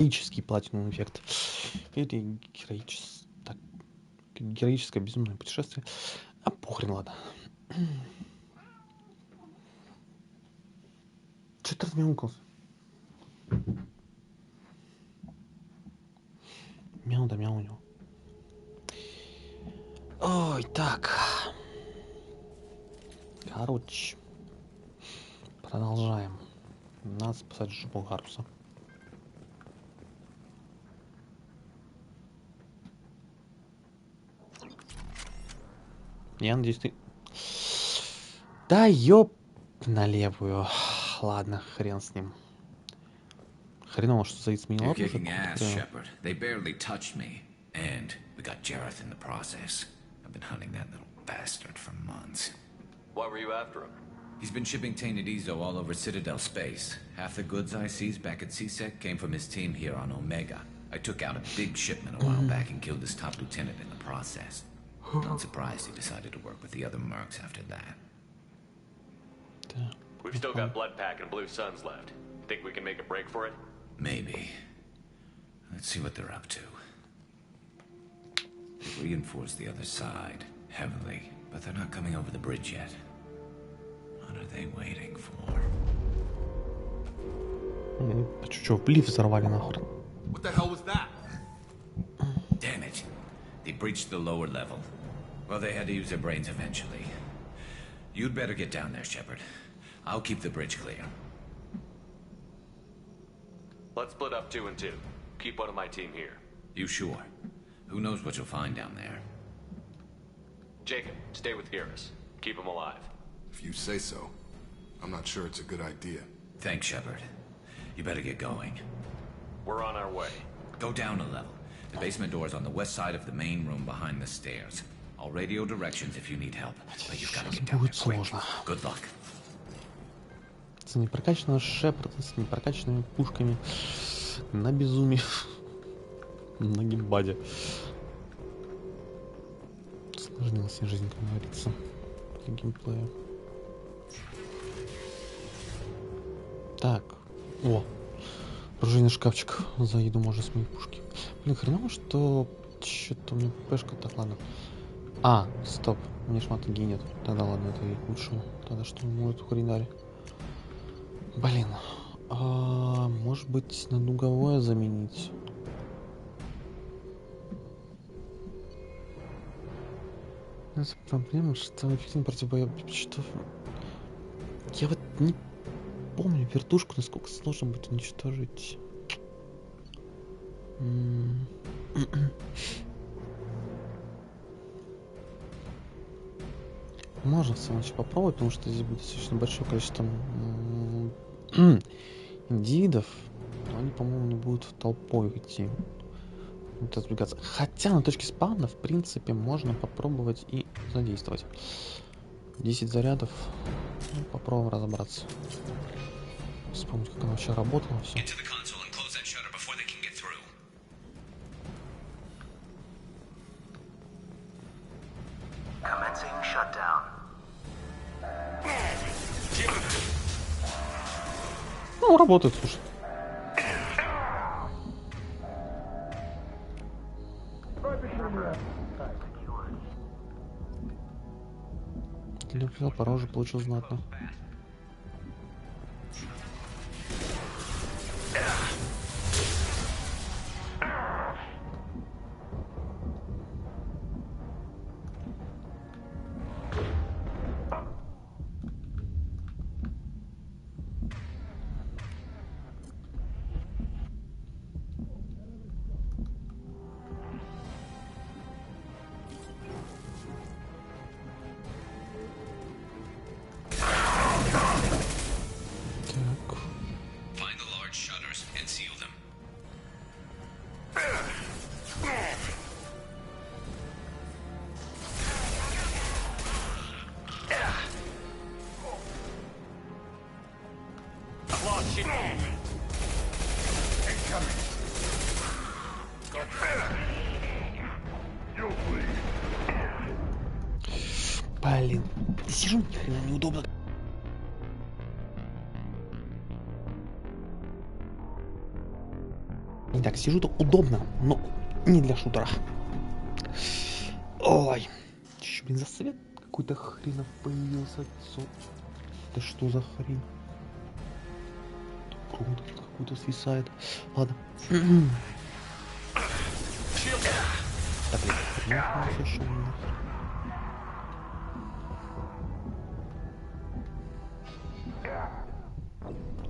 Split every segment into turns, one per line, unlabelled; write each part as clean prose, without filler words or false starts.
героический платиновый эффект. Или героическое безумное путешествие. А похрен, ладно. Че ты размяукался? Мяу да мяу у него. Ой, так. Короче. Продолжаем. Надо спасать жопу Гаруса. Я надеюсь, ты... Да ёп на левую. Ладно, хрен с ним. Хреново, что Заид сменил
You're
оружие.
kicking ass, Shepard. They barely touched me. And we got Jareth in the process. I've been hunting that little bastard for months.
Why were you after him?
He's been shipping tainted Ezo all over Citadel space. Half the goods I seized back at CSEC came from his team here on Omega. I took out a big shipment a while back and killed his top lieutenant in the process. Not surprised he decided to work with the other mercs after that.
We've still got Bloodpack and Blue Suns left. Think we can make a break for it?
Maybe. Let's see what they're up to. They've reinforced the other side, heavily, but they're not coming over the bridge yet. What are they waiting for?
Чё, лифт взорвали нахуй?
What the hell was that?
Damn it. They breached the lower level. Well, they had to use their brains eventually. You'd better get down there, Shepard. I'll keep the bridge clear.
Let's split up 2 and 2. Keep one of my team here.
You sure? Who knows what you'll find down there?
Jacob, stay with Iris. Keep him alive.
If you say so. I'm not sure it's a good idea.
Thanks, Shepard. You better get going.
We're on our way.
Go down a level. The basement door is on the west side of the main room behind the stairs. I'll radio directions if you need help, but you've got to get down there quick. Good luck.
С непрокачанного Шепарда, с непрокачанными пушками на безумие. На геймбаде. Сложнилась жизнь, как говорится, по геймплею. Так, о, оружейный шкафчик. За еду можно сменить пушки. Блин, хреново, что что-то у меня пешка так, ладно. А, стоп, у меня шматаги нет. Тогда ладно, это и лучше. Тогда что мы эту хрень дали? Блин, может быть на дуговое заменить? Это проблема, что эффективно противобоевой. Что? Я вот не помню вертушку, насколько сложно будет уничтожить. Можно в самом начале попробовать, потому что здесь будет достаточно большое количество индивидов. Но они, по-моему, не будут толпой идти. Вот отвлекаться. Хотя на точке спавна, в принципе, можно попробовать и задействовать. 10 зарядов. Ну, попробуем разобраться. Вспомнить, как она вообще работала. Все. Ну, работает, слушай. Телефон по роже получил знатно. Блин, сижу, ни хрена неудобно. Так, сижу так удобно, но не для шутера. Ой. Чё, блин, за свет какой-то хренов появился. Да что за хрень? Круто какой-то свисает. Ладно. Так,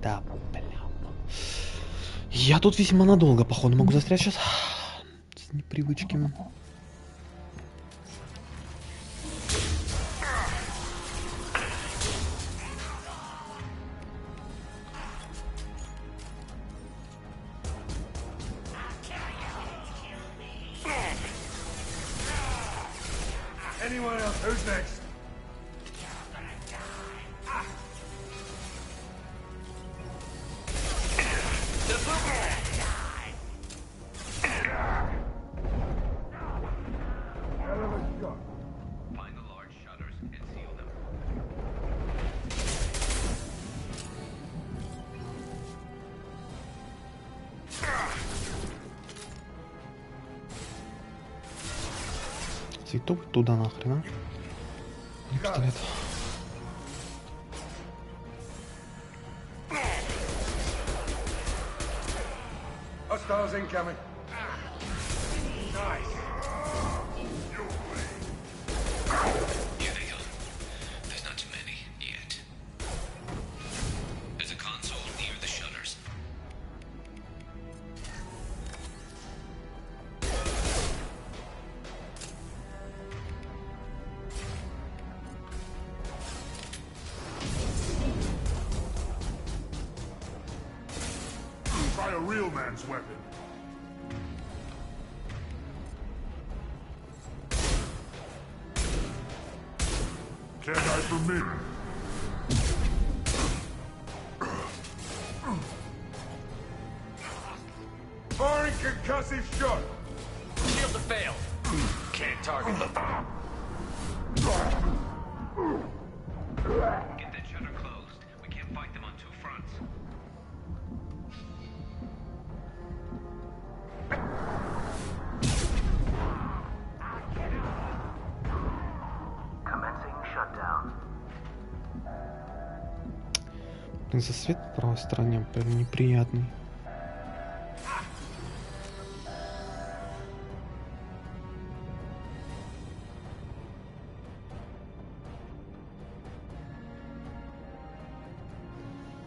да, бля. Я тут весьма надолго, походу, могу застрять сейчас. С непривычки.
Anyone else? Who's next?
Find the large shutters and seal them.
Цветок туда нахрен, а? Не пистолет.
Hostiles incoming. Nice.
Here they come. There's not too many yet. There's a console near the shutters.
Try a real man's weapon. Can't hide from me. Firing concussive shot.
Shields have failed. Can't target them.
Get that shutter closed. We can't fight them on two fronts.
Commencing shutdown.
Блин, за свет в правой стороне прям неприятный.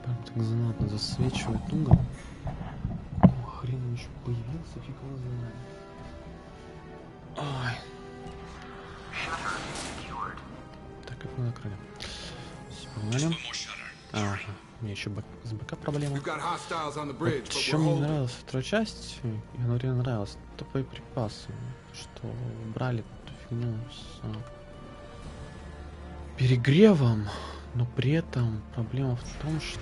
Прям так знатно засвечивает. Ну, какого хрена он еще появился, фиг его знает. Ай.
Shutter secured.
Так, это мы закрыли. Все, погнали. Ага, у меня еще с БК проблема.
We've got hostiles on the
Вот
bridge, but
чем
we're
мне
holding.
нравилась вторая часть, и она мне нравилась, это боеприпасы, что брали эту фигню с перегревом, но при этом проблема в том, что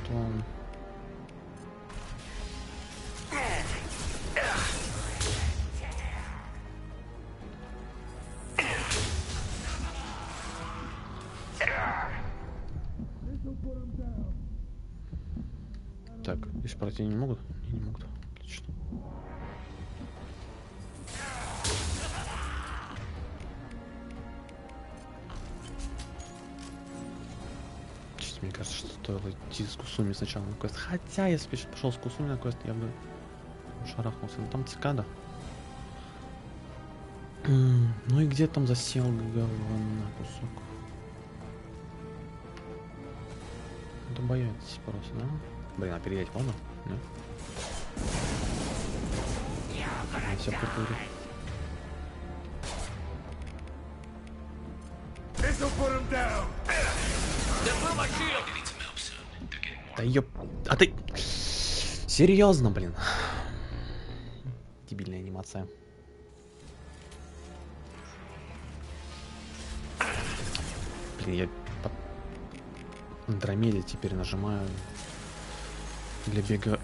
так, здесь пройти не могут? Не могут. Отлично. Честно, мне кажется, что стоило идти с Кусуми сначала на квест. Хотя, если бы я пошел с Кусуми на квест, я бы шарахнулся. Но там цикада. Ну и где там засел говна кусок? Это боятся просто, да? Блин, а переедь можно? Нет? Я все прикурю.
This'll put him down.
Да ёп... А ты... Серьезно, блин. Дебильная анимация. Блин, я по Андромеде теперь нажимаю для бега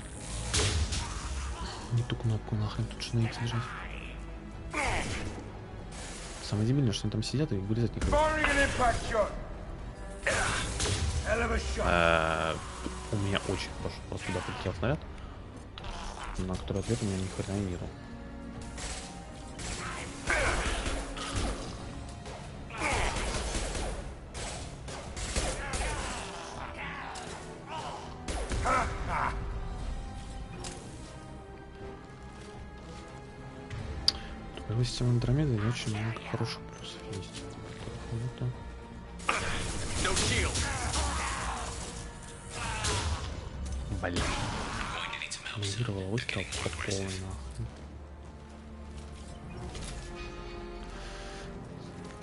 не ту кнопку, нахрен тут же найти нажать. Самое дебильное, что они там сидят и вылезать не хотят.
Firing an impact shot. Hell of a shot.
У меня очень хорошо просто туда полетел снаряд. на который ответ у меня ни хрена нету. Система Андромеды и очень много хороших плюсов есть. Блин. Мизировала выстрел под полный нахуй.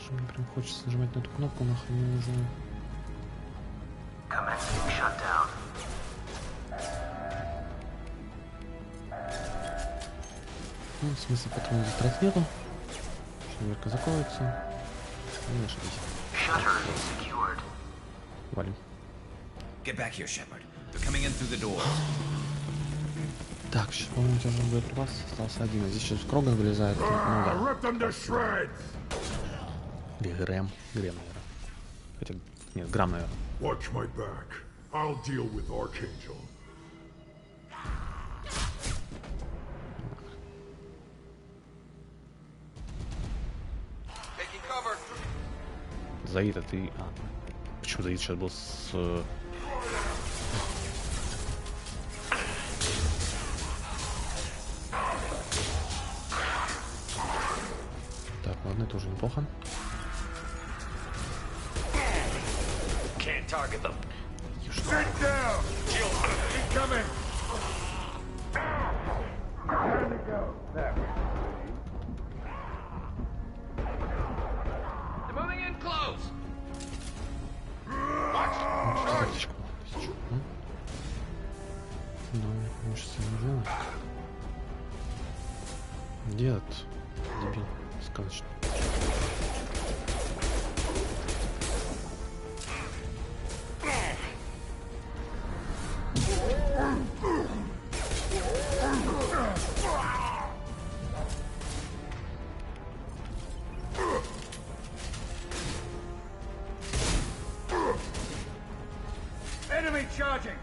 Что мне прям хочется нажимать на эту кнопку, нахуй не нужно. Ну, в смысле, патронов тратить нету. Дверка закроется. Не ошибись. Валим. Так, сейчас, по-моему, у тебя уже боеприпас остался один. Здесь сейчас Кроган вылезает. Ну да. Или Грэм. Грэм, наверное. Хотя, нет, Грамм, наверное.
Watch my back. I'll deal with Archangel.
Заид, а ты... А, почему Заид сейчас был с... Так, ладно, это уже неплохо. Дед, дебил, сказочный.
Enemy charging.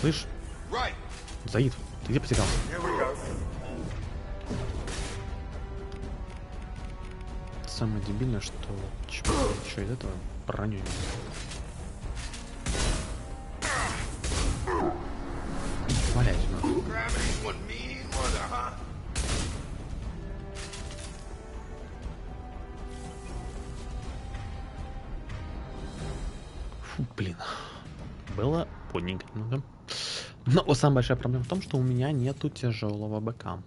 Слышь? Заид, ты где потерялся? Самое дебильное, что еще из этого броню не валять надо. Фу, блин. Было подненько. Ну-ка. Но самая большая проблема в том, что у меня нету тяжелого БК.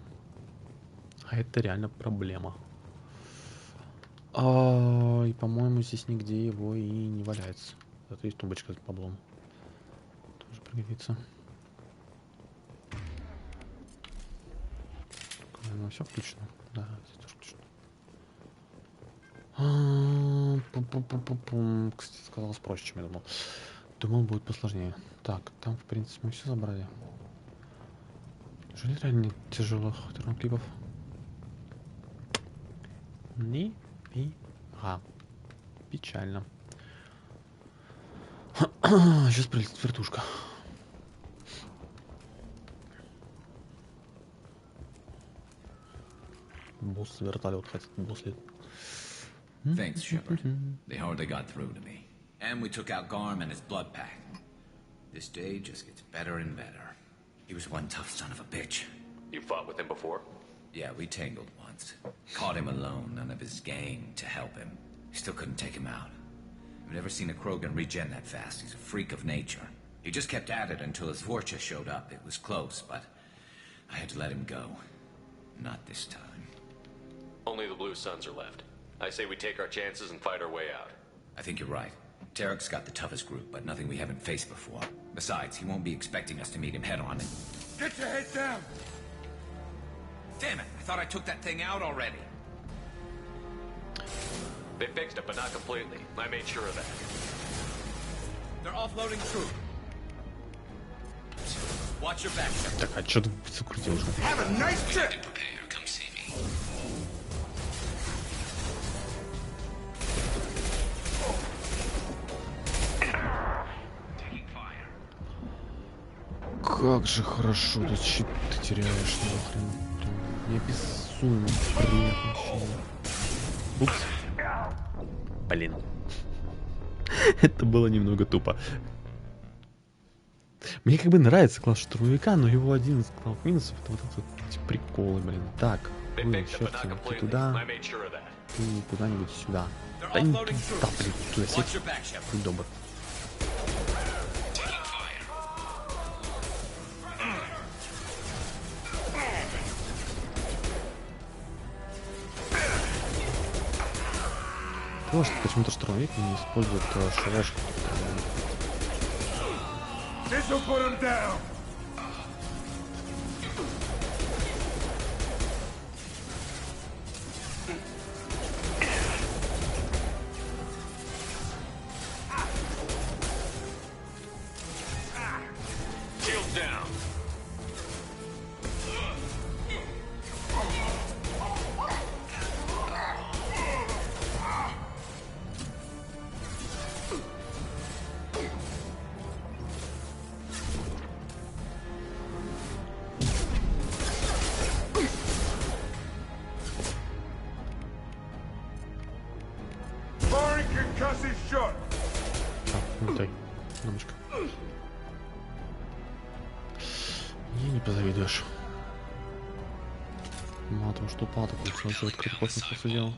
А это реально проблема. И, по-моему, здесь нигде его и не валяется. Зато есть тумбочка с баблом. Тоже пригодится. Наверное, все включено. Да, здесь тоже включено. Кстати, сказалось проще, чем я думал. Думал, будет посложнее. Так, там, в принципе, мы все забрали. Неужели реально нет тяжелых термоклипов? Нифига. Печально. Сейчас прилетит вертушка. Босс вертолет хотит, босс лет.
Thanks, Shepard. They hardly got through to me. And we took out Garm and his blood pack. This day just gets better and better. He was one tough son of a bitch.
You fought with him before?
Yeah, we tangled once. Caught him alone, none of his gang to help him. Still couldn't take him out. I've never seen a Krogan regen that fast. He's a freak of nature. He just kept at it until his Vorcha showed up. It was close, but I had to let him go. Not this time.
Only the Blue Suns are left. I say we take our chances and fight our way out.
I think you're right. Tarek's got the toughest group, but nothing we haven't faced before. Besides, he won't be expecting us to meet him head-on and...
Get your head down!
Damn it! I thought I took that thing out already.
They fixed it, but not completely. I made sure of that.
They're offloading troop. Watch your back.
Так, а что ты закрутил уже?
Have a nice trip!
Come see me.
Как же хорошо, тут щит ты теряешь, нахрен. Прям неописуемо приятно. Упс. Блин. Это было немного тупо. Мне как бы нравится класс штурмовика, но его один из главных минусов это вот эти приколы, блин. Так, вы, черт, ты туда, ты куда-нибудь сюда. Да не туда, блин, туда сядь. Будь добр. Потому что почему-то штурмовик не использует швешку. Дай, намочка. Мне не позавидуешь. Мало того, что упал, такой целый открытый космос посудил.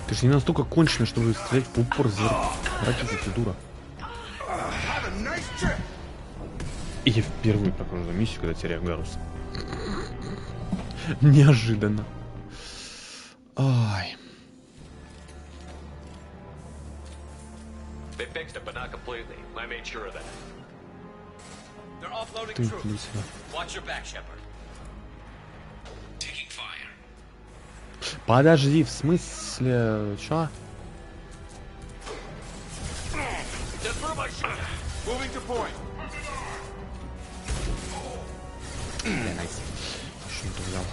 Ты же не настолько конченый, чтобы стрелять в упор за ракеты, ты дура. И я впервые прохожу за миссию, когда теряю Гарус. Неожиданно. Ай. Ты иди сюда. Подожди, в смысле, чё? Бля, найс. Что ты взял?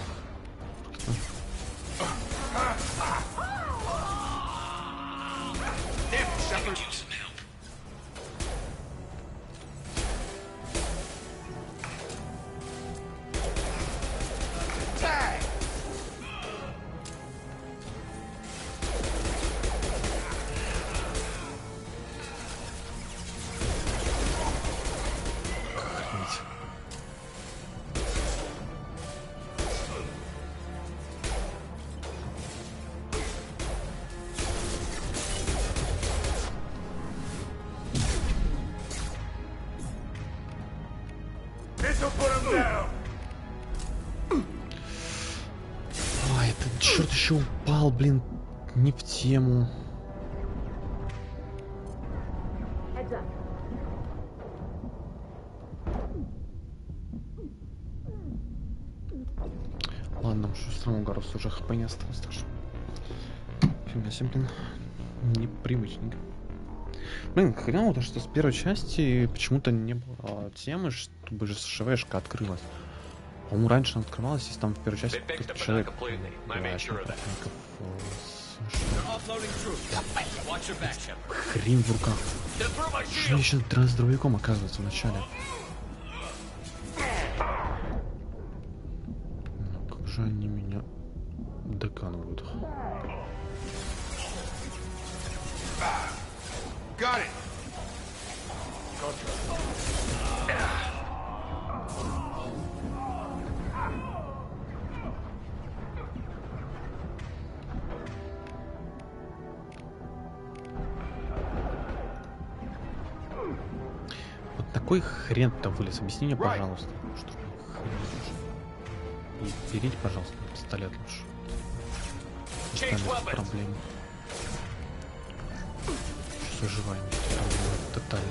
Ой, этот черт еще упал, блин, не в тему. Ладно, уж все равно Гарус уже хп не осталось, так что... Фига себе, блин, непривычненько. Блин, хреново то, что с первой части почему-то не было темы, чтобы же ШВшка открылась. По-моему, раньше она открывалась, если там в первой части кто-то человек убиваешь противников. Да, блин. Хрень в руках. Что еще трансдровиком оказывается в начале? Ну, как же они меня доканывают.
Got it.
какой хрен-то вылез? Объясни мне, пожалуйста. Что хрен лучше? И берите, пожалуйста, пистолет лучше. Остались проблемы. С выживанием. Тотально.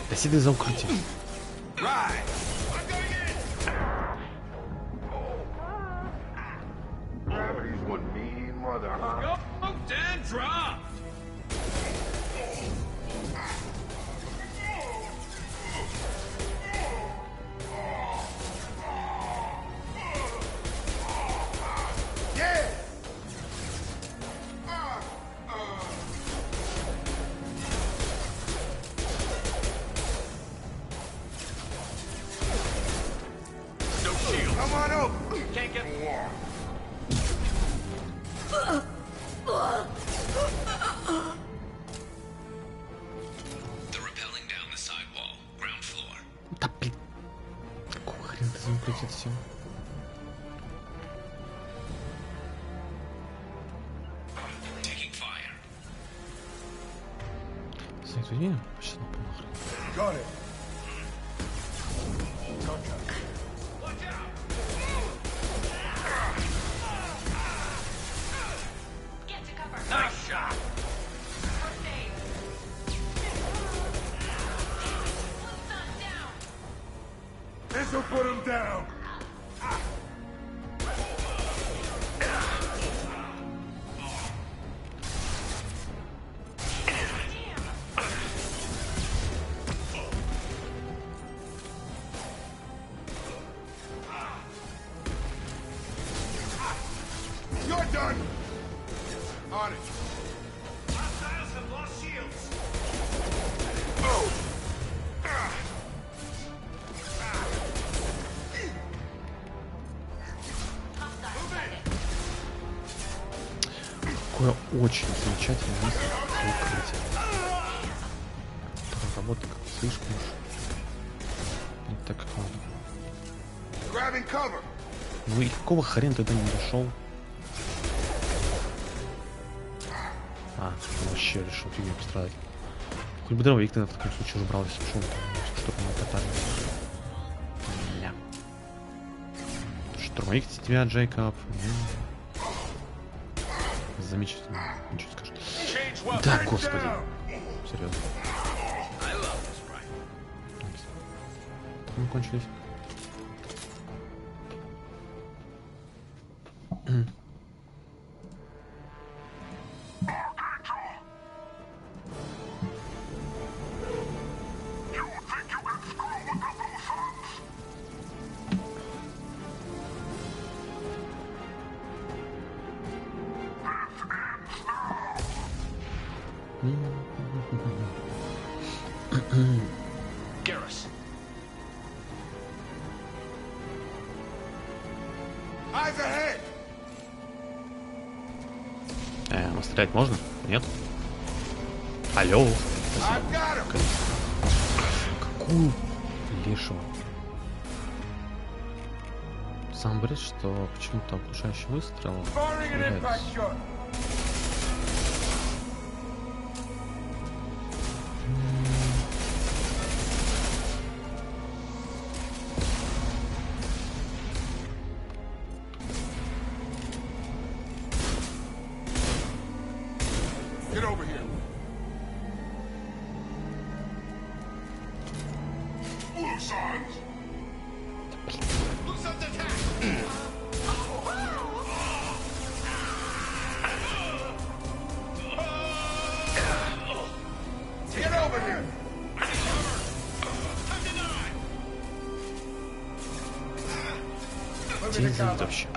Да сиди за укрытие.
Gravity's one mean mother, huh?
And drop!
Yeah!
No shield.
Come on up!
Can't get They're rappelling down the sidewall, ground floor.
Да блин. Какого хрена ты замкнуть все?
Taking fire.
Знаете, возьми, сейчас на нахрен.
Got it.
Watch out!
Get to cover.
Nice shot!
First aid. One son down.
This'll put him down. You're done. On it.
Hostiles have lost shields.
Oh.
Какое очень замечательное место для укрытия. Вторая работа как слишком уж не так, как надо.
Grabbing cover.
Ну и какого хрена ты туда не дошел? А, он вообще решил фигню пострадать. Хоть бы дровик тогда в таком случае убрал, если шел, что-то мы катали. Бля. Штурмовик тебя, Джейкоб. Замечательно. Ничего не скажешь. Да, господи. Серьезно. Мы кончились.
Garrus.
Eyes ahead.
А стрелять можно? Нет? Алло.
I've got him.
Какую лешего? Сам бред, что почему-то оглушающий выстрел
Firing an impact
является.
shot. Get over here. Blue signs.
Blue Sun's attack!
Get over here.
Где это идет вообще?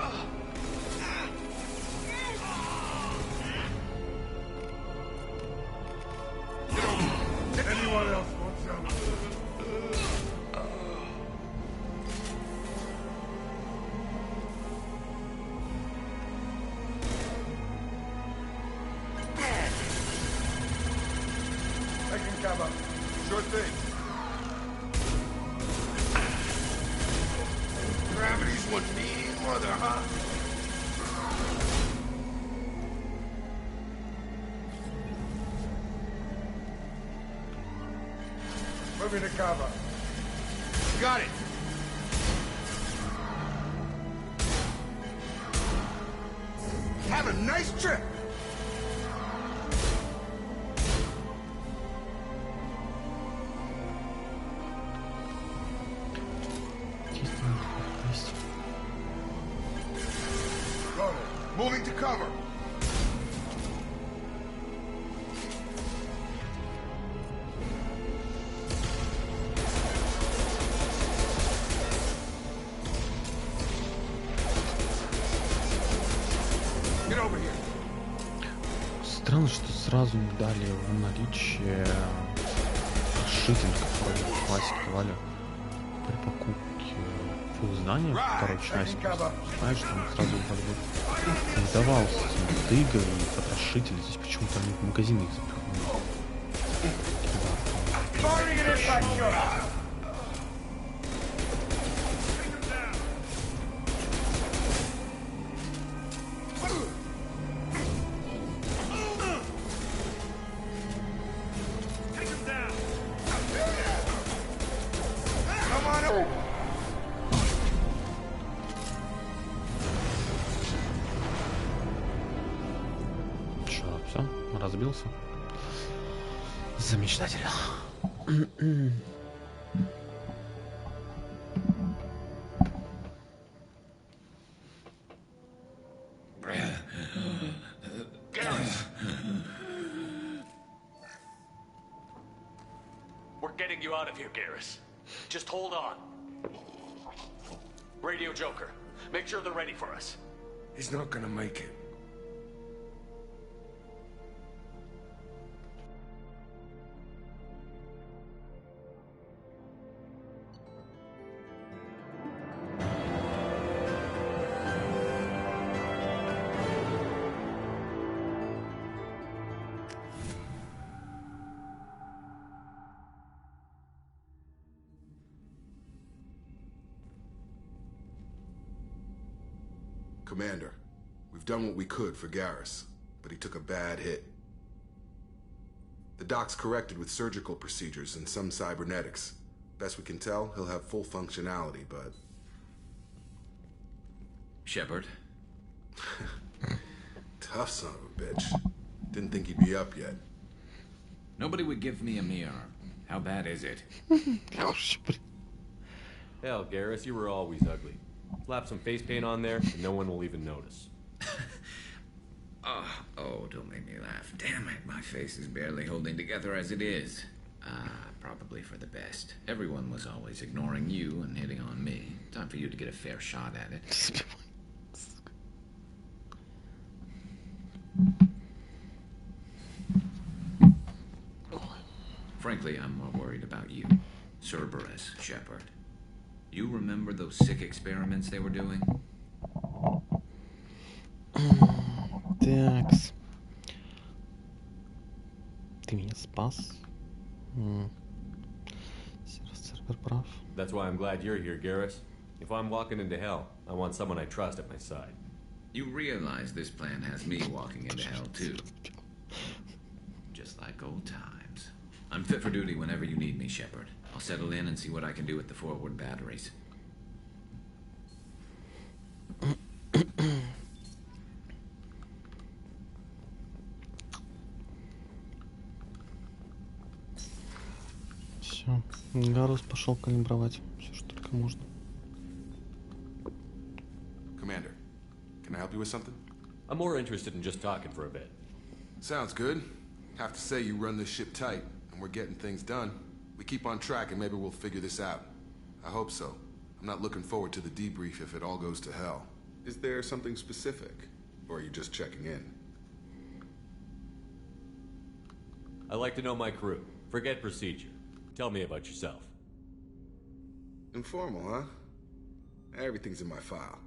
Anyone else wants some? Taking cover. Sure thing. Gravity's one mean mother, huh? Moving to cover.
Got it! Have a nice trip! Ronald, moving to cover! Get over here.
Странно, что сразу не дали в наличие расширитель, который в классике давали при покупке фул здания второй части. Знаешь, там сразу как бы не давался мотыга и потрошитель. Здесь почему-то они в магазины их запихнули. Чё, все, разбился? Замечательно.
We're getting you out of here, Garrus. Just hold on. Radio Joker, make sure they're ready for us.
He's not gonna make it. Commander, we've done what we could for Garrus, but he took a bad hit. The doc's corrected with surgical procedures and some cybernetics. Best we can tell, he'll have full functionality, but...
Shepard?
Tough son of a bitch. Didn't think he'd be up yet.
Nobody would give me a mirror. How bad is it?
Hell, Garrus, you were always ugly. Slap some face paint on there, and no one will even notice.
Oh, don't make me laugh. Damn it, my face is barely holding together as it is. Probably for the best. Everyone was always ignoring you and hitting on me. Time for you to get a fair shot at it. Frankly, I'm more worried about you. Cerberus, Shepard. You remember those sick experiments they were doing?
Такс. Ты меня спас. Сервер прав.
That's why I'm glad you're here, Garrus. If I'm walking into hell, I want someone I trust at my side.
You realize this plan has me walking into hell, too. Just like old times. I'm fit for duty whenever you need me, Shepard. I'll settle in and see what I can do with the forward batteries.
Все. Гарус пошел калибровать все, что только можно.
Commander, can I help you with something?
I'm more interested in just talking for a bit.
Sounds good. Have to say you run this ship tight, and we're getting things done. We keep on track and maybe we'll figure this out. I hope so. I'm not looking forward to the debrief if it all goes to hell. Is there something specific? Or are you just checking in?
I like to know my crew. Forget procedure. Tell me about yourself.
Informal, huh? Everything's in my file.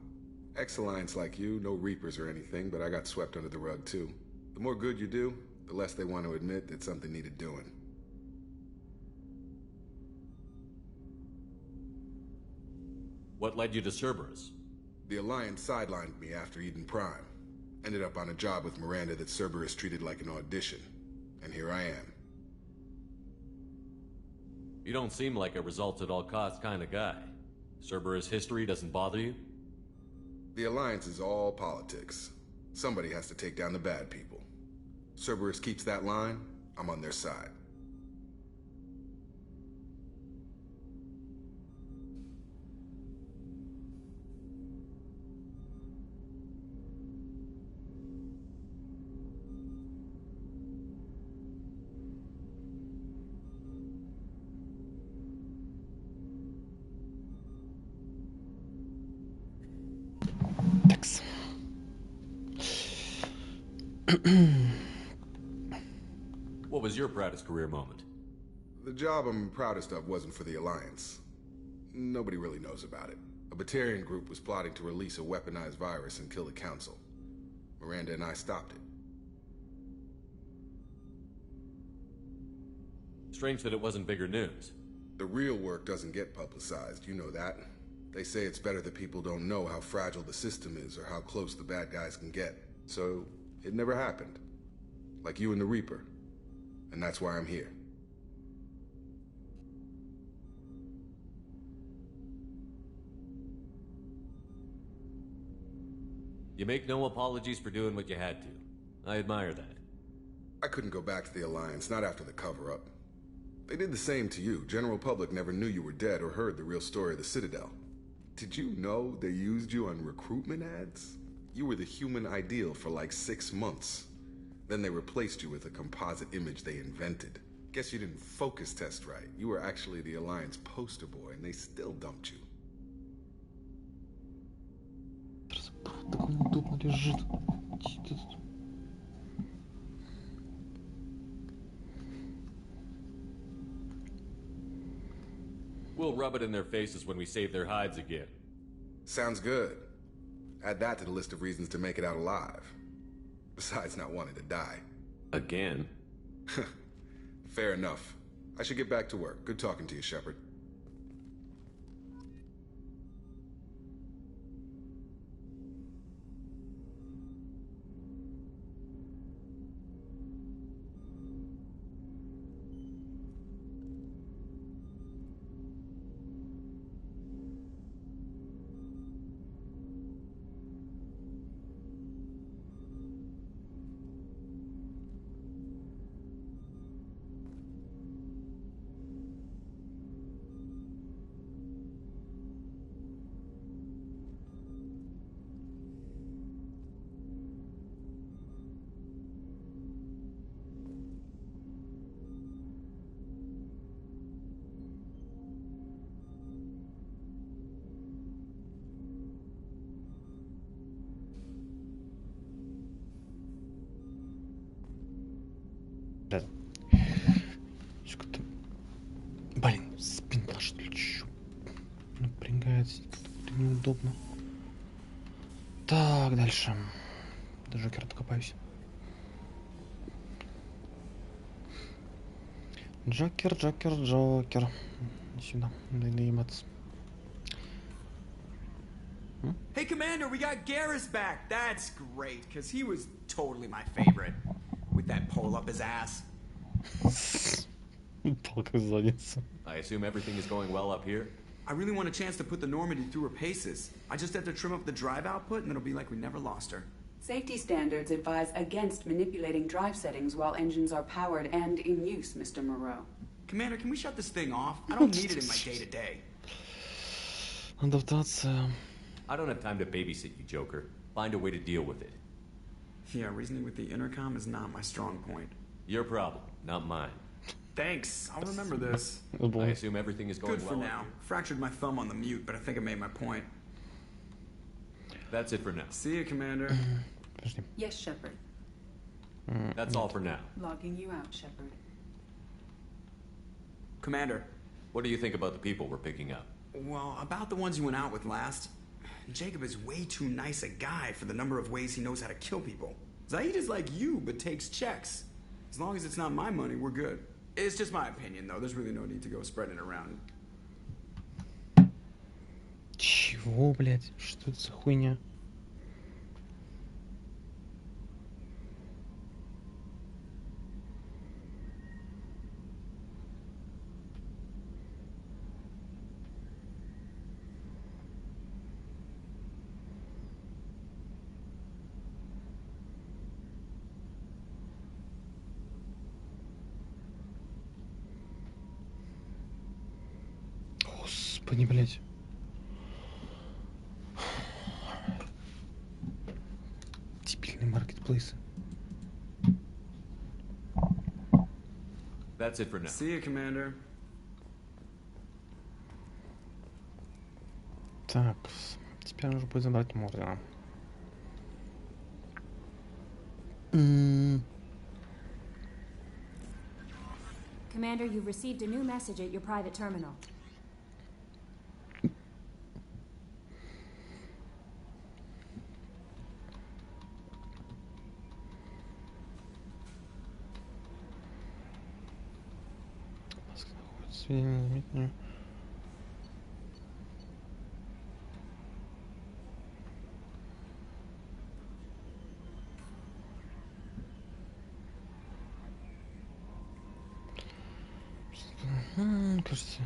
Ex-Alliance like you, no Reapers or anything, but I got swept under the rug too. The more good you do, the less they want to admit that something needed doing.
What led you to Cerberus?
The Alliance sidelined me after Eden Prime. Ended up on a job with Miranda that Cerberus treated like an audition. And here I am.
You don't seem like a results at all costs kind of guy. Cerberus history doesn't bother you?
The Alliance is all politics. Somebody has to take down the bad people. Cerberus keeps that line, I'm on their side.
Такс.
What was your proudest career moment?
The job I'm proudest of wasn't for the Alliance. Nobody really knows about it. A Batarian group was plotting to release a weaponized virus and kill the Council. Miranda and I stopped it.
Strange that it wasn't bigger news.
The real work doesn't get publicized, you know that. They say it's better that people don't know how fragile the system is or how close the bad guys can get. So, it never happened. Like you and the Reaper. And that's why I'm here.
You make no apologies for doing what you had to. I admire that.
I couldn't go back to the Alliance, not after the cover-up. They did the same to you. General public never knew you were dead or heard the real story of the Citadel. Did you know they used you on recruitment ads? You were the human ideal for like 6 months. Then they replaced you with a composite image they invented. Guess you didn't focus test right. You were actually the Alliance poster boy, and they still dumped you.
Так он удобно лежит.
We'll rub it in their faces when we save their hides again.
Sounds good. Add that to the list of reasons to make it out alive. Besides not wanting to die.
Again?
Fair enough. I should get back to work. Good talking to you, Shepard.
Что-то... Блин, спина что ли чё? Напрягается, как-то неудобно. Так, дальше. До Джокера докопаюсь. Джокер, Джокер, Джокер. Сюда, надо ебаться.
Hey, Commander, we got Garrus back. That's great, because he was totally my favorite. With that pole up his ass.
Палка в задницу.
I assume everything is going well up here?
I really want a chance to put the Normandy through her paces. I just have to trim up the drive output, and it'll be like we never lost her.
Safety standards advise against manipulating drive settings while engines are powered and in use, Mr. Moreau.
Commander, can we shut this thing off? I don't need it in my day-to-day.
Адаптация.
I don't have time to babysit you, Joker. Find a way to deal with it.
Yeah, reasoning with the intercom is not my strong point.
Your problem, not mine.
Thanks, I'll remember this.
I assume everything is going
Good for
well up
now.
here.
Fractured my thumb on the mute, but I think I made my point.
That's it for now.
See you, Commander.
Подожди.
Yes, Shepard.
That's all for now.
Logging you out, Shepard.
Commander.
What do you think about the people we're picking up?
Well, about the ones you went out with last. Jacob is way too nice a guy for the number of ways he knows how to kill people. Zaid is like you, but takes checks. As long as it's not my money, we're good. It's just my opinion, though. There's really no need to go spreading it around.
Чего, блядь? Что это за хуйня? Господи, блядь. Дебильные маркетплейсы.
That's it for now.
See you, Commander.
Так, теперь нужно будет забрать Мордена.
Commander, you've received a new message at your private terminal.
Сведения заметные. Кажется.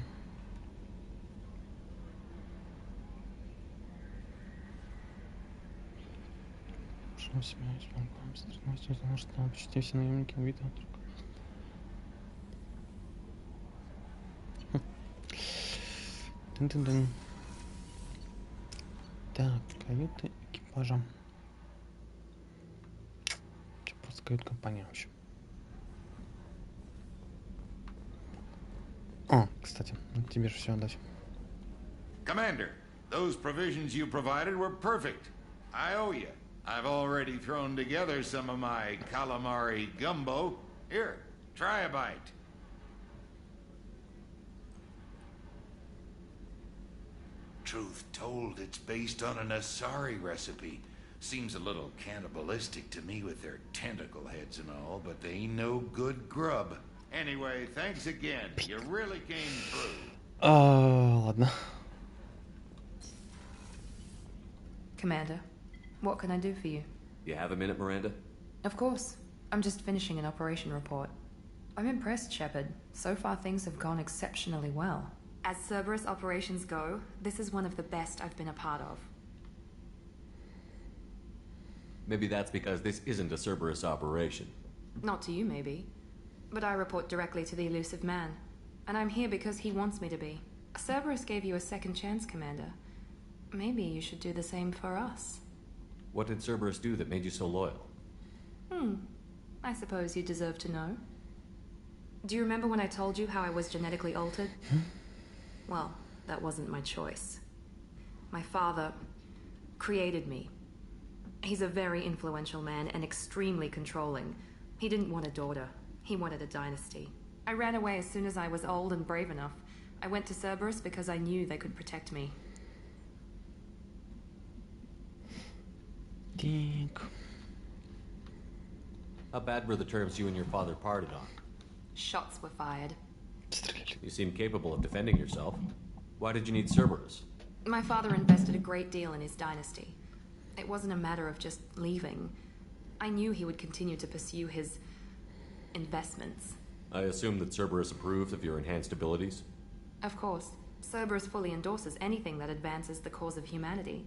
Что себя исполняем? Потому что почти все наемники убиты. Дын-дын-дын. Так, каюты экипажа. Просто кают-компания, в общем. О, кстати, тебе же все отдать.
Commander, those provisions you provided were perfect. I owe you. I've already thrown together some of my calamari gumbo. Here, try a bite. Truth told, it's based on an Asari recipe. Seems a little cannibalistic to me with their tentacle heads and all, but they ain't no good grub. Anyway, thanks again. You really came through.
Ладно.
Commander, what can I do for you?
You have a minute, Miranda?
Of course. I'm just finishing an operation report. I'm impressed, Shepard. So far things have gone exceptionally well. As Cerberus operations go, this is one of the best I've been a part of.
Maybe that's because this isn't a Cerberus operation.
Not to you, maybe. But I report directly to the elusive man. And I'm here because he wants me to be. Cerberus gave you a second chance, Commander. Maybe you should do the same for us.
What did Cerberus do that made you so loyal?
I suppose you deserve to know. Do you remember when I told you how I was genetically altered? Well, that wasn't my choice. My father created me. He's a very influential man and extremely controlling. He didn't want a daughter. He wanted a dynasty. I ran away as soon as I was old and brave enough. I went to Cerberus because I knew they could protect me.
Так.
How bad were the terms you and your father parted on?
Shots were fired.
You seem capable of defending yourself. Why did you need Cerberus?
My father invested a great deal in his dynasty. It wasn't a matter of just leaving. I knew he would continue to pursue his investments.
I assume that Cerberus approves of your enhanced abilities?
Of course. Cerberus fully endorses anything that advances the cause of humanity.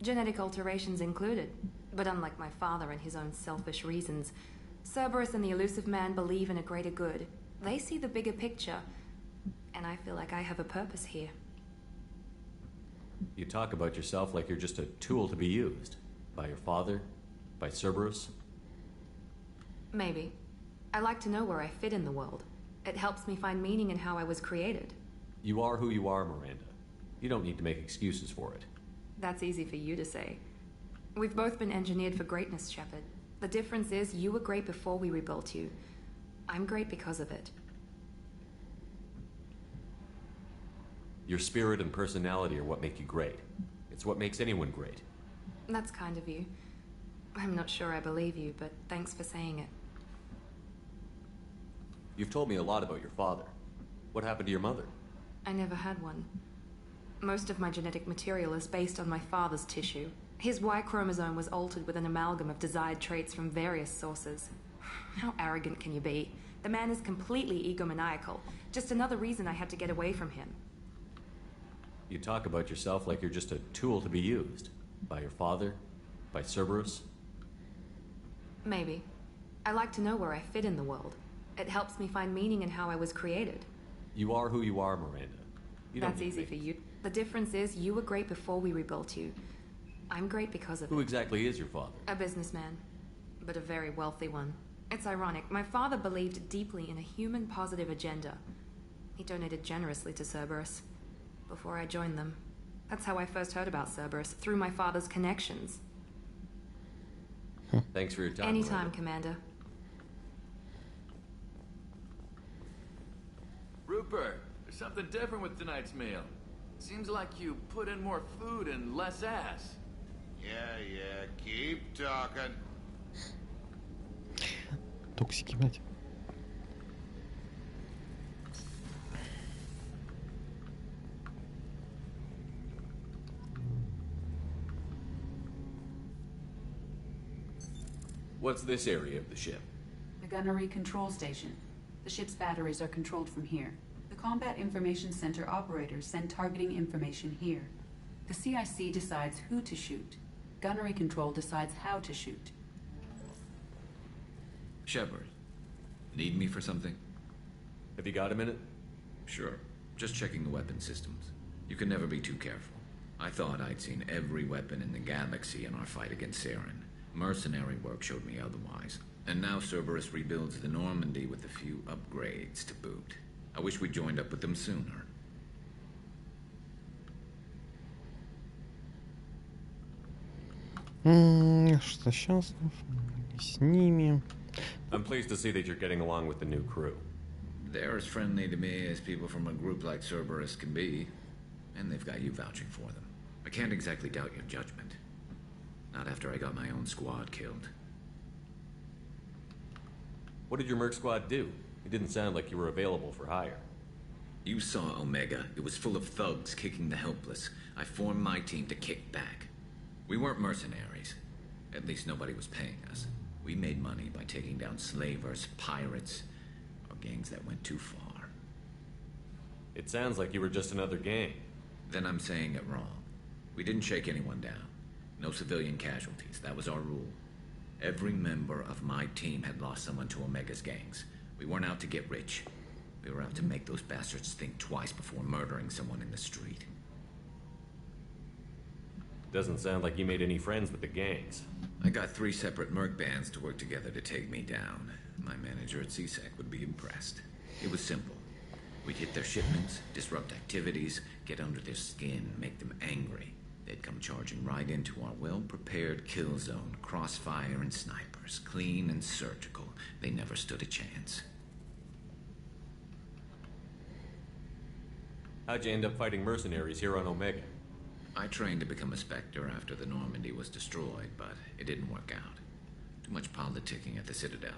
Genetic alterations included. But unlike my father and his own selfish reasons, Cerberus and the elusive man believe in a greater good. They see the bigger picture, and I feel like I have a purpose here.
You talk about yourself like you're just a tool to be used. By your father? By Cerberus?
Maybe. I like to know where I fit in the world. It helps me find meaning in how I was created.
You are who you are, Miranda. You don't need to make excuses for it.
That's easy for you to say. We've both been engineered for greatness, Shepard. The difference is you were great before we rebuilt you. I'm great because of it.
Your spirit and personality are what make you great. It's what makes anyone great.
That's kind of you. I'm not sure I believe you, but thanks for saying it.
You've told me a lot about your father. What happened to your mother?
I never had one. Most of my genetic material is based on my father's tissue. His Y chromosome was altered with an amalgam of desired traits from various sources. How arrogant can you be? The man is completely egomaniacal. Just another reason I had to get away from him.
You talk about yourself like you're just a tool to be used. By your father? By Cerberus?
Maybe. I like to know where I fit in the world. It helps me find meaning in how I was created.
You are who you are, Miranda. You don't
That's
need
easy
me.
for you. The difference is you were great before we rebuilt you. I'm great because of
Who
it.
exactly is your father?
A businessman, but a very wealthy one. It's ironic. My father believed deeply in a human-positive agenda. He donated generously to Cerberus before I joined them. That's how I first heard about Cerberus, through my father's connections.
Thanks for your time.
Anytime,
Miranda.
Commander.
Rupert, there's something different with tonight's meal. Seems like you put in more food and less ass.
Yeah, keep talking.
Токсики, блядь.
What's this area of the ship?
The gunnery control station. The ship's batteries are controlled from here. The Combat Information Center operators send targeting information here. The CIC decides who to shoot. Gunnery control decides how to shoot.
Shepard, need me for something?
Have you got a minute?
Sure. Just checking the weapon systems. You can never be too careful. I thought I'd seen every weapon in the galaxy in our fight against Saren. Mercenary work showed me otherwise. And now Cerberus rebuilds the Normandy with a few upgrades to boot. I wish we joined up with them sooner.
Что сейчас с ними?
I'm pleased to see that you're getting along with the new crew.
They're as friendly to me as people from a group like Cerberus can be. And they've got you vouching for them. I can't exactly doubt your judgment. Not after I got my own squad killed.
What did your merc squad do? It didn't sound like you were available for hire.
You saw Omega. It was full of thugs kicking the helpless. I formed my team to kick back. We weren't mercenaries. At least nobody was paying us. We made money by taking down slavers, pirates, or gangs that went too far.
It sounds like you were just another gang.
Then I'm saying it wrong. We didn't shake anyone down. No civilian casualties. That was our rule. Every member of my team had lost someone to Omega's gangs. We weren't out to get rich. We were out to make those bastards think twice before murdering someone in the street.
Doesn't sound like you made any friends with the gangs.
I got 3 separate merc bands to work together to take me down. My manager at CSEC would be impressed. It was simple. We'd hit their shipments, disrupt activities, get under their skin, make them angry. They'd come charging right into our well-prepared kill zone, crossfire and snipers, clean and surgical. They never stood a chance.
How'd you end up fighting mercenaries here on Omega?
I trained to become a Spectre after the Normandy was destroyed, but it didn't work out. Too much politicking at the Citadel.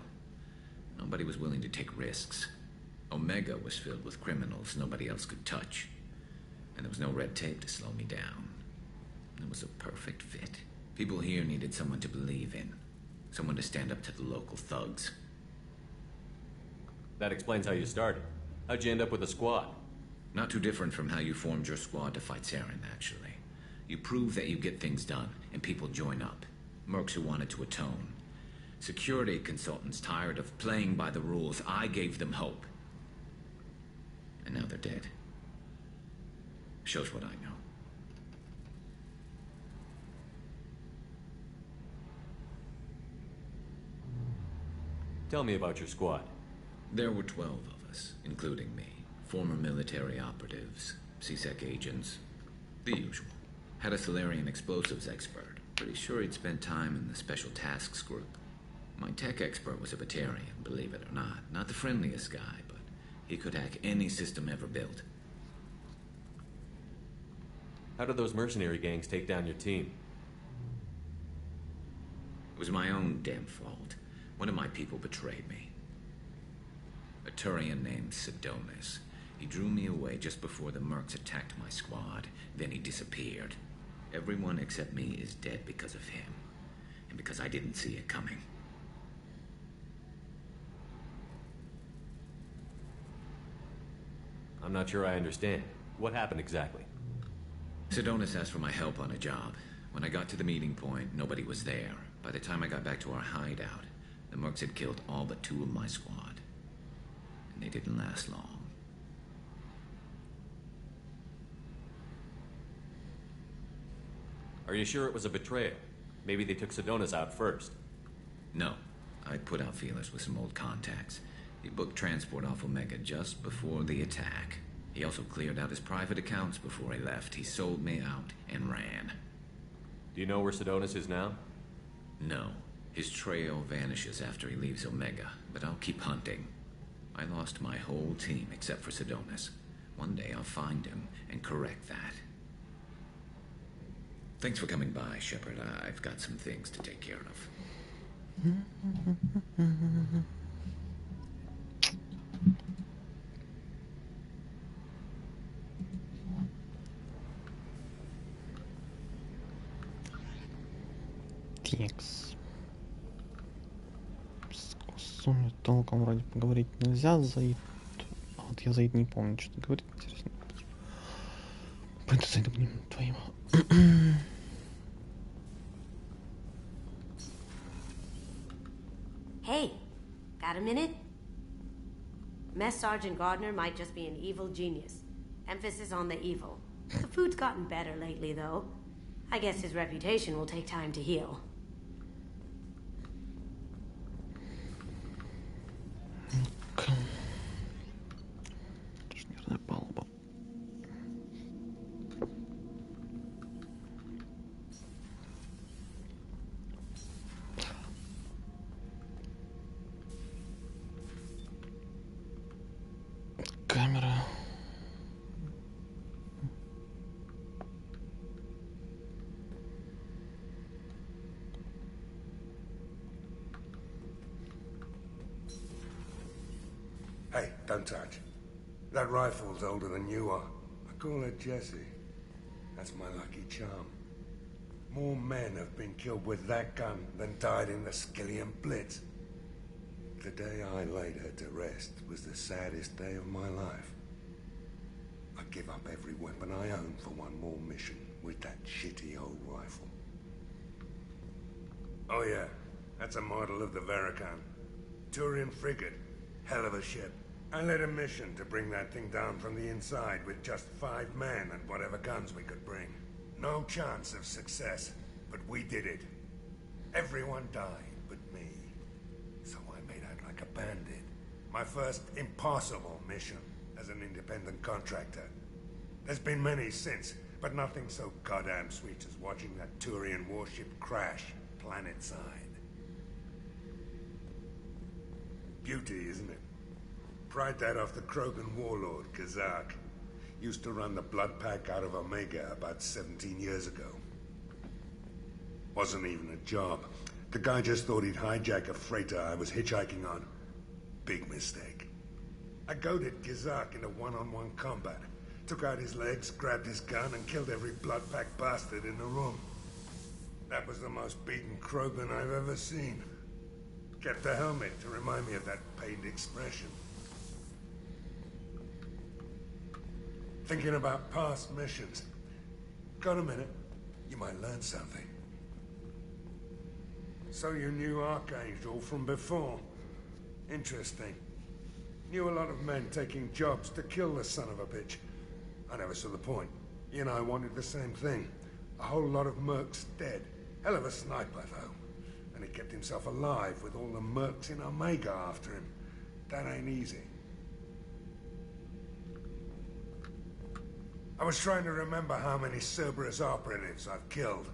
Nobody was willing to take risks. Omega was filled with criminals nobody else could touch. And there was no red tape to slow me down. It was a perfect fit. People here needed someone to believe in. Someone to stand up to the local thugs.
That explains how you started. How'd you end up with a squad?
Not too different from how you formed your squad to fight Saren, actually. You prove that you get things done, and people join up. Mercs who wanted to atone. Security consultants tired of playing by the rules. I gave them hope. And now they're dead. Shows what I know.
Tell me about your squad.
There were 12 of us, including me. Former military operatives, CSEC agents, the usual. Had a Solarian explosives expert. Pretty sure he'd spent time in the Special Tasks Group. My tech expert was a Batarian, believe it or not. Not the friendliest guy, but he could hack any system ever built.
How did those mercenary gangs take down your team?
It was my own damn fault. One of my people betrayed me. A Turian named Sidonis. He drew me away just before the mercs attacked my squad. Then he disappeared. Everyone except me is dead because of him. And because I didn't see it coming.
I'm not sure I understand. What happened exactly?
Sidonis asked for my help on a job. When I got to the meeting point, nobody was there. By the time I got back to our hideout, the mercs had killed all but 2 of my squad. And they didn't last long.
Are you sure it was a betrayal? Maybe they took Sedona's out first.
No. I put out feelers with some old contacts. He booked transport off Omega just before the attack. He also cleared out his private accounts before he left. He sold me out and ran.
Do you know where Sedona's is now?
No. His trail vanishes after he leaves Omega, but I'll keep hunting. I lost my whole team except for Sedona's. One day I'll find him and correct that. Thanks for coming by, Shepard. I've got some things to take care of.
Текс. С Кусуми толком вроде поговорить нельзя. Заид. А вот я Заид не помню, что говорит. Интересно. Пойду зайду к ним твоим.
Hey, got a minute? Mess Sergeant Gardner might just be an evil genius. Emphasis on the evil. The food's gotten better lately, though. I guess his reputation will take time to heal.
Инженерная палуба. Камера.
Hey, don't touch. That rifle's older than you are. I call her Jessie. That's my lucky charm. More men have been killed with that gun than died in the Skillian Blitz. The day I laid her to rest was the saddest day of my life. I give up every weapon I own for one more mission with that shitty old rifle. Oh yeah, that's a model of the Veracon. Turian frigate. Hell of a ship. I led a mission to bring that thing down from the inside with just 5 men and whatever guns we could bring. No chance of success, but we did it. Everyone died but me. So I made out like a bandit. My first impossible mission as an independent contractor. There's been many since, but nothing so goddamn sweet as watching that Turian warship crash planetside. Beauty, isn't it? Pried that off the Krogan warlord, Kazak. Used to run the Blood Pack out of Omega about 17 years ago. Wasn't even a job. The guy just thought he'd hijack a freighter I was hitchhiking on. Big mistake. I goaded Kazak into one-on-one combat. Took out his legs, grabbed his gun, and killed every Blood Pack bastard in the room. That was the most beaten Krogan I've ever seen. Kept the helmet to remind me of that pained expression. Thinking about past missions. Got a minute? You might learn something. So you knew Archangel from before. Interesting. Knew a lot of men taking jobs to kill the son of a bitch. I never saw the point. He and I wanted the same thing. A whole lot of mercs dead. Hell of a sniper, though. And he kept himself alive with all the mercs in Omega after him. That ain't easy. I was trying to remember how many Cerberus operatives I've killed.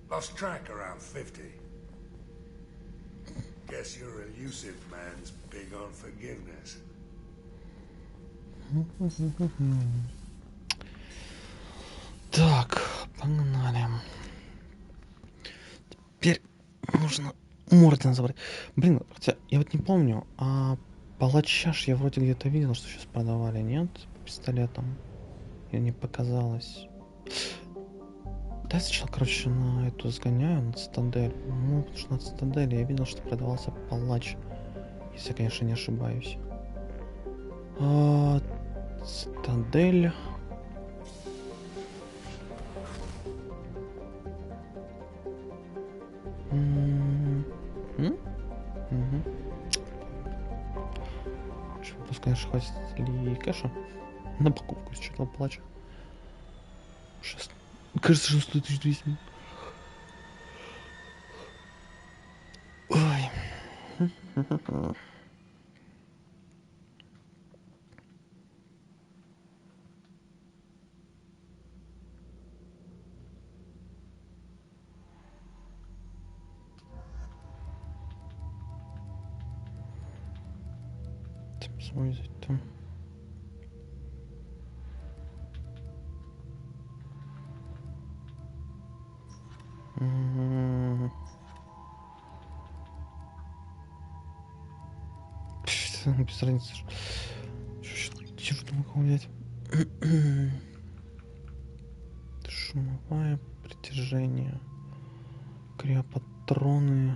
Lost track around 50. Guess your elusive man's big on forgiveness.
Так, погнали. Теперь нужно Мордена забрать. Блин, хотя я вот не помню, а палача ж я вроде где-то видел, что сейчас продавали, нет? Пистолетом. Или не показалось. Да, я сначала, короче, на эту сгоняю, на цитадель. Ну, потому что на цитадели я видел, что продавался палач. Если я, конечно, не ошибаюсь. Цитадель. Вопрос, конечно, хватит ли кэша на покупку с черного палача. Кажется, что стоит 1200. Ой. Посмотрите там. Без разницы. Черт, могу взять. Шумовое притяжение. Криопатроны.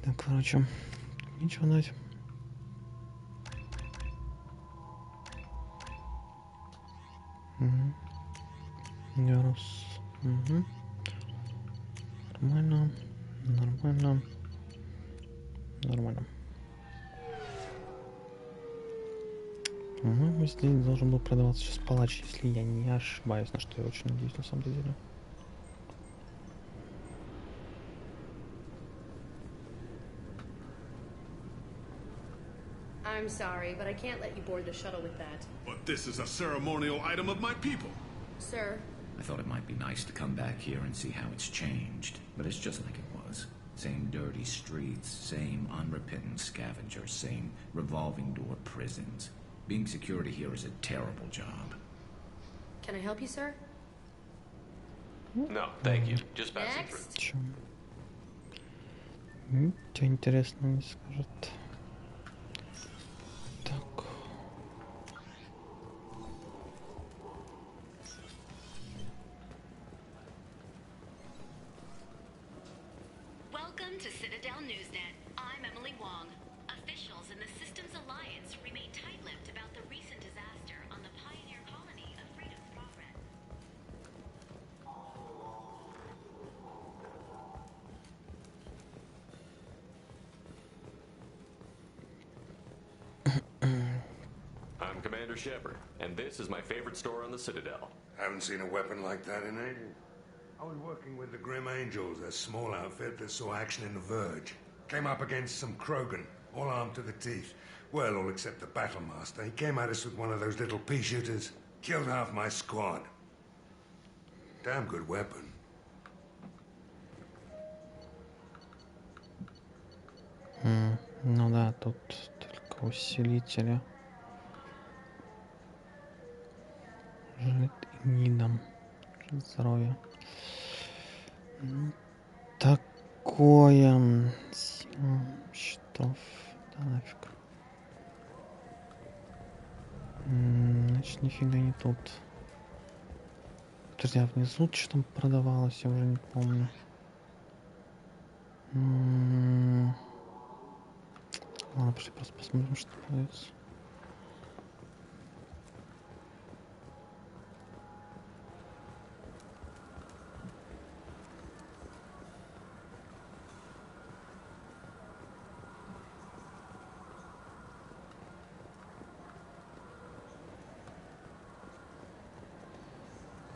Так, короче, ничего дать. Ярус. Нормально. Нормально. Нормально. По-моему, здесь должен был продаваться сейчас палач, если я не ошибаюсь, на что я очень надеюсь на самом деле.
I'm sorry, but I can't let you board the shuttle with that.
But this is a ceremonial item of my people.
Sir?
I thought it might be nice to come back here and see how it's changed, but it's just like it was. Same dirty streets, same unrepentant scavengers, same revolving door prisons. Being security here is a terrible job.
Can I help you, sir?
No, thank you. Just passing through.
Ничего интересного не скажет. Так.
Welcome to Citadel Newsnet. I'm Emily Wong. Officials in the Systems Alliance remain tight-lipped about the recent disaster on the pioneer colony of Freedom's Progress.
I'm Commander Shepard, and this is my favorite store on the Citadel.
Haven't seen a weapon like that in ages. I was working with the Grim Angels, a small outfit that saw action in the Verge. Came up against some Krogan, all armed to the teeth. Well, all except the Battlemaster. He came at us with one of those little pea shooters. Killed half my squad. Damn good weapon.
Ну да, тут только усилители. Жить гидом. Здоровье. Такое. Щитов. Да нафиг. Значит, нифига не тут. Подожди, а внизу что там продавалось, я уже не помню. Ладно, пошли просто посмотрим, что продается.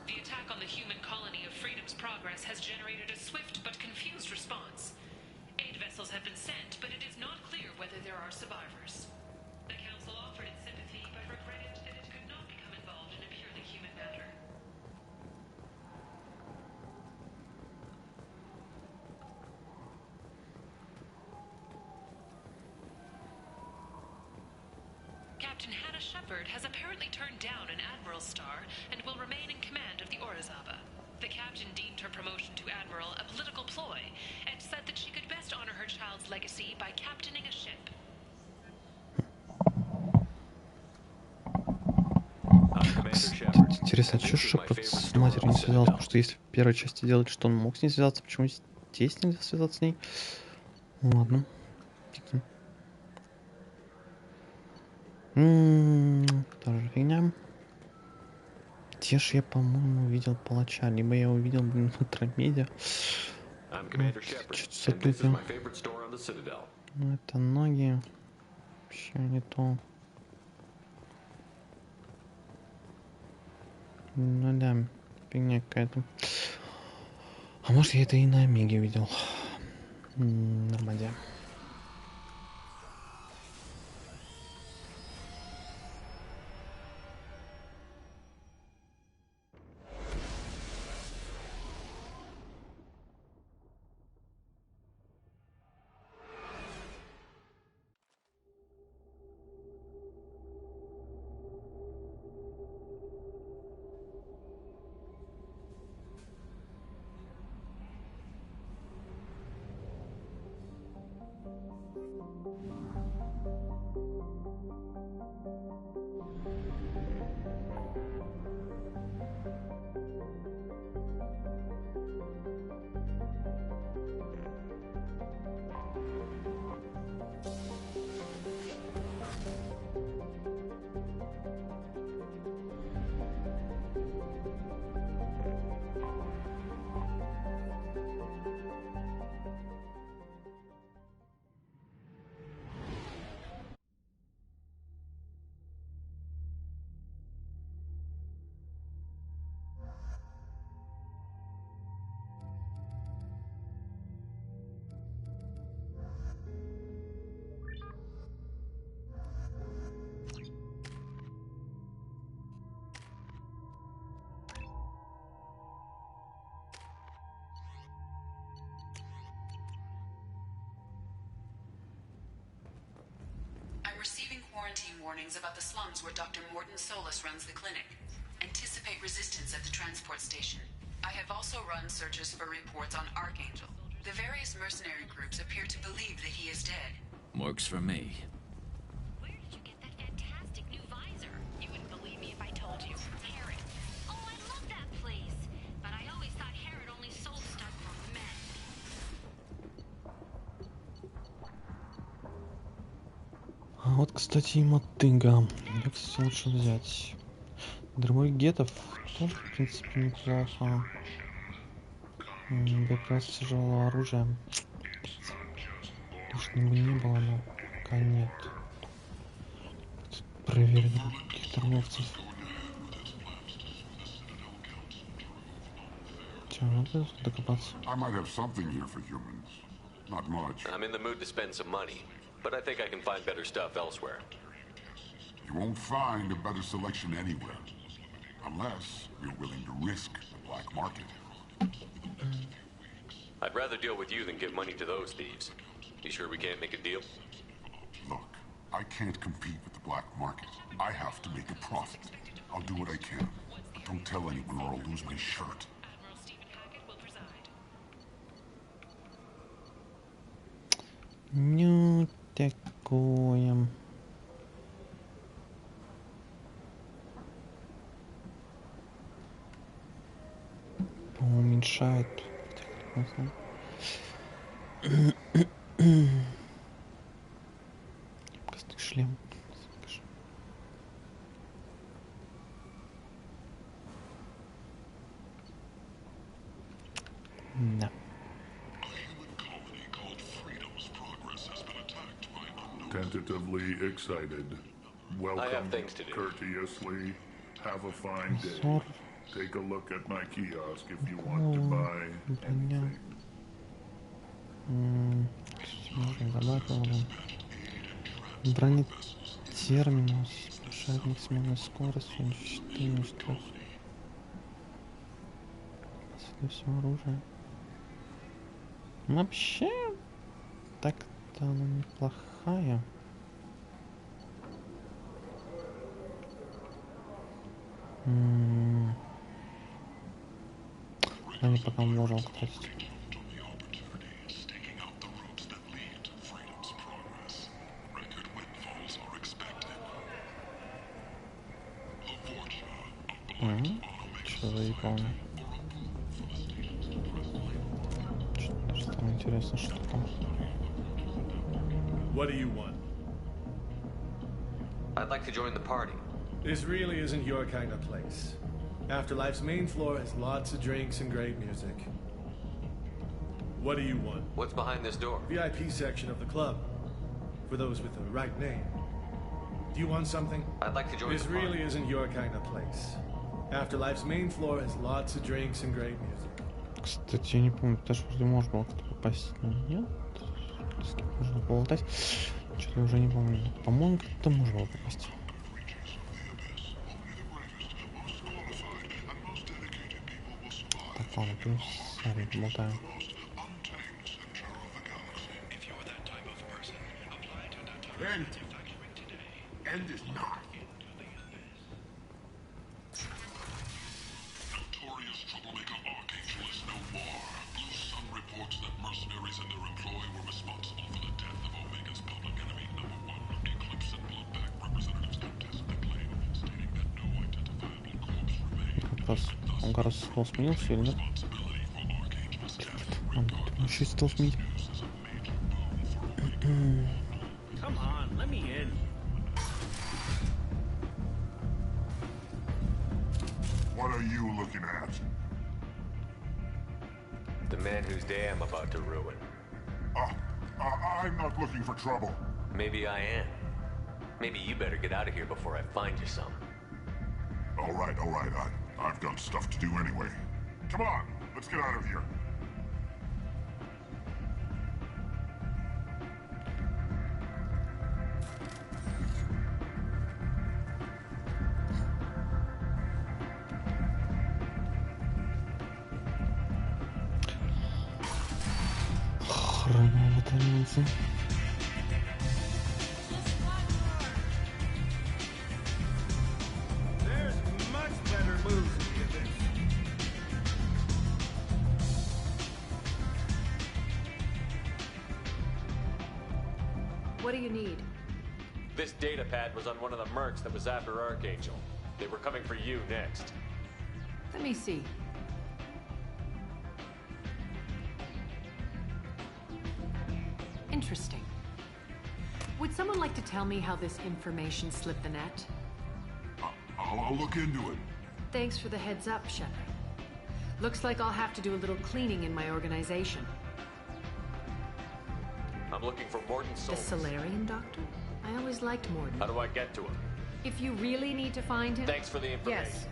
The attack on the human colony of Freedom's Progress has generated a swift but confused response. Aid vessels have been sent, but it is not clear whether there are survivors. The Council offered its sympathy, but regretted that it could not become involved in a purely human matter. Captain Hannah Shepard has apparently turned down an Admiral's star and will remain in command of the Orizaba. The captain deemed her promotion to Admiral a political ploy and said that she could best honor her child's legacy by captaining a ship.
Интересно, что Шепард с матерью не связался? Потому что если в первой части делать, что он мог с ней связаться, почему здесь нельзя связаться с ней? Ладно. Тоже фигня. Где ж я, по-моему, увидел палача? Либо я увидел, блин, в Андромеде.
I'm Commander Shepard,
Что-то
and this is
затупил.
my favorite store on the Citadel.
Ну, это ноги. Вообще не то. Ну да, фигня какая-то. А может, я это и на Омеге видел. Нормально.
I'm receiving quarantine warnings about the slums where Dr. Morton Solus runs the clinic. Anticipate resistance at the transport station. I have also run searches for reports on Archangel. The various mercenary groups appear to believe that he is dead.
Works for me.
Where did you get that fantastic new visor? You wouldn't believe me if I told you. Herod. Oh, I love that place. But I always thought Herod only sold stuff for men.
А вот, кстати, и мотыга. Ее, кстати, лучше взять. Дробовик тоже, в принципе, неплохо. Боеприпасы тяжелого оружия. Лишним бы не было, но пока нет. Проверим каких торговцев. Че, надо докопаться?
I might have something here for humans. Not much.
I'm in the mood to spend some money, but I think I can find better stuff elsewhere.
You won't find a better selection anywhere. Unless you're willing to risk the black market.
I'd rather deal with you than give money to those thieves. You sure we can't make a deal?
Look, I can't compete with the black market. I have to make a profit. I'll do what I can. But don't tell anyone or I'll lose my shirt.
Ну, такое. Уменьшает. Костный шлем. Да.
Tentatively excited. Welcome courteously. Have a fine day. Take a look at my kiosk if you want to buy anything.
Бронетерминус. Шарник сменной скоростью. Уничтожение. Все оружие. Вообще, так-то она неплохая. Они пока можем тратить. Что за япония? Что там интересно, что там?
What do you want?
I'd like to join the party.
This really isn't your kind of place. Afterlife's main floor has lots of drinks and great music. What do you want?
What's behind this door?
VIP section of the club. For those with the right name. Do you want something?
I'd like to join
This
the party.
really isn't your kind of place. Afterlife's main floor has lots of drinks and great music.
Кстати, я не помню, даже вроде можно было как-то попасть. Нет? С кем можно поболтать? Что-то я уже не помню. По-моему, как-то можно было попасть. Так, ладно, сами поболтаем.
End is not. Notorious troublemaker Archangel is no more. Blue Sun reports that mercenaries and their employ were responsible for the death of Omega's public enemy #1. Eclipse and Bloodback representatives contest the claim, stating that no identifiable corpse remained.
Вопрос, он, кажется, стол сменился или нет? Он еще и стол сменить.
Come on, let me in.
What are you looking at?
The man whose day I'm about to ruin.
I'm not looking for trouble.
Maybe I am. Maybe you better get out of here before I find you some.
All right. I've got stuff to do anyway. Come on, let's get out of here.
There's much better moves than this.
What do you need?
This data pad was on one of the mercs that was after Archangel. They were coming for you next.
Let me see. Interesting. Would someone like to tell me how this information slipped the net?
I'll look into it.
Thanks for the heads up, Shepard. Looks like I'll have to do a little cleaning in my organization.
I'm looking for Morton
The
Solus.
Solarian Doctor? I always liked Morden.
How do I get to him?
If you really need to find him...
Thanks for the information.
Yes.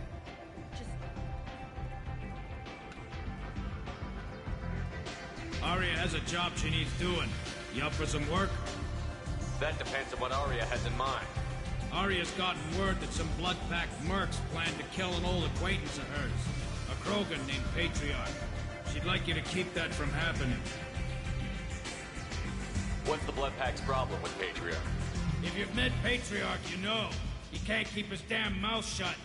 Aria has a job she needs doing. You up for some work?
That depends on what Aria has in mind.
Aria's gotten word that some blood-packed mercs plan to kill an old acquaintance of hers, a Krogan named Patriarch. She'd like you to keep that from happening.
What's the Blood Pack's problem with Patriarch?
If you've met Patriarch, you know. He can't keep his damn mouth shut.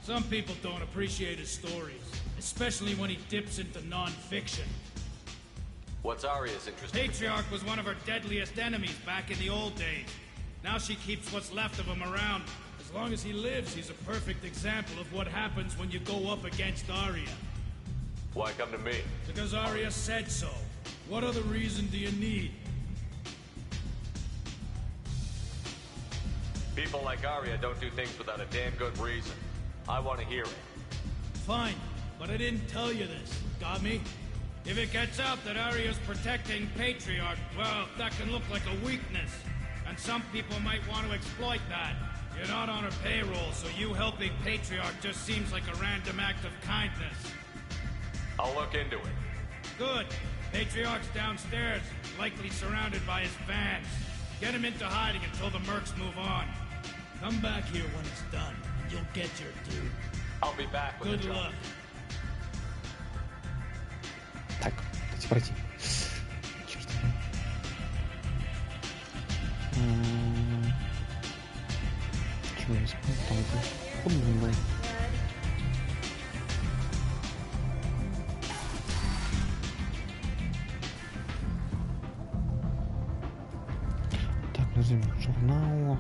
Some people don't appreciate his stories, especially when he dips into non-fiction.
What's Aria's interest?
Patriarch was one of her deadliest enemies back in the old days. Now she keeps what's left of him around. As long as he lives, he's a perfect example of what happens when you go up against Aria.
Why come to me?
Because Aria said so. What other reason do you need?
People like Aria don't do things without a damn good reason. I want to hear it.
Fine, but I didn't tell you this. Got me? If it gets out that Aria's protecting Patriarch, well, that can look like a weakness. And some people might want to exploit that. You're not on her payroll, so you helping Patriarch just seems like a random act of kindness.
I'll look into it.
Good. Patriarch's downstairs, likely surrounded by his fans. Get him into hiding until the mercs move on. Come back here when it's done, and you'll get your due.
I'll be back with
Good
the
luck.
Так, давайте пройти. Черт. Чего я не вспомнил? Там это помню, был. Так, назовем журнал.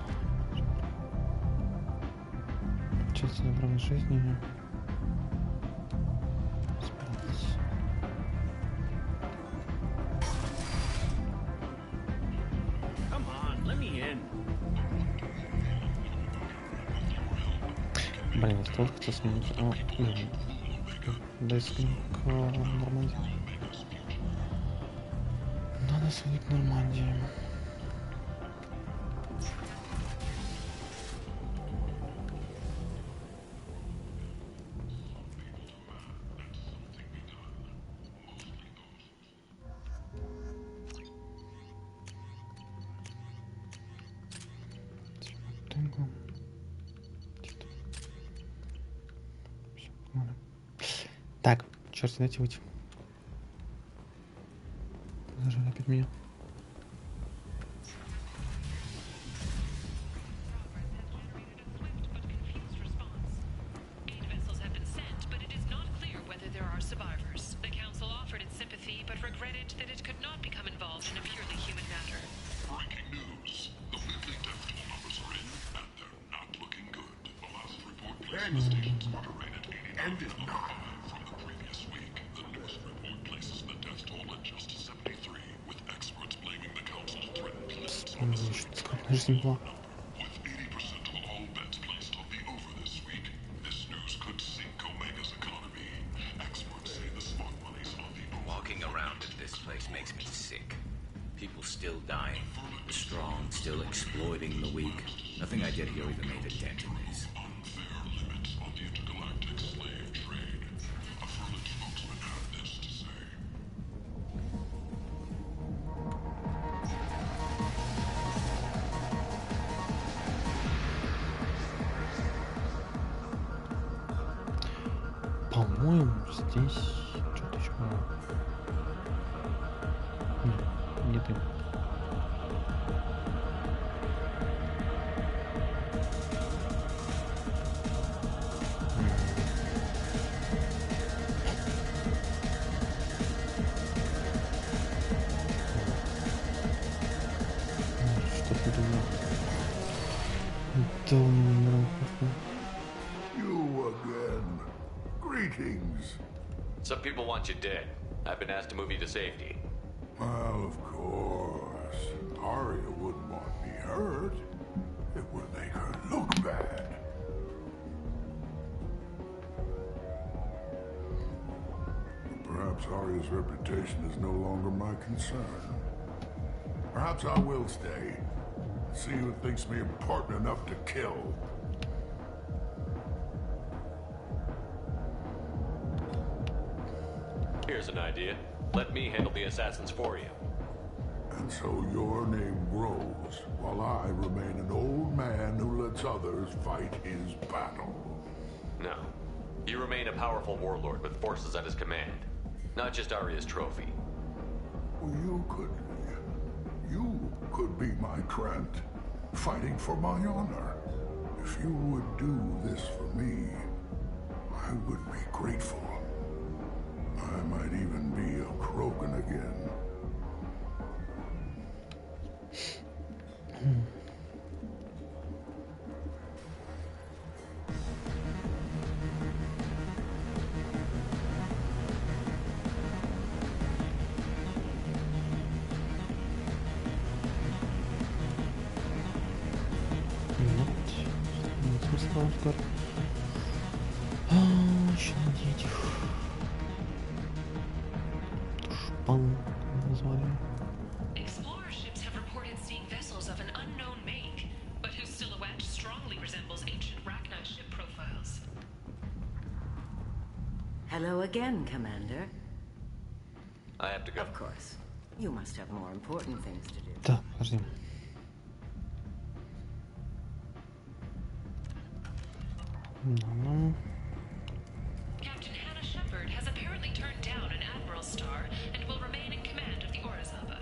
Часть забранной жизни. Блин, я тоже хочу сменить. Дай сменить к Нормандии. Надо сменить к Нормандии. Так, черт, дайте выйти. Нажали опять меня. Жизнь была.
Walking around at this place makes me sick. People still dying, the strong still exploiting the weak. Nothing I did here even made a dent in this.
По-моему, здесь что-то еще было. Нет, нет. Что-то думаю. Да,
You again. Greetings.
Some people want you dead. I've been asked to move you to safety.
Well, of course. Arya wouldn't want me hurt. It would make her look bad. Perhaps Arya's reputation is no longer my concern. Perhaps I will stay. See who thinks me important enough to kill.
Here's an idea. Let me handle the assassins for you.
And so your name grows, while I remain an old man who lets others fight his battle.
No. You remain a powerful warlord with forces at his command. Not just Arya's trophy.
Well, you could be my Trent, fighting for my honor. If you would do this for me, I would be grateful. I might even be a Krogan again.
Еще надеть их. Шпан назвали.
Explorer ships have reported seeing vessels of an unknown make, but whose silhouette strongly resembles ancient Rachni ship profiles.
Hello again, Commander.
I have to go.
Of course. You must have more important things to do.
Да, подожди.
Captain Hannah Shepard has apparently turned down an Admiral's star and will remain in command of the Orizaba.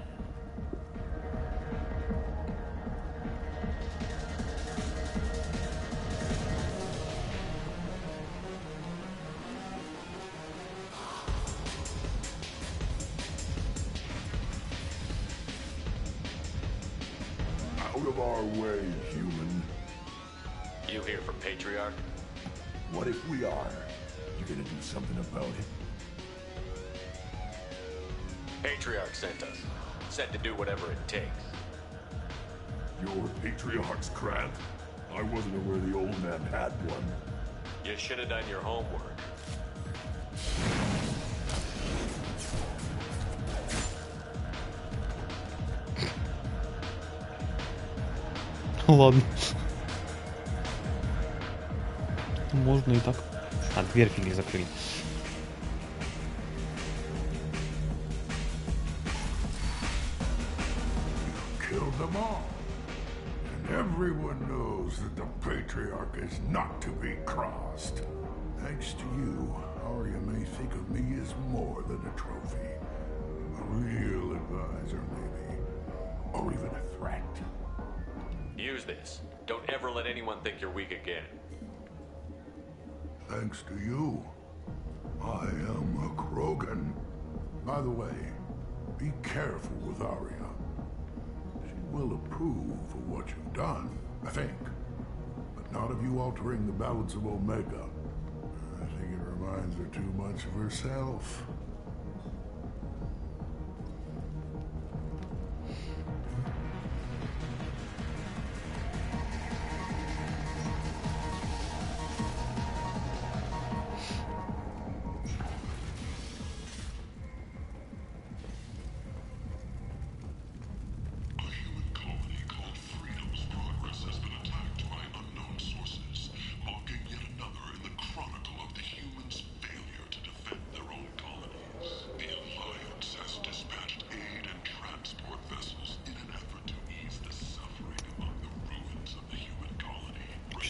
Out of our way, human.
You here for Patriarch?
What if we are? You gonna do something about it?
Patriarch sent us. Said to do whatever it takes.
Your Patriarch's Grant? I wasn't aware the old man had one.
just should have done your homework.
Ладно. Можно и так. А, дверь фигли закрыли.
Killed them all. And everyone knows that the Patriarch is not to be crossed. Thanks to you, Arya may think of me as more than a trophy. A real advisor, maybe. Or even a threat.
Use this. Don't ever let anyone think you're weak again.
Thanks to you, I am a Krogan. By the way, be careful with Arya. She will approve of what you've done, I think. But not of you altering the balance of Omega. I think it reminds her too much of herself.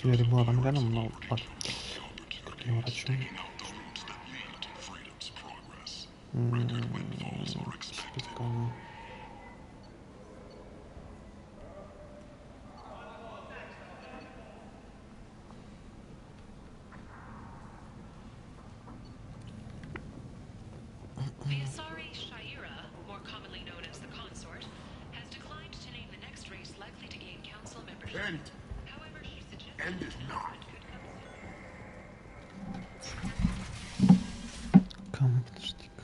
Регла там рядом, но ладно. Переворачиваем. Спискаем.
The Asari Shaira, more commonly known as the Consort, has declined to name the next race likely to gain council membership. However, she suggests
And is not.
Подожди-ка.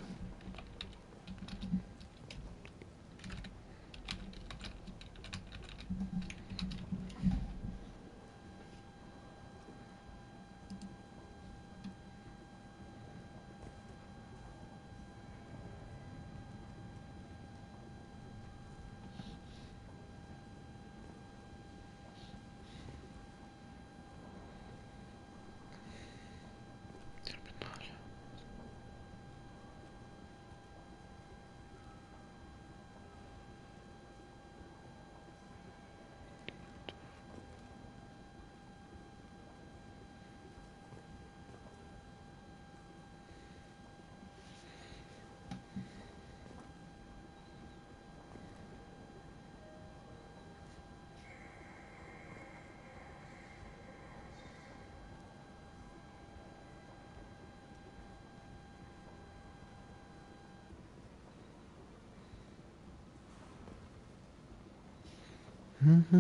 Only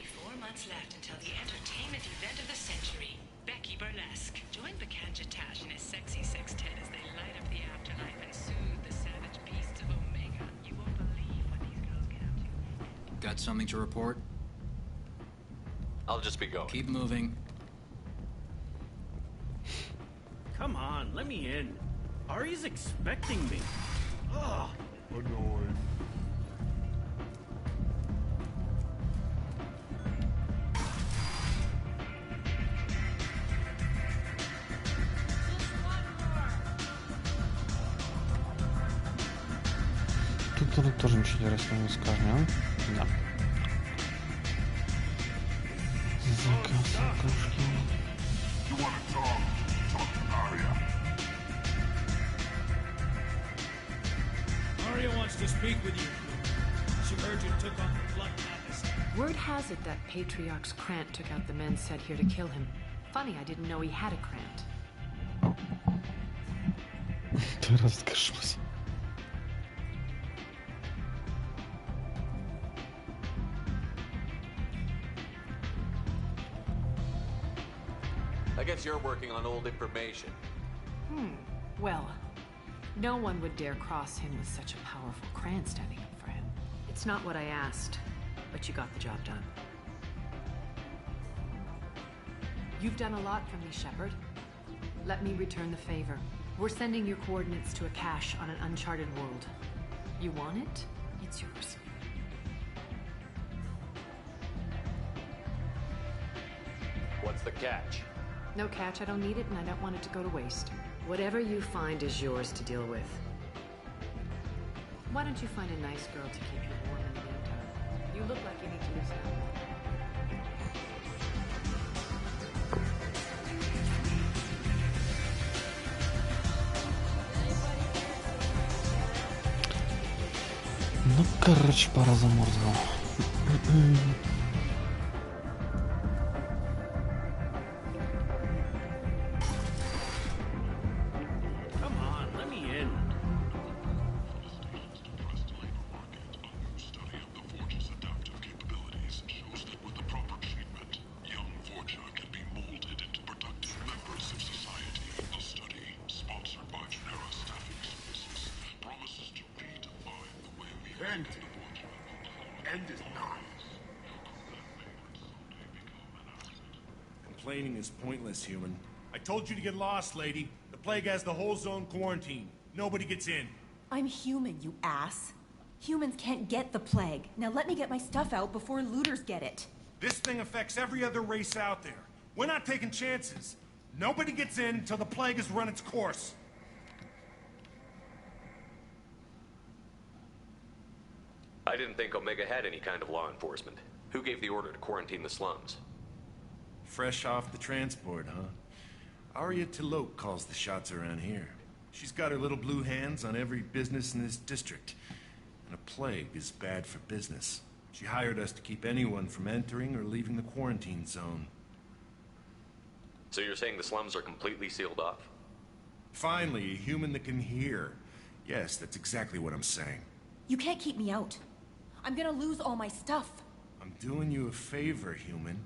4 months left until the entertainment event of the century, Becky Burlesque. Join Bakanja Tash and his sexy sextet as they light up the afterlife and soothe the savage beasts of Omega. You won't believe what these girls get up to.
Got something to report?
I'll just be going.
Keep moving.
Come on, let me in. Ari's expecting me. Ugh.
Annoyed.
Тут тоже ничего интересного не скажем, а? Да. Заказ окошки.
Arya wants to speak with you. She heard you took on the Blood Madness.
Word has it that Patriarch's Krant took out the men sent here to kill him. Funny, I didn't know he had a Krant.
Ты расскажись.
I guess you're working on old information.
Well, no one would dare cross him with such a powerful Krant standing up for him. It's not what I asked, but you got the job done. You've done a lot for me, Shepard. Let me return the favor. We're sending your coordinates to a cache on an uncharted world. You want it? It's yours.
What's the catch?
No catch, I don't need it, and I don't want it to go to waste.
Whatever you find is yours to deal with.
Why don't you find a nice girl to keep you warm in the meantime? You look like you need to lose that weight.
Ну, короче, пора заморзал.
Come on, let me in.
End is not.
Complaining is pointless, human. I told you to get lost, lady. The plague has the whole zone quarantined. Nobody gets in.
I'm human, you ass. Humans can't get the plague. Now let me get my stuff out before looters get it.
This thing affects every other race out there. We're not taking chances. Nobody gets in until the plague has run its course.
I didn't think Omega had any kind of law enforcement. Who gave the order to quarantine the slums?
Fresh off the transport, huh? Arya Tilok calls the shots around here. She's got her little blue hands on every business in this district. And a plague is bad for business. She hired us to keep anyone from entering or leaving the quarantine zone.
So you're saying the slums are completely sealed off?
Finally, a human that can hear. Yes, that's exactly what I'm saying.
You can't keep me out. I'm gonna lose all my stuff.
I'm doing you a favor, human.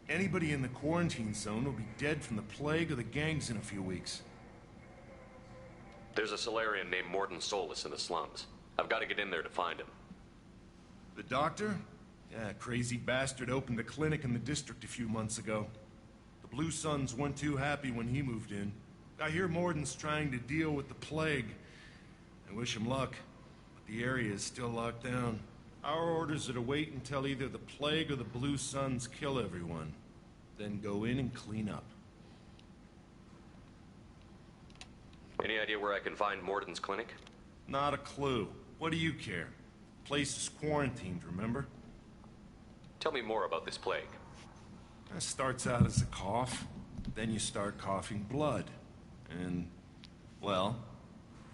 Anybody in the quarantine zone will be dead from the plague or the gangs in a few weeks.
There's a Solarian named Morden Solus in the slums. I've got to get in there to find him.
The doctor? Yeah, crazy bastard opened a clinic in the district a few months ago. The Blue Suns weren't too happy when he moved in. I hear Morden's trying to deal with the plague. I wish him luck, but the area is still locked down. Our orders are to wait until either the plague or the Blue Suns kill everyone. Then go in and clean up.
Any idea where I can find Morden's clinic?
Not a clue. What do you care? The place is quarantined, remember?
Tell me more about this plague.
It starts out as a cough, then you start coughing blood. And, well,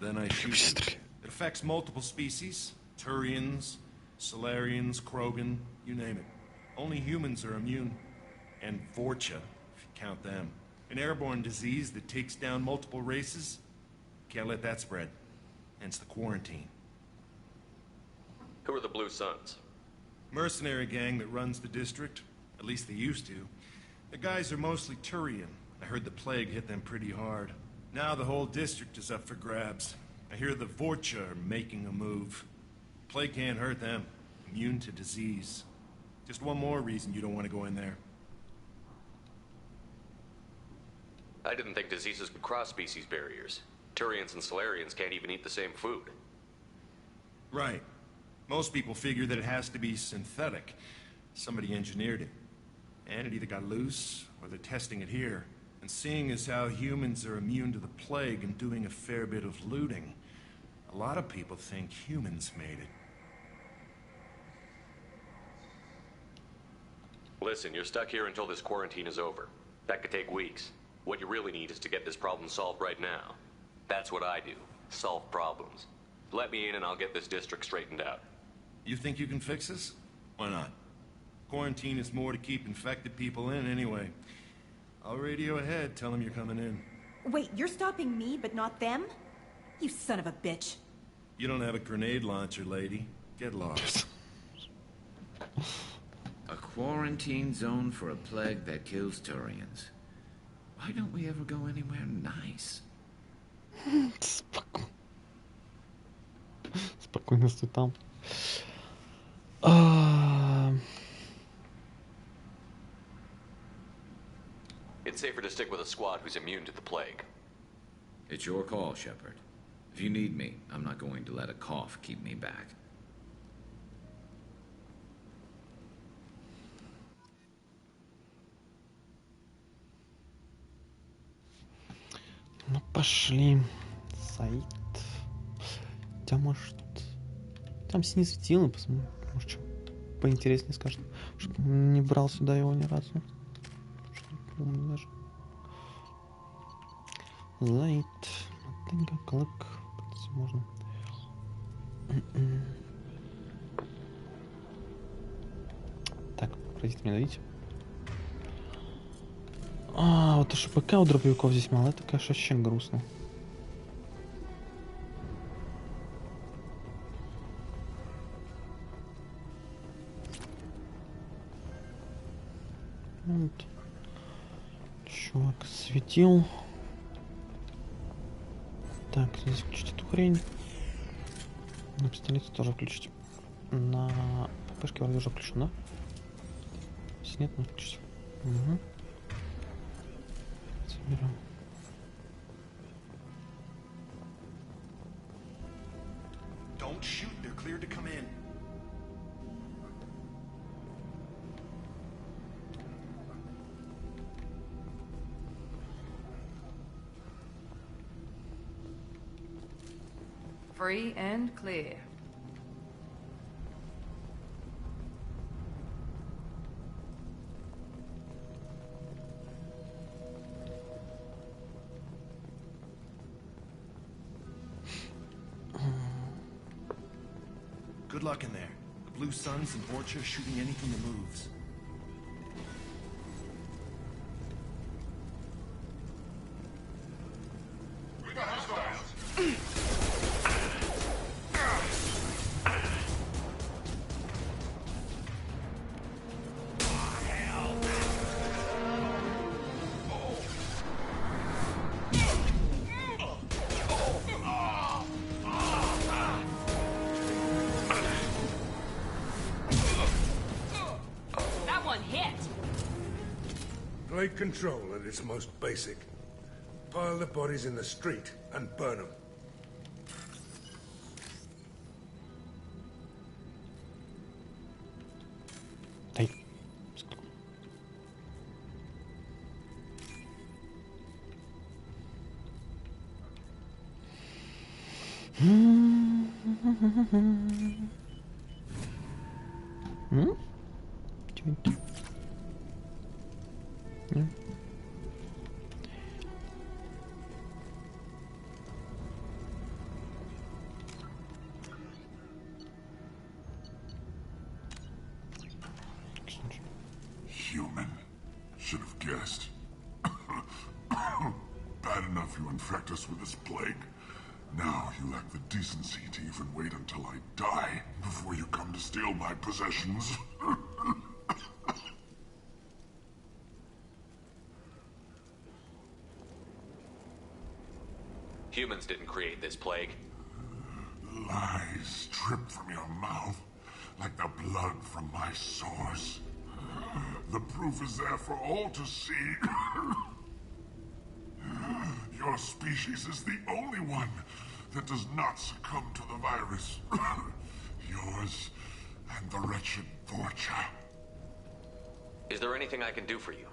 then I shoot you. It affects multiple species. Turians, Solarians, Krogan, you name it. Only humans are immune. And Vorcha, if you count them. An airborne disease that takes down multiple races. Can't let that spread. Hence the quarantine.
Who are the Blue Suns?
Mercenary gang that runs the district. At least they used to. The guys are mostly Turian. I heard the plague hit them pretty hard. Now the whole district is up for grabs. I hear the Vorcha are making a move. Plague can't hurt them. Immune to disease. Just one more reason you don't want to go in there.
I didn't think diseases could cross species barriers. Turians and Solarians can't even eat the same food.
Right. Most people figure that it has to be synthetic. Somebody engineered it. And it either got loose, or they're testing it here. And seeing as how humans are immune to the plague and doing a fair bit of looting, a lot of people think humans made it.
Listen, you're stuck here until this quarantine is over. That could take weeks. What you really need is to get this problem solved right now. That's what I do. Solve problems. Let me in and I'll get this district straightened out.
You think you can fix this? Why not? Quarantine is more to keep infected people in anyway. I'll radio ahead, tell them you're coming in.
Wait, you're stopping me, but not them? You son of a bitch.
You don't have a grenade launcher, lady. Get lost.
A quarantine zone for a plague that kills Turians. Why don't we ever go anywhere nice?
Спокойно стой там.
stick with a squad who's immune to the plague.
It's your call, Shepard. If you need me, I'm not going to let a cough keep me back.
Ну, пошли. Сайт. Хотя, может... Там синий светило, посмотрим. Может, что поинтереснее скажет. Что не брал сюда его ни разу. Что не помню даже. Сайт. Маленько, клык. Можно. Так, простите меня, видите? А, вот ШПК у дробовиков здесь мало. Это, конечно, очень грустно. Вот. Чувак светил. Так, здесь включить эту хрень. На пистолете тоже включить. На ППшке вроде уже включен, да? Если нет, надо включить. Угу. Заберем.
Don't shoot, they're cleared to come in.
Free and clear.
Good luck in there. The Blue Suns and Borcha shooting anything that moves.
Plague control at its most basic. Pile the bodies in the street and burn them.
Hey.
Human. Should have guessed. Bad enough you infect us with this plague. Now you lack the decency to even wait until I die before you come to steal my possessions.
Humans didn't create this plague.
Lies drip from your mouth like the blood from my sores. The proof is there for all to see. Your species is the only one that does not succumb to the virus. Yours and the wretched Borcha.
Is there anything I can do for you?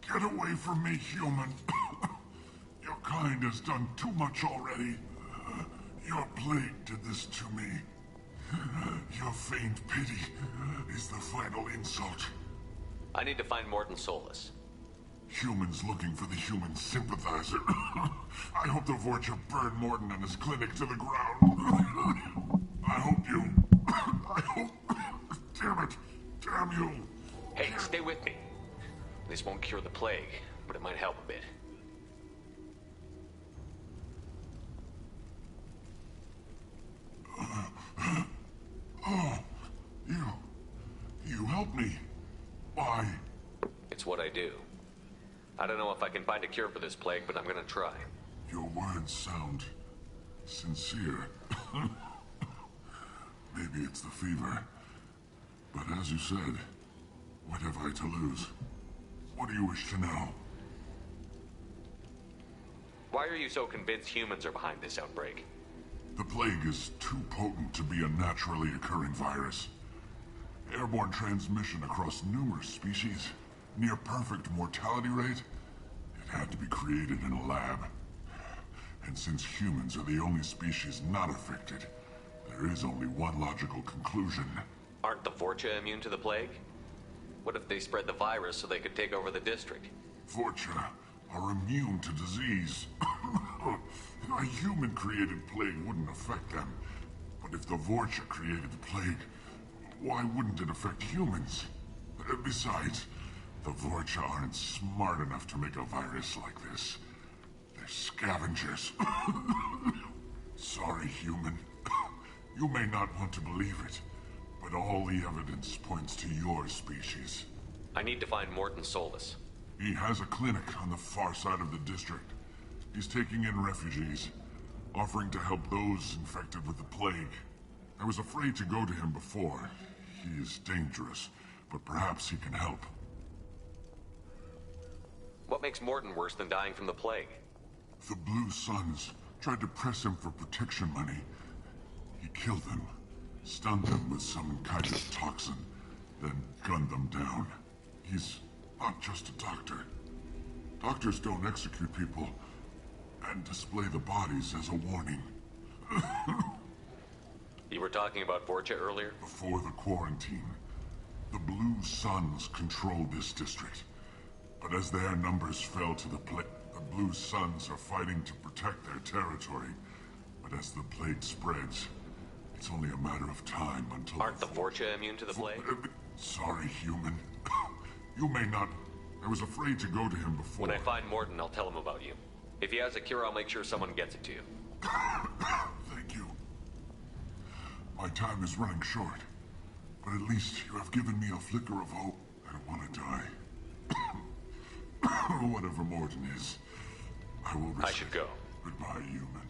Get away from me, human. Your kind has done too much already. Your plague did this to me. Your faint pity is the final insult.
I need to find Morton Solus.
Humans looking for the human sympathizer. I hope the Vorcha burned Morton and his clinic to the ground. I hope you... I hope... Damn it. Damn you.
Hey, stay with me. This won't cure the plague, but it might help a bit.
Oh, you helped me. Why?
It's what I do. I don't know if I can find a cure for this plague, but I'm gonna try.
Your words sound sincere. Maybe it's the fever. But as you said, what have I to lose? What do you wish to know?
Why are you so convinced humans are behind this outbreak?
The plague is too potent to be a naturally occurring virus. Airborne transmission across numerous species, near perfect mortality rate. It had to be created in a lab. And since humans are the only species not affected, there is only one logical conclusion.
Aren't the Vorcha immune to the plague? What if they spread the virus so they could take over the district?
Vorcha are immune to disease. A human-created plague wouldn't affect them. But if the Vorcha created the plague, why wouldn't it affect humans? Besides, the Vorcha aren't smart enough to make a virus like this. They're scavengers. Sorry, human. You may not want to believe it, but all the evidence points to your species.
I need to find Morton Solus.
He has a clinic on the far side of the district. He's taking in refugees, offering to help those infected with the plague. I was afraid to go to him before. He is dangerous, but perhaps he can help.
What makes Morton worse than dying from the plague?
The Blue Suns tried to press him for protection money. He killed them, stunned them with some kind of toxin, then gunned them down. He's not just a doctor. Doctors don't execute people and display the bodies as a warning.
You were talking about Vorcha earlier?
Before the quarantine, the Blue Suns controlled this district. But as their numbers fell to the plague, the Blue Suns are fighting to protect their territory. But as the plague spreads, it's only a matter of time until...
Aren't the Vorcha immune to the plague?
Sorry, human. You may not... I was afraid to go to him before.
When I find Morton, I'll tell him about you. If he has a cure, I'll make sure someone gets it to you.
Thank you. My time is running short. But at least you have given me a flicker of hope. I don't want to die. Whatever Morton is, I will risk
I should go.
Goodbye, human.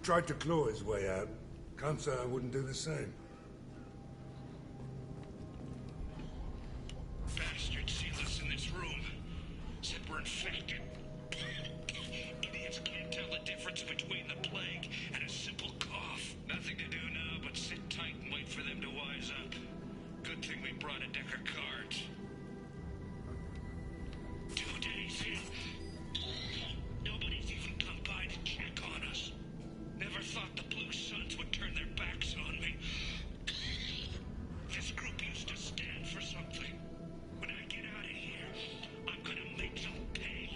Tried to claw his way out. Can't say I wouldn't do the same.
Bastard sealed us in this room. Said we're infected. Idiots can't tell the difference between the plague and a simple cough. Nothing to do now but sit tight and wait for them to wise up. Good thing we brought a deck of cards. 2 days in. Nobody's even come by to check on us. Never thought the Blue Suns would turn their backs on me. This group used to stand for something. When I get out of here, I'm gonna make them pay.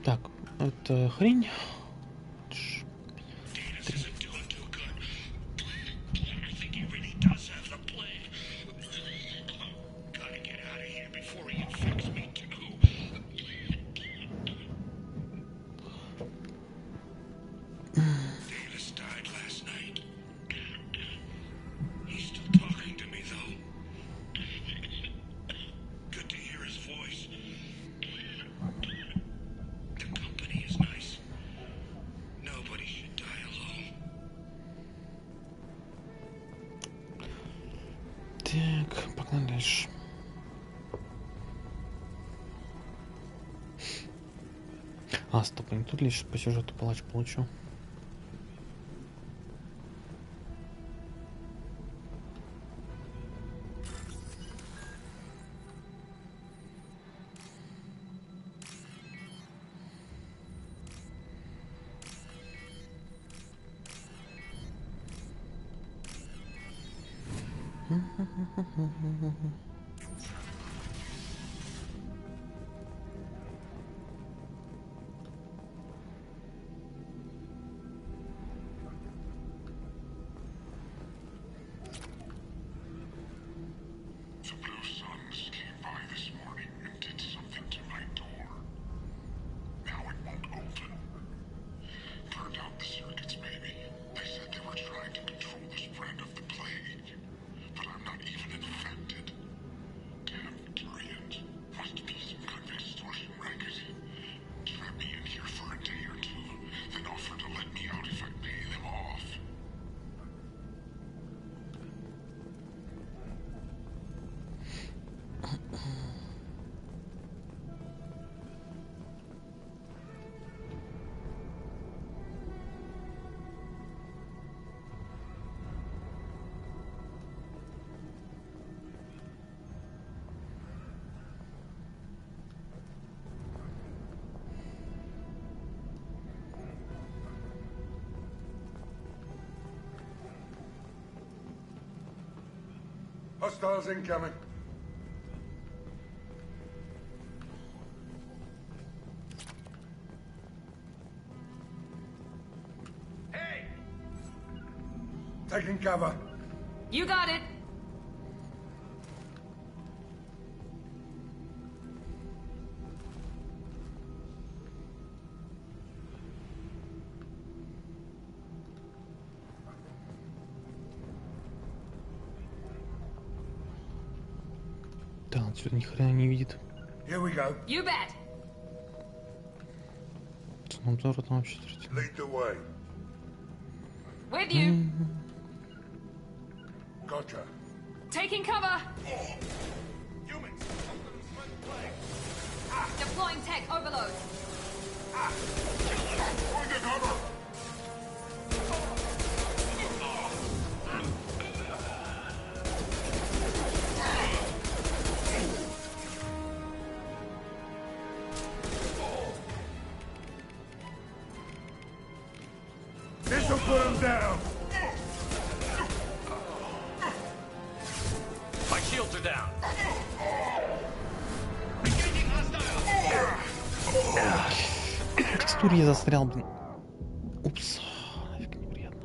Так, это хрень. Так, погнали дальше. А, стоп, не тут лишь по сюжету палач получил.
Hostiles incoming. Hey! Taking cover.
You got it.
Да, он отсюда ни хрена не видит.
Here we go.
You bet.
Обзор там вообще.
Lead the way.
With you.
Gotcha.
Taking cover.
Humans.
Deploying tech overload.
Going to cover. This'll put him down.
My shields are down.
В текстуре я застрял, блин. Упс. Нафиг неприятно.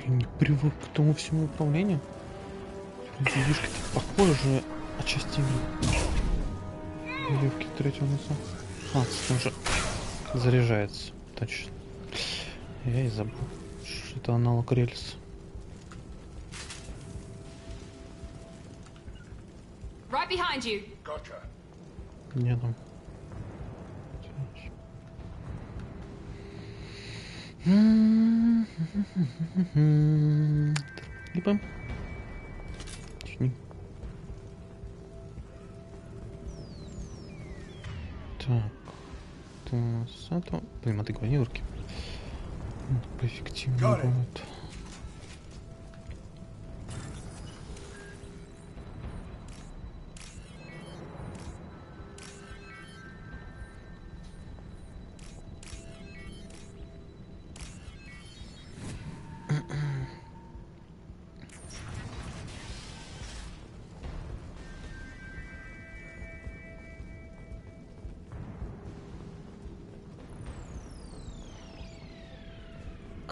Не привык к тому всему управлению. Видишки-то похожи отчасти веревки третьего лица. А, он же заряжается. Точно. Я и забыл, что это аналог рельс.
Right behind you.
Gotcha.
Не там. Либо так, с этого. Блин, мотыга маневрки. Поэффективнее будет.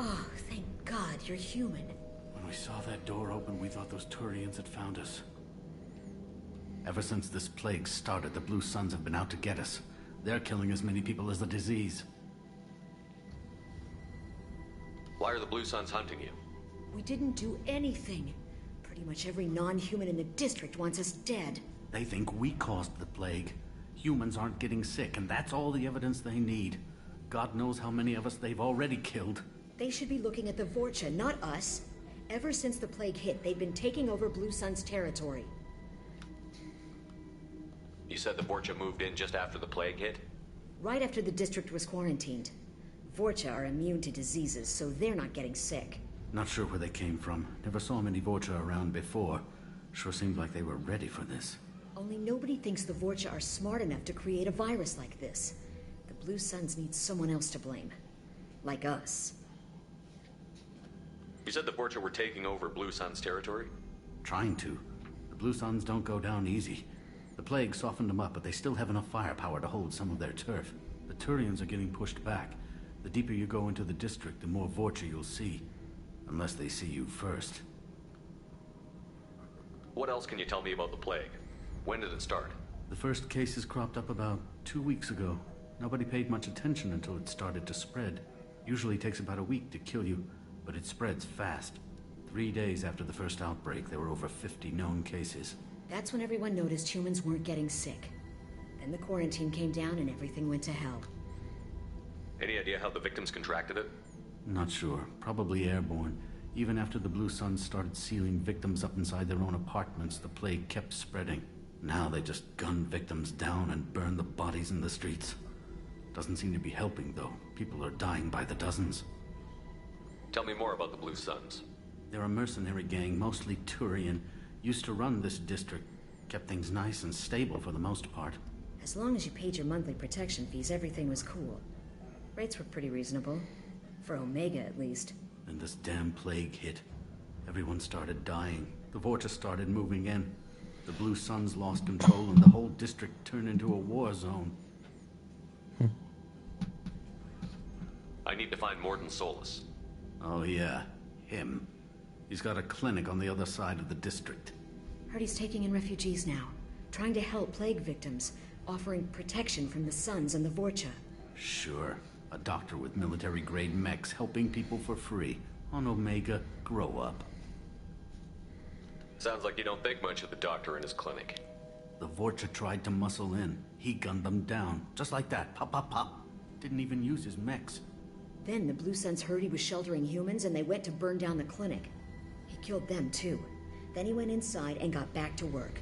Oh, thank God you're human.
When we saw that door open, we thought those Turians had found us. Ever since this plague started, the Blue Suns have been out to get us. They're killing as many people as the disease.
Why are the Blue Suns hunting you?
We didn't do anything. Pretty much every non-human in the district wants us dead.
They think we caused the plague. Humans aren't getting sick, and that's all the evidence they need. God knows how many of us they've already killed.
They should be looking at the Vorcha, not us. Ever since the plague hit, they've been taking over Blue Sun's territory.
You said the Vorcha moved in just after the plague hit?
Right after the district was quarantined. Vorcha are immune to diseases, so they're not getting sick.
Not sure where they came from. Never saw many Vorcha around before. Sure seemed like they were ready for this.
Only nobody thinks the Vorcha are smart enough to create a virus like this. The Blue Suns need someone else to blame. Like us.
You said the Vorcha were taking over Blue Sun's territory?
Trying to. The Blue Suns don't go down easy. The plague softened them up, but they still have enough firepower to hold some of their turf. The Turians are getting pushed back. The deeper you go into the district, the more Vorcha you'll see. Unless they see you first.
What else can you tell me about the plague? When did it start?
The first cases cropped up about 2 weeks ago. Nobody paid much attention until it started to spread. Usually takes about a week to kill you, but it spreads fast. 3 days after the first outbreak, there were over 50 known cases.
That's when everyone noticed humans weren't getting sick. Then the quarantine came down and everything went to hell.
Any idea how the victims contracted it?
Not sure. Probably airborne. Even after the Blue Suns started sealing victims up inside their own apartments, the plague kept spreading. Now they just gun victims down and burn the bodies in the streets. Doesn't seem to be helping, though. People are dying by the dozens.
Tell me more about the Blue Suns.
They're a mercenary gang, mostly Turian. Used to run this district. Kept things nice and stable for the most part.
As long as you paid your monthly protection fees, everything was cool. Rates were pretty reasonable. For Omega, at least.
Then this damn plague hit. Everyone started dying. The Vorcha started moving in. The Blue Suns lost control and the whole district turned into a war zone.
I need to find Morden Solus.
Oh yeah, him. He's got a clinic on the other side of the district.
Heard he's taking in refugees now. Trying to help plague victims. Offering protection from the Suns and the Vorcha.
Sure. A doctor with military-grade mechs helping people for free. On Omega, grow up.
Sounds like you don't think much of the doctor in his clinic.
The Vorcha tried to muscle in. He gunned them down. Just like that. Pop, pop, pop. Didn't even use his mechs.
Then the Blue Suns heard he was sheltering humans and they went to burn down the clinic. He killed them too. Then he went inside and got back to work.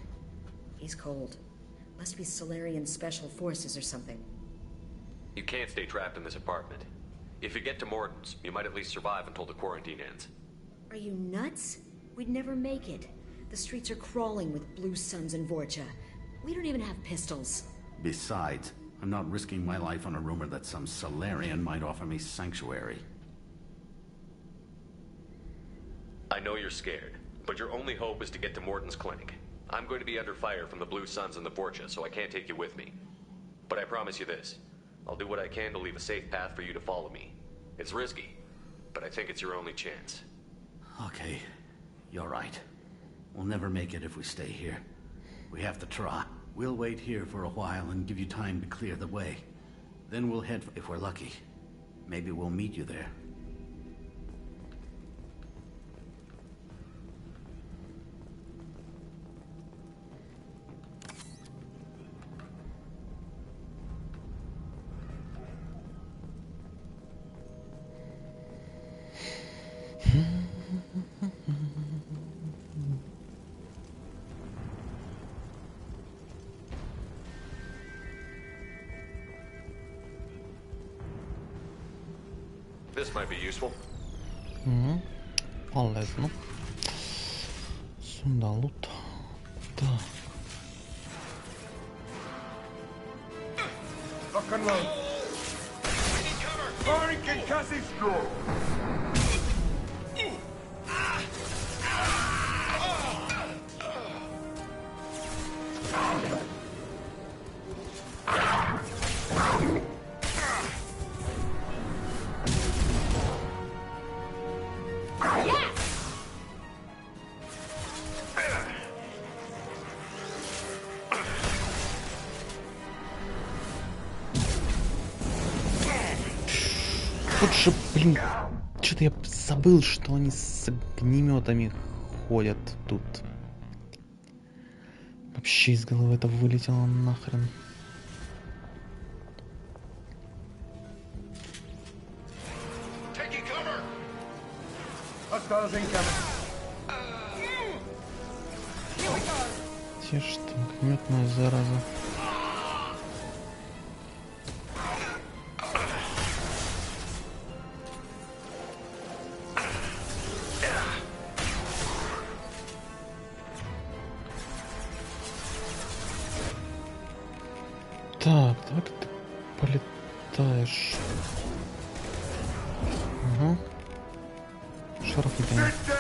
He's cold. Must be Solarian Special Forces or something.
You can't stay trapped in this apartment. If you get to Morden's, you might at least survive until the quarantine ends.
Are you nuts? We'd never make it. The streets are crawling with Blue Suns and Vorcha. We don't even have pistols.
Besides, I'm not risking my life on a rumor that some Solarian might offer me sanctuary.
I know you're scared, but your only hope is to get to Morden's clinic. I'm going to be under fire from the Blue Suns and the Vorcha, so I can't take you with me. But I promise you this. I'll do what I can to leave a safe path for you to follow me. It's risky, but I think it's your only chance.
Okay, you're right. We'll never make it if we stay here. We have to try. We'll wait here for a while and give you time to clear the way. Then we'll head if we're lucky. Maybe we'll meet you there.
This might be useful.
Полезно. Сюда лут. Так.
Lock and load. Firing concussive stroke.
Вот же, блин, что-то я забыл, что они с огнеметами ходят тут. Вообще из головы это вылетело нахрен. Те что, огнеметная зараза. Так, давай-ка ты полетаешь. Угу. Шаров неприятно.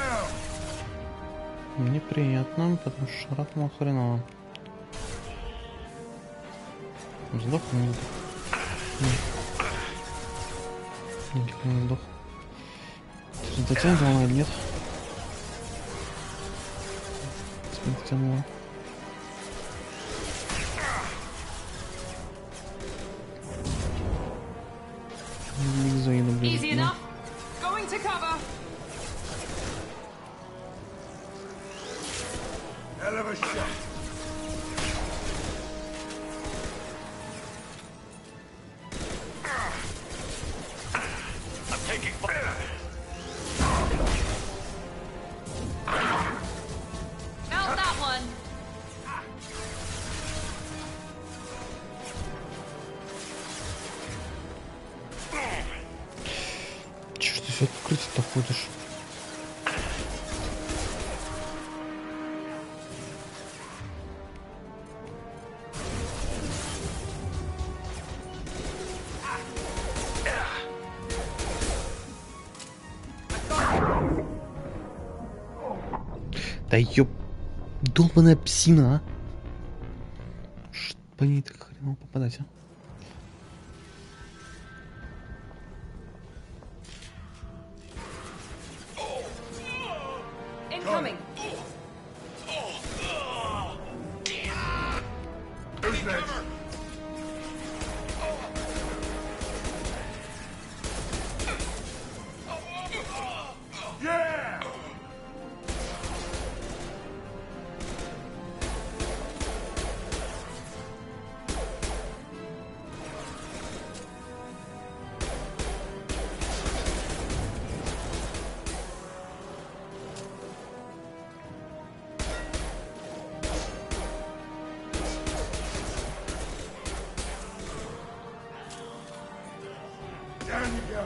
Неприятно, потому что шаров ему хреново. Сдох, не сдох. Никто не сдох. Ты дотянет, или нет? Не дотянула.
Easy enough. Going to cover.
Hell of a shot.
I'm taking fire.
Felt that one.
Чё ж ты все открытие-то ходишь? Да ёб... долбаная псина, а? Что по ней так хреново попадать, а?
Incoming.
Who's next? Yeah! Down you go.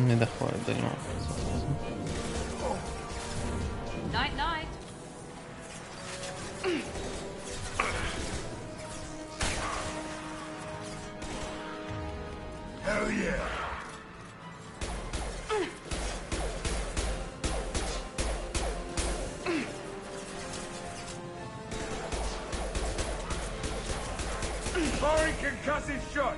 Не доходит до него.
Night night.
Hell yeah. Firing concussive shot.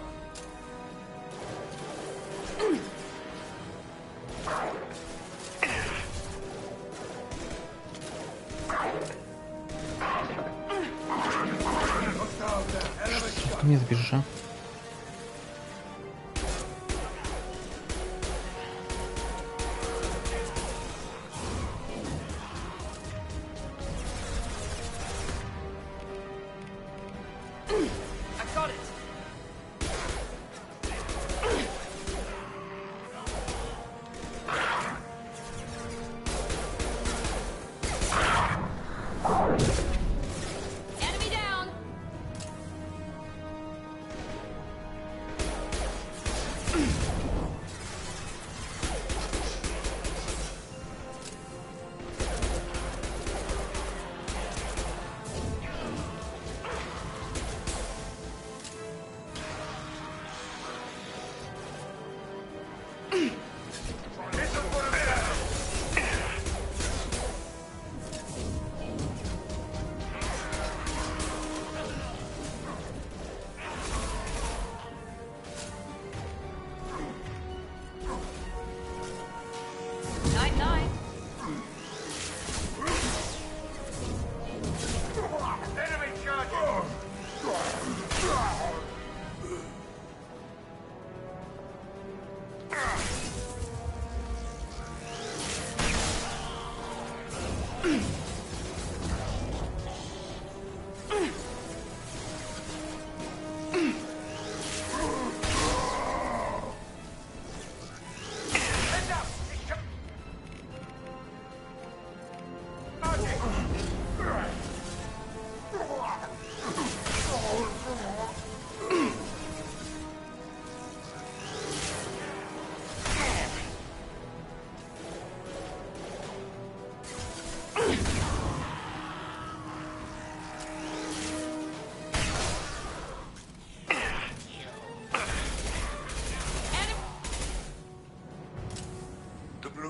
Не сбежишь, а?
I got it.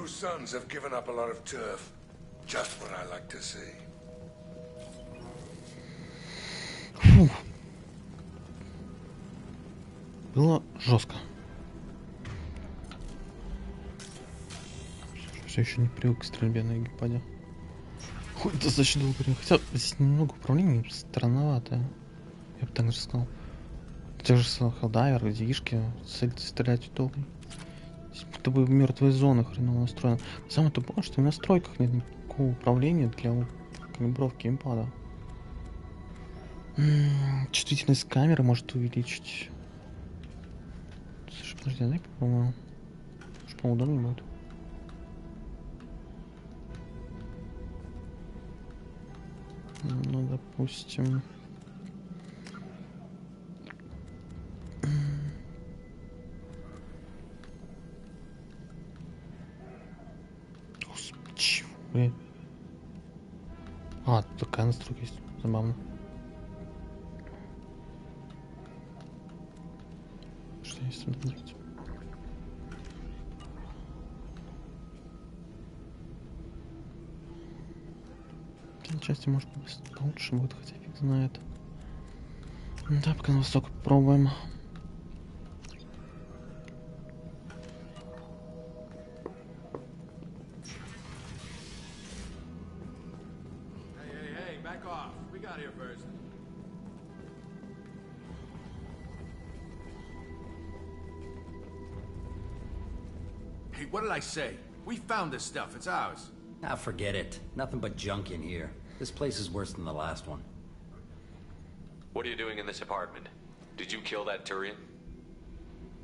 Suns have given up a lot of turf. Just what I like to see.
Фу. Было жестко. Все еще не привык к стрельбе на геймпаде. Ой, достаточно долго время. Хотя здесь немного управления странноватое. Я бы так же сказал. Те же Хелдайвер, девишки, целиться стрелять долго. Будто бы мертвые зоны хреново настроены. Самое тупое, что в настройках нет никакого управления для калибровки геймпада. Чувствительность камеры может увеличить. Слушай, подожди, дай попробую. Может, поудобнее будет. Ну, допустим... Чего? А, такая настройка есть. Забавно. Что есть сюда делать? В этой части может быть лучше будет, хотя фиг знает. Да, пока на высоко попробуем.
Hey, what did I say? We found this stuff. It's ours.
Ah, forget it. Nothing but junk in here. This place is worse than the last one.
What are you doing in this apartment? Did you kill that Turian?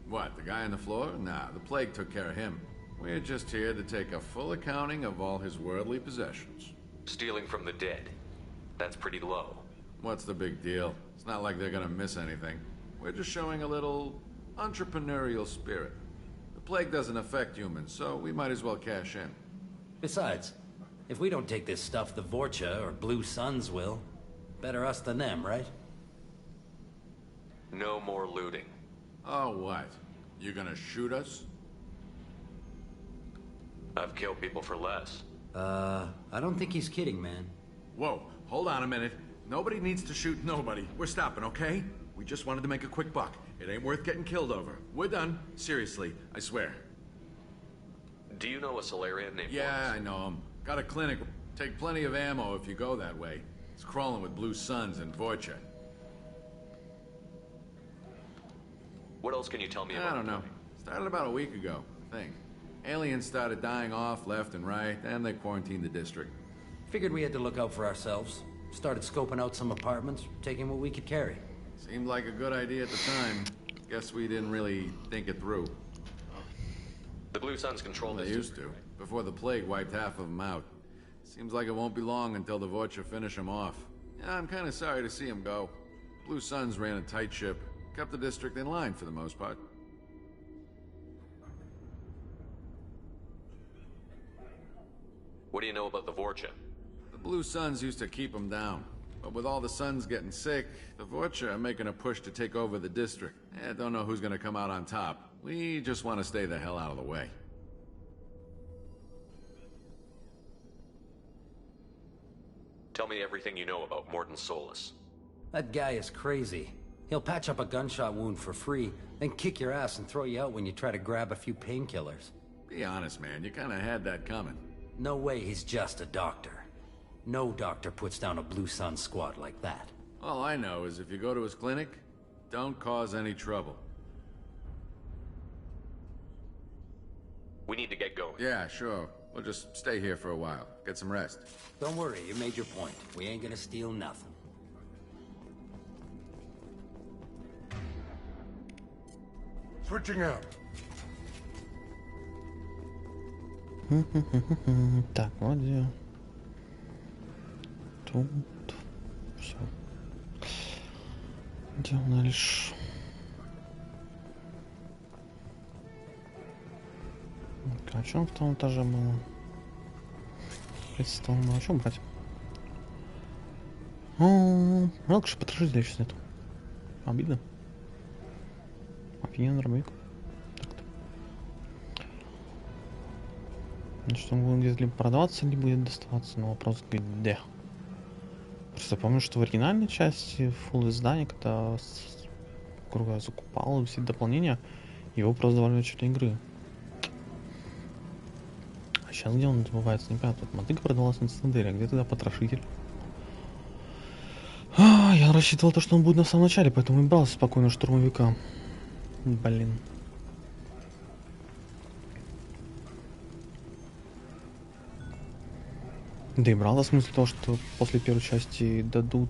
What, the guy on the floor? Nah, the plague took care of him. We're just here to take a full accounting of all his worldly possessions.
Stealing from the dead. That's pretty low.
What's the big deal? It's not like they're gonna miss anything. We're just showing a little entrepreneurial spirit. The plague doesn't affect humans, so we might as well cash in.
Besides, if we don't take this stuff, the Vorcha or Blue Suns will. Better us than them, right?
No more looting.
Oh, what? You gonna shoot us?
I've killed people for less.
I don't think he's kidding, man.
Whoa, hold on a minute. Nobody needs to shoot nobody. We're stopping, okay? We just wanted to make a quick buck. It ain't worth getting killed over. We're done. Seriously, I swear.
Do you know a Solarian named
Yeah, I know him. Got a clinic. Take plenty of ammo if you go that way. It's crawling with Blue Suns and Vorcha.
What else can you tell me about
I don't know. Started about a week ago, I think. Aliens started dying off left and right, and they quarantined the district.
Figured we had to look out for ourselves. Started scoping out some apartments, taking what we could carry.
Seemed like a good idea at the time. Guess we didn't really think it through.
The Blue Suns control this.
They used to, before the plague wiped half of them out. Seems like it won't be long until the Vorcha finish them off. Yeah, I'm kind of sorry to see them go. Blue Suns ran a tight ship, kept the district in line for the most part.
What do you know about the Vorcha?
The Blue Suns used to keep them down. But with all the Suns getting sick, the Vorcha are making a push to take over the district. I don't know who's gonna come out on top. We just want to stay the hell out of the way.
Tell me everything you know about Morton Solus.
That guy is crazy. He'll patch up a gunshot wound for free, then kick your ass and throw you out when you try to grab a few painkillers.
Be honest, man. You kinda had that coming.
No way he's just a doctor. No doctor puts down a Blue Sun squad like that.
All I know is if you go to his clinic, don't cause any trouble.
We need to get going.
Yeah, sure. We'll just stay here for a while. Get some rest.
Don't worry, you made your point. We ain't gonna steal nothing.
Switching out.
Так, вот где. Тут. Все. Где дальше? А что на втором этаже было? Представляю, а что брать? Жалко, что потрошителя сейчас нету. Обидно. Офигенный дробовик. Значит, он будет где-то либо продаваться, либо будет доставаться, но вопрос где. Просто помню, что в оригинальной части фулл издания, когда грубо закупал все дополнения, его просто давали в начале игры. А сейчас где он добывается, не понятно. Тут мотыга продавалась на Цитадели, а где тогда потрошитель? Я рассчитывал то, что он будет на самом начале, поэтому и брал спокойно штурмовика. Блин. Да и брал в смысле того, что после первой части дадут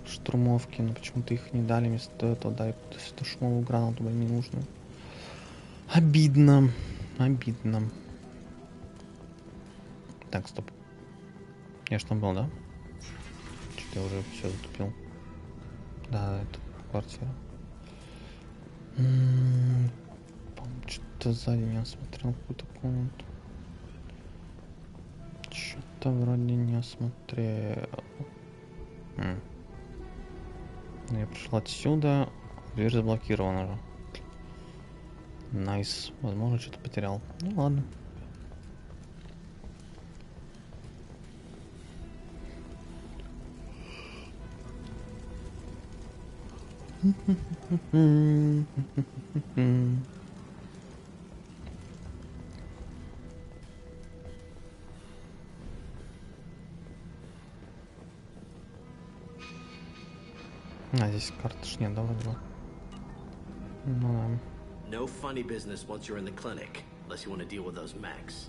штурмовки, но почему-то их не дали вместо этого, да, и светошумовую гранату, блин, не нужно. Обидно. Обидно. Так, стоп. Я ж там был, да? Что-то я уже все затупил. Да, это квартира. Что-то сзади не осмотрел какую-то комнату. Что-то вроде не осмотрел. Я пришел отсюда. Дверь заблокирована же. Найс. Возможно, что-то потерял. Ну ладно. А здесь карты ж нет, да, вроде бы. Ну да.
No funny business once you're in the clinic, unless you want to deal with those mechs.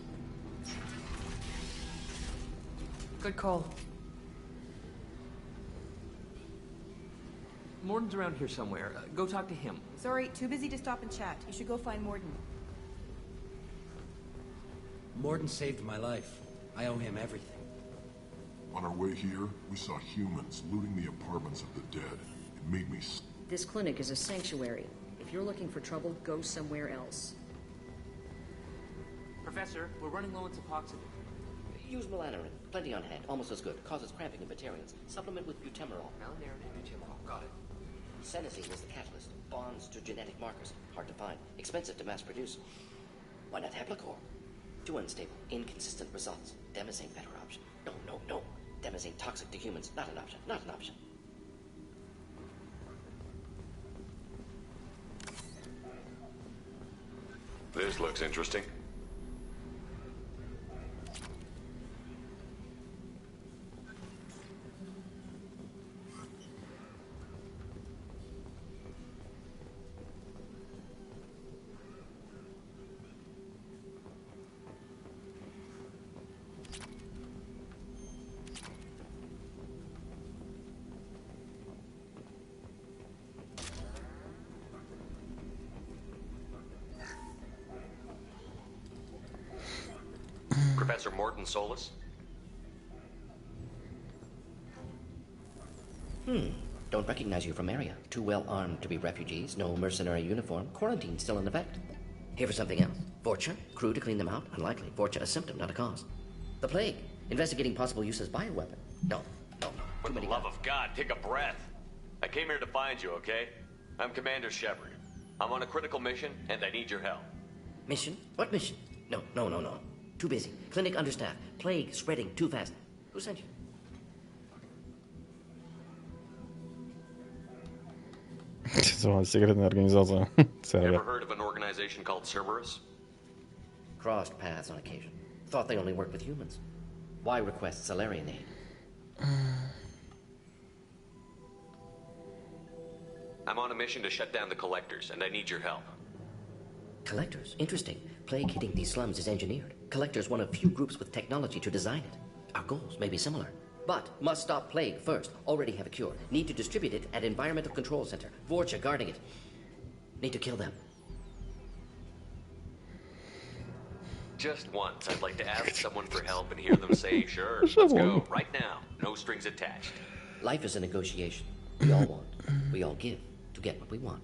Good call. Morton's around here somewhere. Go talk to him.
Sorry, too busy to stop and chat. You should go find Morton.
Morton saved my life. I owe him everything.
On our way here, we saw humans looting the apartments of the dead. It made me...
This clinic is a sanctuary. If you're looking for trouble, go somewhere else.
Professor, we're running low on Suboxone.
Use melanorin. Plenty on hand. Almost as good. Causes cramping in Batarians. Supplement with butemerol.
Melanorin and butemerol. Got it.
Senescene is the catalyst. Bonds to genetic markers. Hard to find. Expensive to mass produce. Why not Heplicor? Too unstable. Inconsistent results. Demazine better option. No. Demazine toxic to humans. Not an option. Not an option.
This looks interesting. Professor Morton Solus?
Don't recognize you from area. Too well armed to be refugees. No mercenary uniform. Quarantine still in effect. Here for something else. Vorcha? Crew to clean them out? Unlikely. Vorcha a symptom, not a cause. The plague. Investigating possible use as bioweapon. No.
For the love of God, take a breath. I came here to find you, okay? I'm Commander Shepard. I'm on a critical mission, and I need your help.
Mission? What mission? No. Too busy. Clinic understaffed. Plague spreading too fast. Who sent you?
Секретная организация.
Ever heard of an organization called Cerberus?
Crossed paths on occasion. Thought they only worked with humans. Why request Salarian aid?
I'm on a mission to shut down the Collectors, and I need your help.
Collectors? Interesting. Plague hitting these slums is engineered. Collectors one of few groups with technology to design it. Our goals may be similar. But must stop plague first. Already have a cure. Need to distribute it at Environmental Control Center. Vorcha guarding it. Need to kill them.
Just once, I'd like to ask someone for help and hear them say, sure, let's go, right now. No strings attached.
Life is a negotiation. We all want. We all give to get what we want.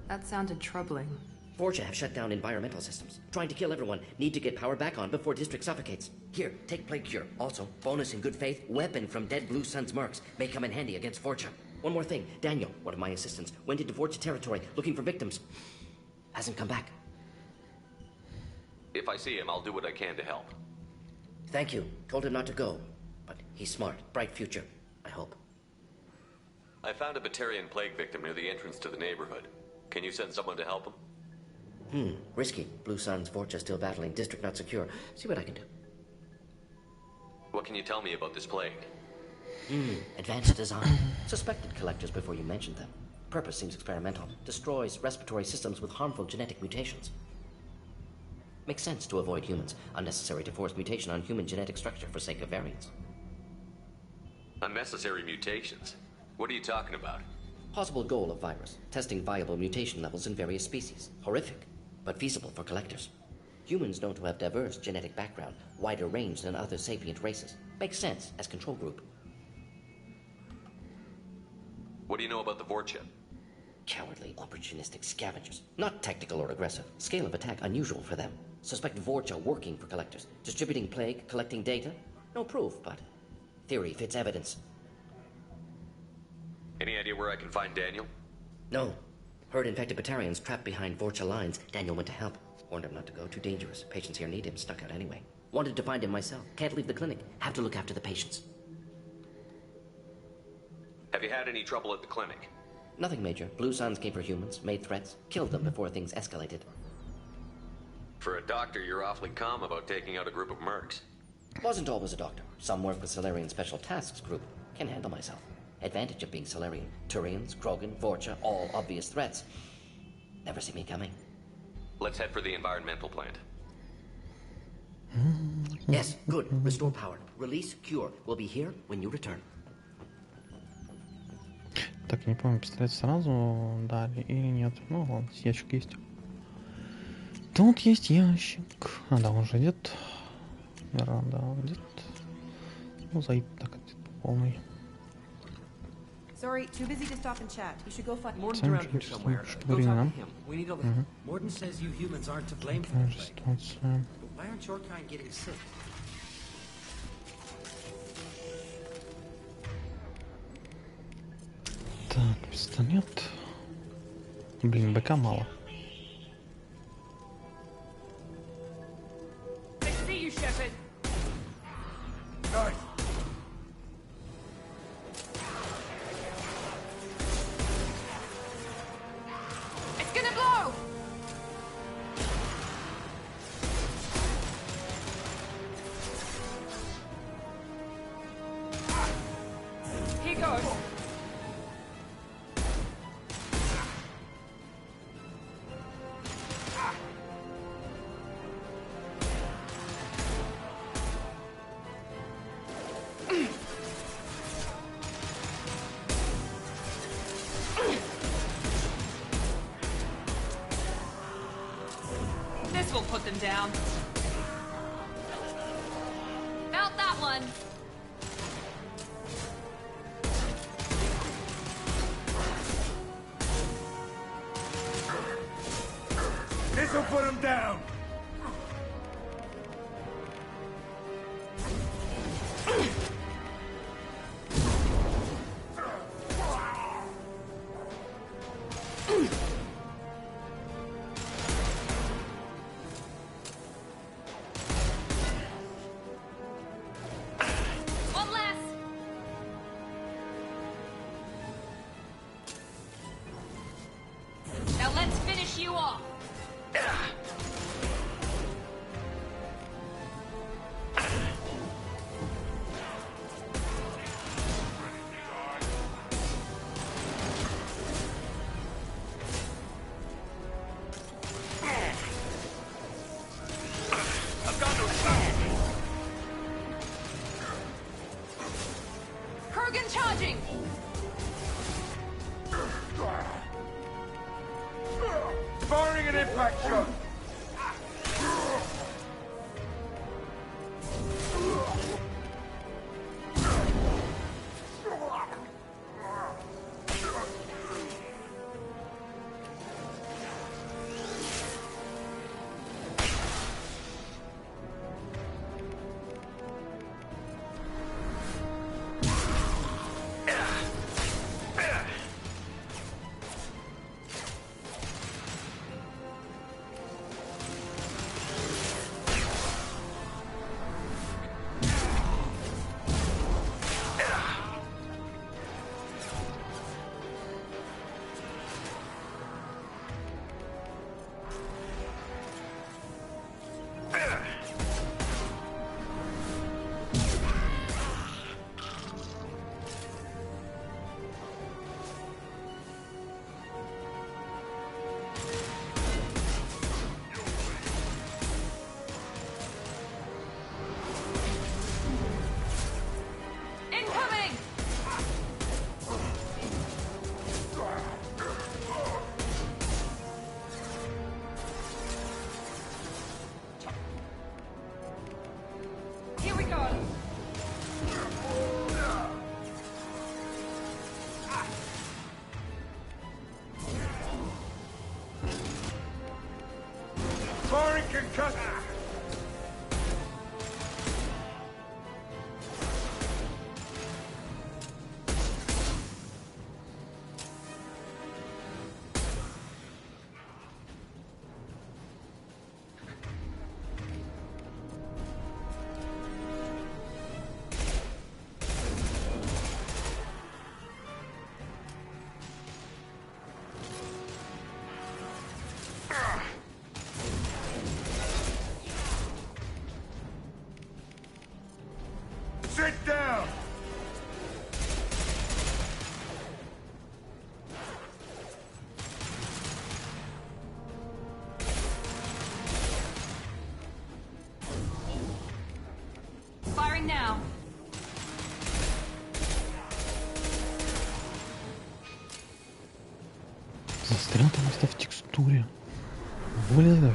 That sounded troubling.
Vorcha have shut down environmental systems. Trying to kill everyone. Need to get power back on before district suffocates. Here, take plague cure. Also, bonus in good faith, weapon from dead Blue Sun's mercs. May come in handy against Vorcha. One more thing. Daniel, one of my assistants, went into Vorcha territory looking for victims. Hasn't come back.
If I see him, I'll do what I can to help.
Thank you. Told him not to go. But he's smart. Bright future. I hope.
I found a Batarian plague victim near the entrance to the neighborhood. Can you send someone to help him?
Risky. Blue Sun's Vorcha still battling. District not secure. See what I can do.
What can you tell me about this plague?
Advanced design. Suspected collectors before you mentioned them. Purpose seems experimental. Destroys respiratory systems with harmful genetic mutations. Makes sense to avoid humans. Unnecessary to force mutation on human genetic structure for sake of variance.
Unnecessary mutations? What are you talking about?
Possible goal of virus. Testing viable mutation levels in various species. Horrific, but feasible for collectors. Humans known to have diverse genetic background, wider range than other sapient races. Makes sense as control group.
What do you know about the Vorcha?
Cowardly, opportunistic scavengers. Not tactical or aggressive. Scale of attack unusual for them. Suspect Vorcha working for collectors. Distributing plague, collecting data. No proof, but theory fits evidence.
Any idea where I can find Daniel?
No. Heard infected Batarians trapped behind Vorcha lines. Daniel went to help. Warned him not to go. Too dangerous. Patients here need him. Stuck out anyway. Wanted to find him myself. Can't leave the clinic. Have to look after the patients.
Have you had any trouble at the clinic?
Nothing major. Blue Suns came for humans, made threats, killed them before things escalated.
For a doctor, you're awfully calm about taking out a group of mercs.
Wasn't always a doctor. Some work with Salarian Special Tasks Group. Can handle myself. Advantage of being Salarian. Turians, Krogan, Vorcha, all obvious threats. Never see me coming.
Let's head for the environmental plant.
Yes, good. Restore power. Release cure. We'll be here when you return.
Так, не помню, пистолет сразу дали или нет. Ну ладно, ящик есть. Тут есть ящик. А, да, он же идет. Веранда идет. Ну, заид так идет по полной.
Sorry, too busy to stop and chat. You should go find
Morton's around here somewhere. Go talk to him. We need all the...
Morton says you humans aren't to blame for the plague. But why aren't your kind getting sick?
Так, пистолет. Блин, БК мало.
I see you, Shepard.
Nice.
It's gonna blow! Here goes. This will put them down. Out that one.
This'll put him down.
One last. Now let's finish you off. Kurgan charging!
Firing an impact shot.
Incoming! Here we go.
Firing concussion. Sit down!
Firing now.
Застрял там где-то в текстуре. Вылезай.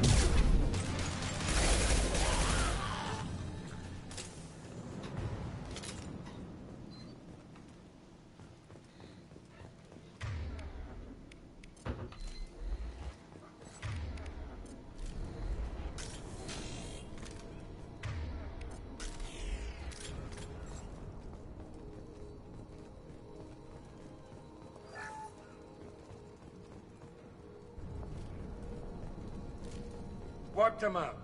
Wiped him up.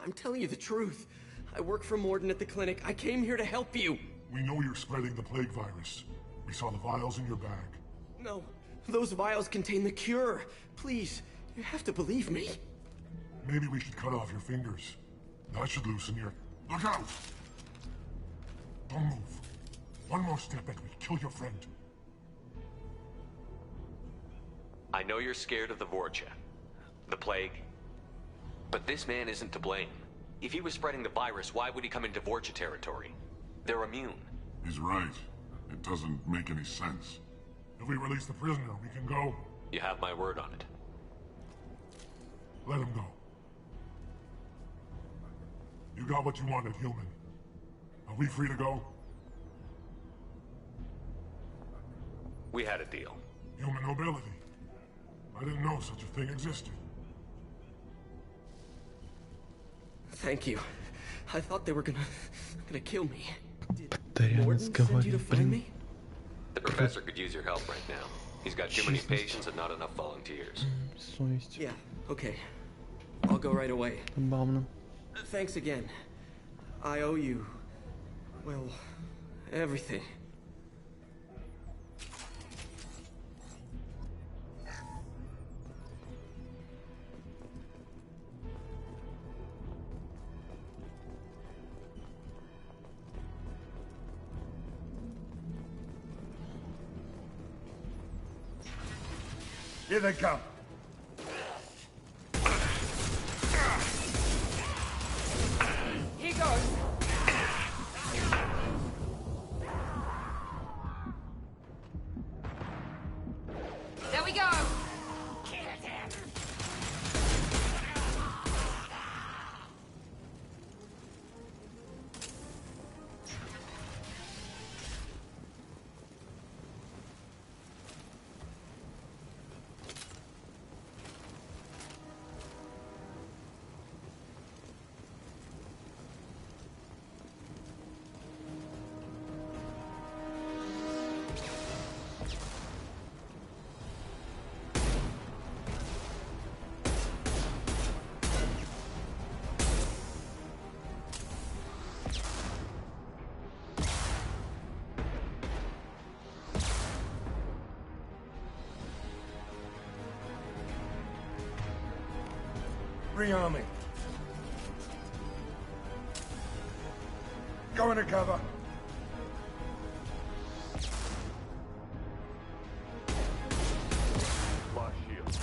I'm telling you the truth. I work for Morden at the clinic. I came here to help you.
We know you're spreading the plague virus. We saw the vials in your bag.
No, those vials contain the cure. Please, you have to believe me.
Maybe we should cut off your fingers. That should loosen your... Look out! Don't move. One more step and we kill your friend.
I know you're scared of the Vorcha, the plague, but this man isn't to blame. If he was spreading the virus, why would he come into Vorcha territory? They're immune.
He's right. It doesn't make any sense. If we release the prisoner, we can go.
You have my word on it.
Let him go. You got what you wanted, human. Are we free to go?
We had a deal.
Human nobility. I didn't know such a thing existed.
Thank you. I thought they were gonna kill me.
Did Morden
send you to find me?
The professor could use your help right now. He's got too many patients and not enough volunteers.
Yeah, okay. I'll go right away.
Забавно.
Thanks again. I owe you... well, everything.
Here they come.
Here goes. There we go.
Rearming. Go into cover. Lost shield.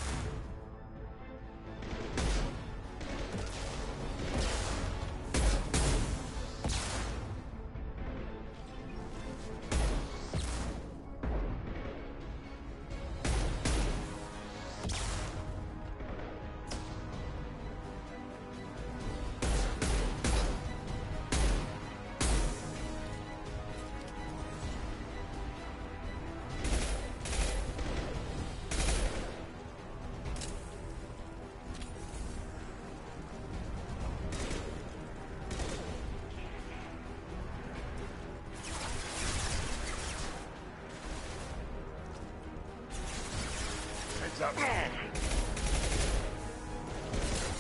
Heads up.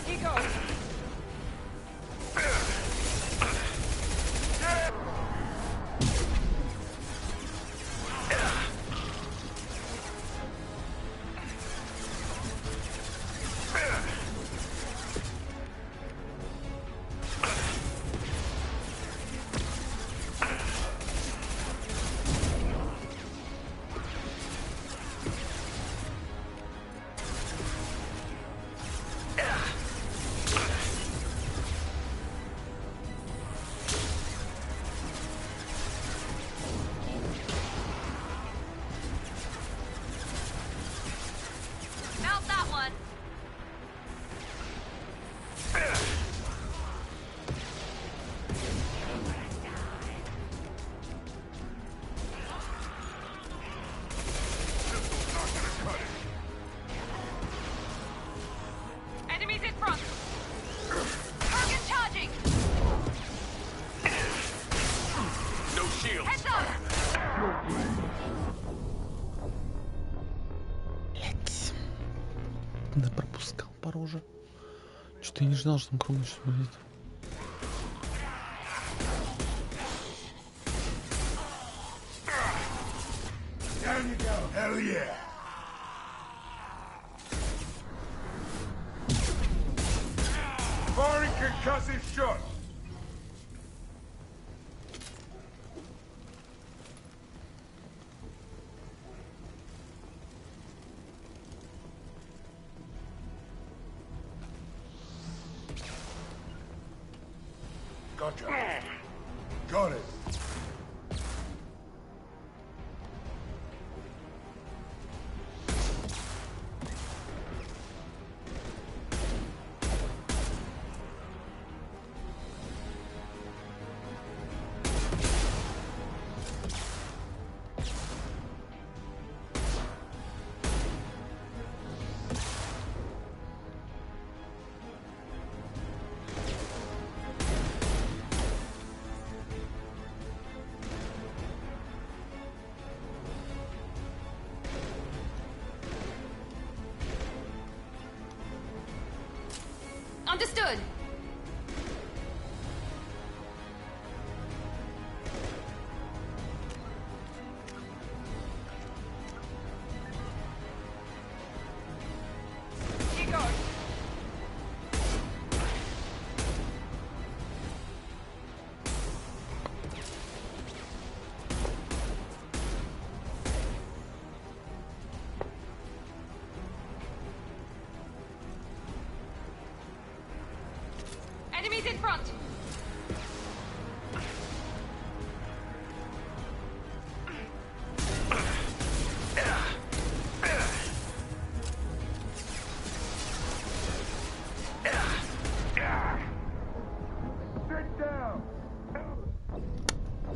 Here goes. Mount that one. Enemies in front. Target charging.
No shields.
Heads up.
Да пропускал по роже. Что-то я не ждал, что там круглый что будет.
yeah! Firing concussive shot! Gotcha. Got it.
Understood. Here goes. Enemies in front!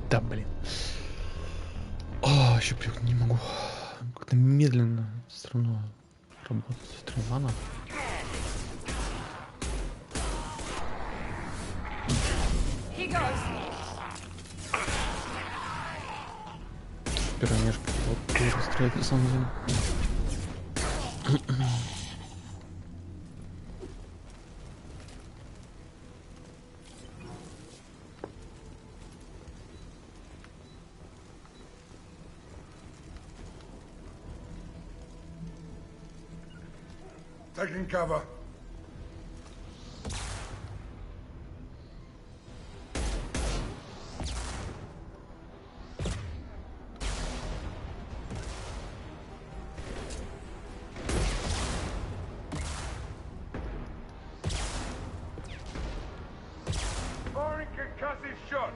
Да, блин. О, еще привык не могу. Как-то медленно все равно работать стрельба.
Here goes.
Пиранешка. Вот тоже стреляет на самом деле.
Taking cover. Firing concussive shot.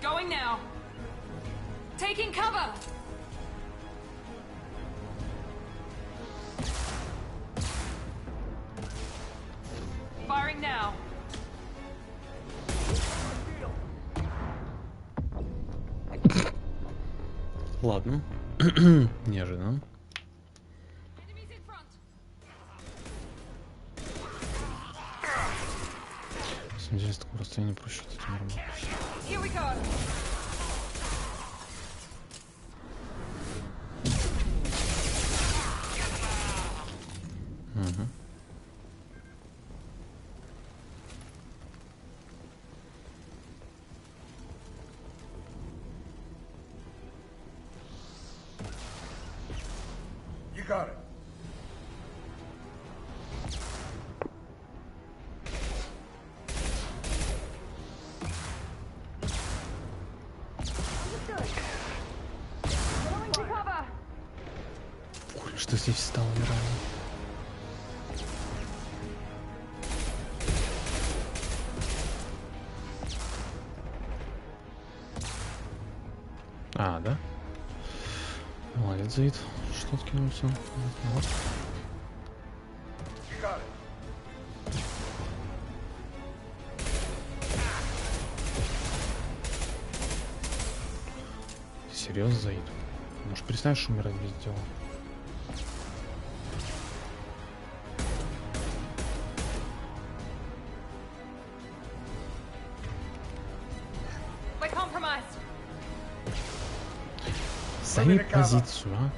Going now. Taking cover. Firing now.
Ладно. Неожиданно. На самом деле, с такого расстояния проще с этим работать.
Here we go.
Угу.
You got it.
Going to cover.
Ой, что здесь стало неравно. А, да? Молодец, Заид. Что откинулся? Вот. Серьезно, Заид? Может, представишь, умирать без дела? Займи позицию, а?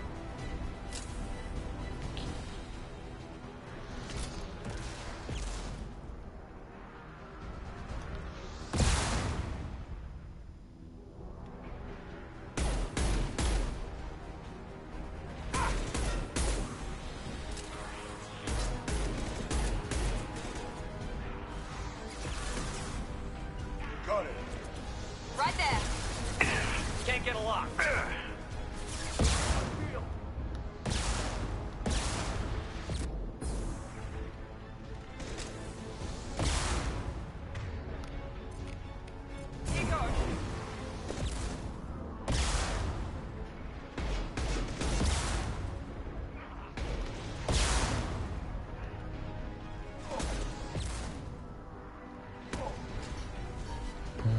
lock.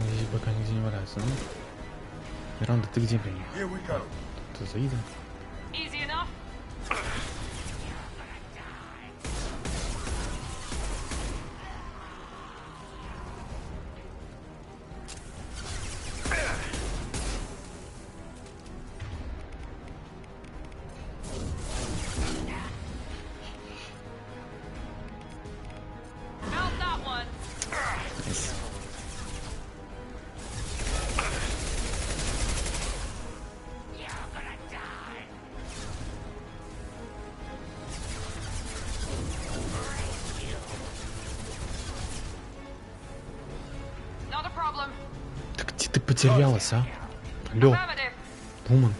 Здесь пока нигде не валяется, да? Миранда, ты где, блин? Ты заедем?
Easy enough. How's that one? Not a problem.
Так где ты потерялась, а? Алло,
Affirmative.
Вумен.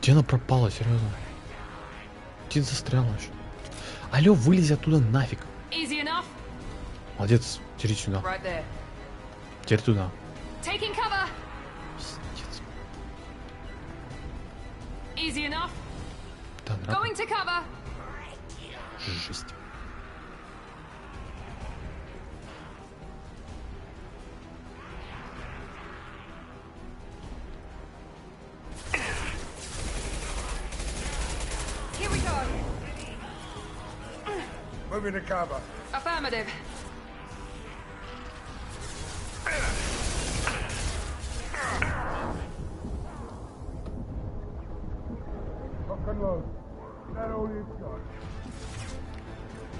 Где она пропала, серьезно? Где ты застряла еще? Алло, вылези оттуда нафиг.
Easy enough.
Молодец, теперь сюда.
Right there.
Теперь туда.
Taking cover.
Пиздец.
Easy enough.
Да, нравится.
Going to cover.
Жесть.
Here we go.
Moving to cover.
Affirmative.
Lock and load. That all you've got.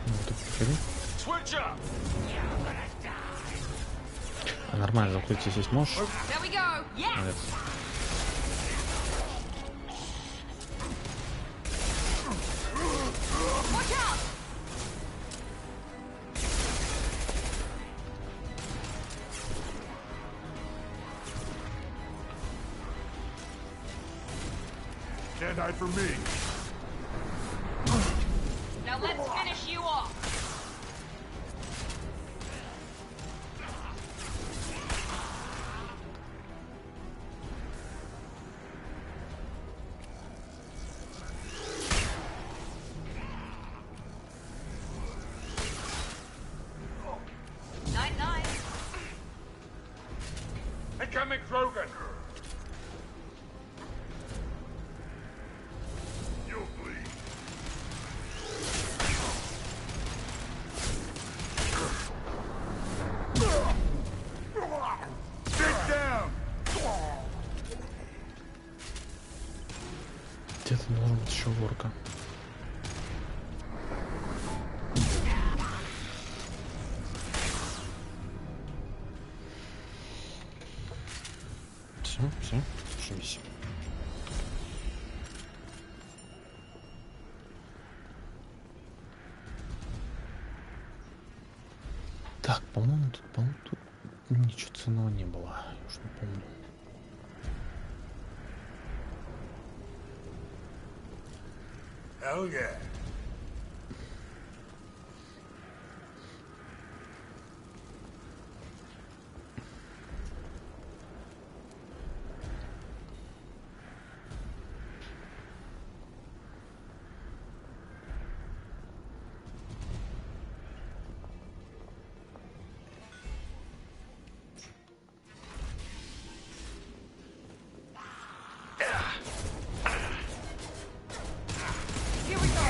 Ну, тут приходи.
Switch up.
А нормально, укрытие здесь можешь?
There we go. Yes.
Молодец.
Watch out.
Can't hide from me.
Now let's finish you off. Night night.
Incoming Krogan.
You'll bleed.
Get down.
Где-то должна быть еще ворка. Все, слушаемся. Так, по-моему, тут ничего ценного не было. Я уж не помню.
Hell yeah.
Here we go.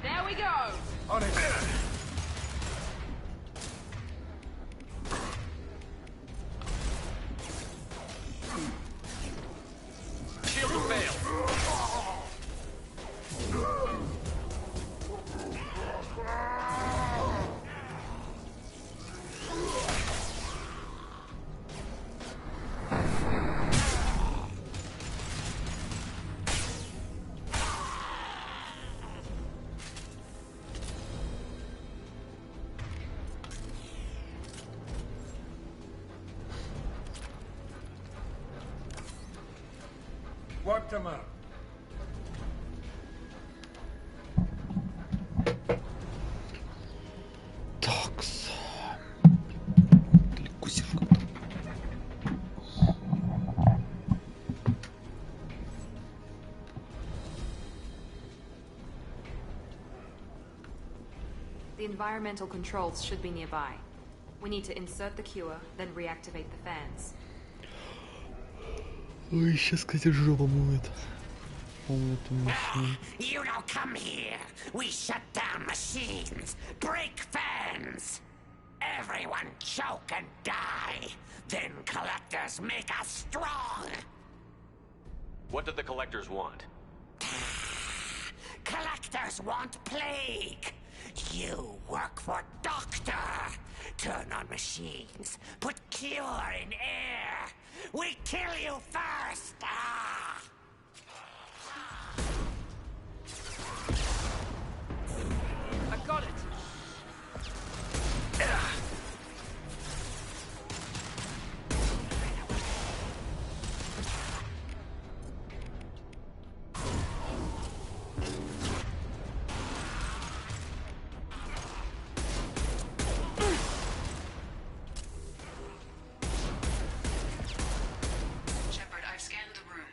There we go.
On it. Shield will fail. What them up?
Такс. Далеко сижу.
The environmental controls should be nearby. We need to insert the cure, then reactivate the fans.
Ой, сейчас, кстати, жопа будет. Помню эту миссию.
You don't come here. We shut down machines, break fans. Everyone choke and die. Then collectors make us strong.
What did the collectors want?
Collectors want plague. You work for Doctor. Turn on machines. Put cure in air. We kill you first. I got it.
Shepard, I've scanned the room.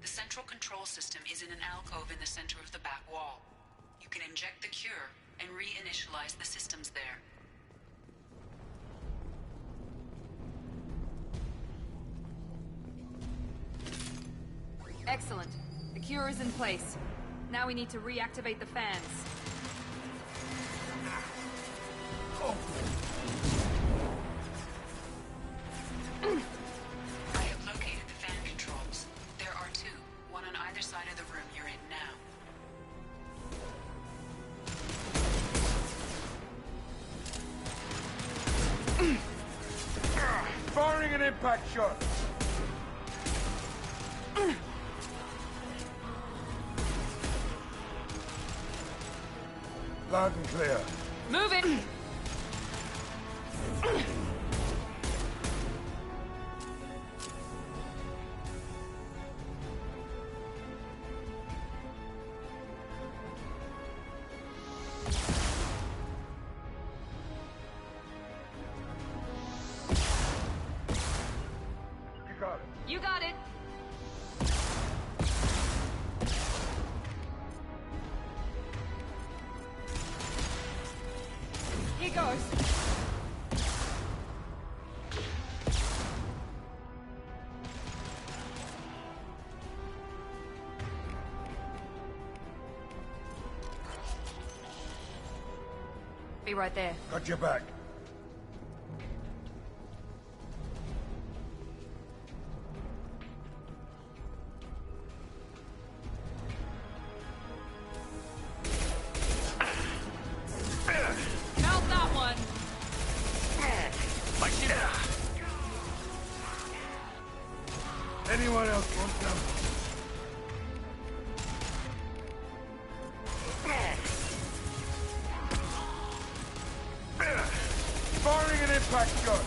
The central control system is in an alcove in the center of the back wall. You can inject the cure and reinitialize the systems there.
Excellent. The cure is in place. Now we need to reactivate the fans.
I have located the fan controls. There are two, one on either side of the room you're in now.
Firing an impact shot. Loud and clear.
Move it!
You got it.
You got it! Here goes. Be right there.
Got your back.
Melt that one!
Anyone else want some? Firing an impact shot.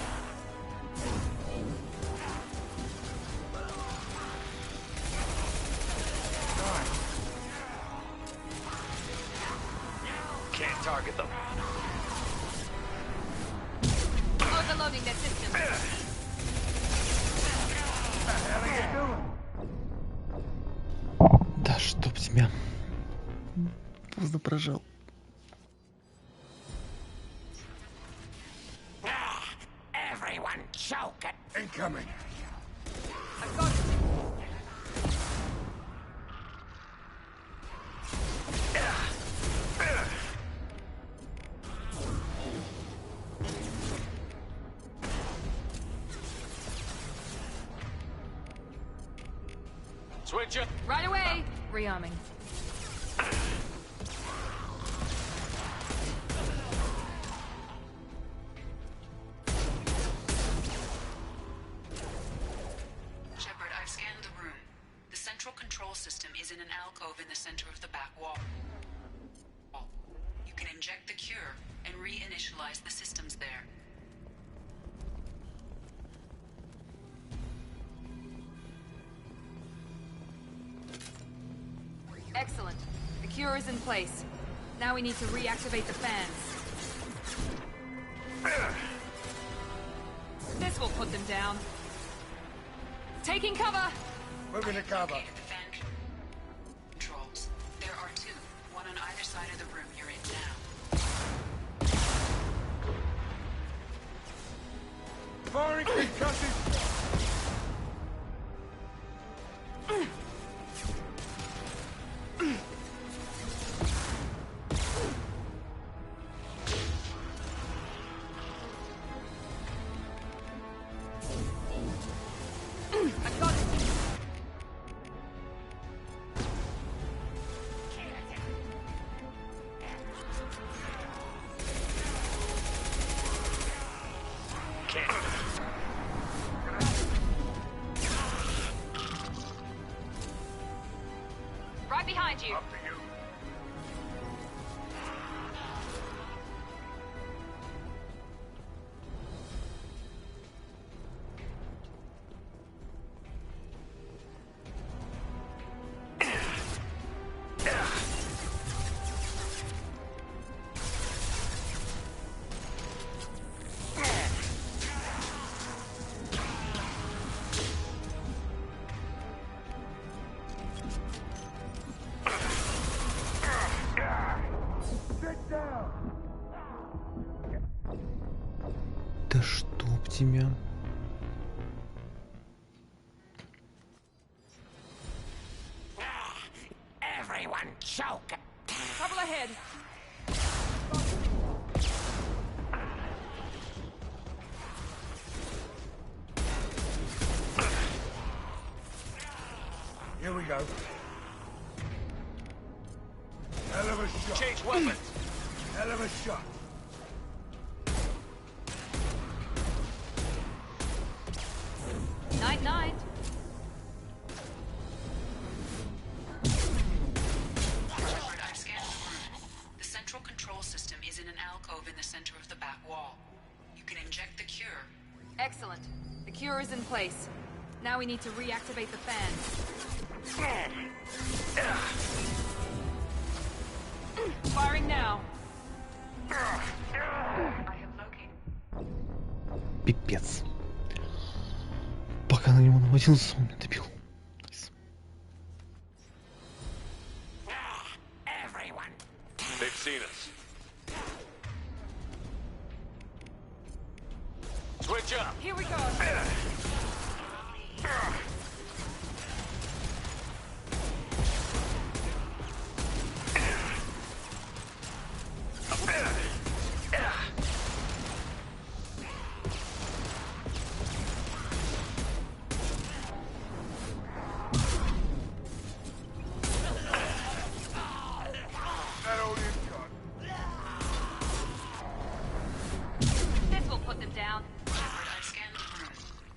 Can't target them.
Overloading their system.
Да чтоб тебя. Поздно прожал.
Everyone choke.
Incoming.
I've got it.
Switch it.
Right away! Rearming.
Shepard, I've scanned the room. The central control system is in an alcove in the center of the back wall. You can inject the cure and reinitialize the systems there.
Excellent. The cure is in place. Now we need to reactivate the fans. This will put them down. Taking cover!
Moving to cover.
Controls. There are two, one on either side of the room you're in now.
Firing concussive!
Right behind you.
Up to you.
Да чтоб тебя.
Everyone choke.
Trouble ahead.
Here we go. Hell of a shot.
Change weapons.
Hell of a shot.
Night, night.
Shepard, I've scanned the room. The central control system is in an alcove in the center of the back wall. You can inject the cure.
Excellent. The cure is in place. Now we need to reactivate the fans. Firing now. I have located.
Пипец. Пока на него наводился, он меня добил.
They've seen us. Switch up.
Here we go.
That old gun.
This will put them down.
Shepard, I've scanned the room.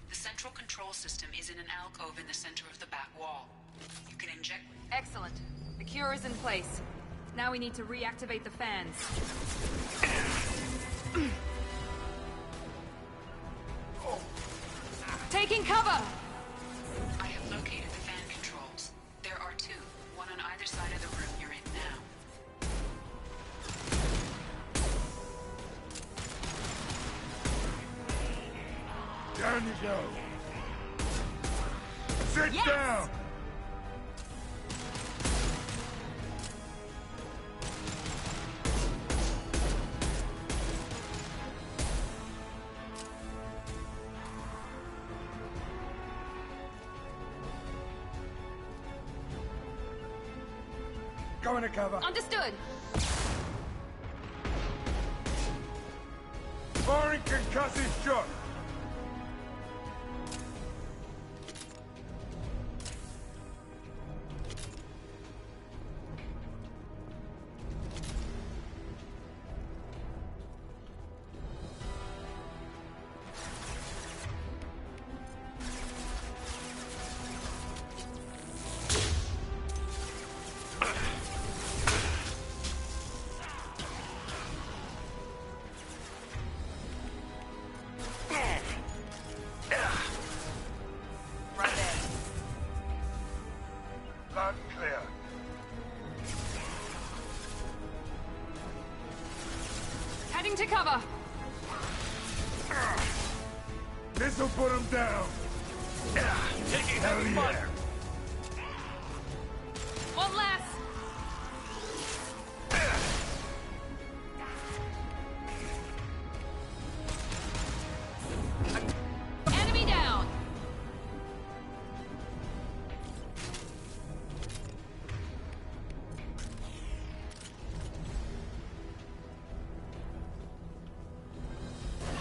The central control system is in an alcove in the center of the back wall. You can inject...
Excellent. The cure is in place. Now we need to reactivate the fans. Taking cover!
I have located the fan controls. There are two, one on either side of the room you're in now.
Down you go. Sit down. Go into cover.
Understood.
Firing concussive shot.
Into cover!
This'll put him down!
Taking heavy fire!
One less! Enemy down!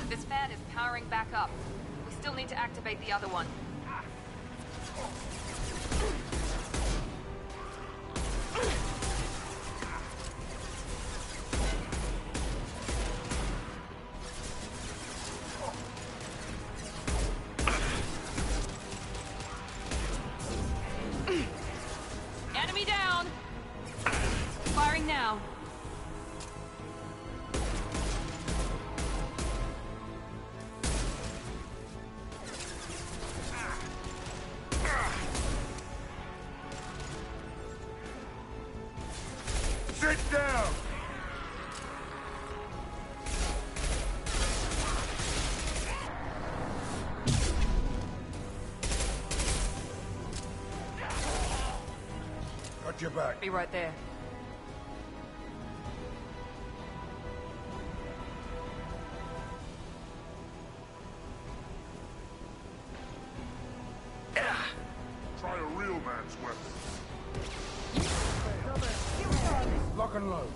This fan is powering back up. We still need to activate the other one. Enemy down! Firing now.
Sit down! Got your back.
Be right there.
Try a real man's weapon.
Lock and load.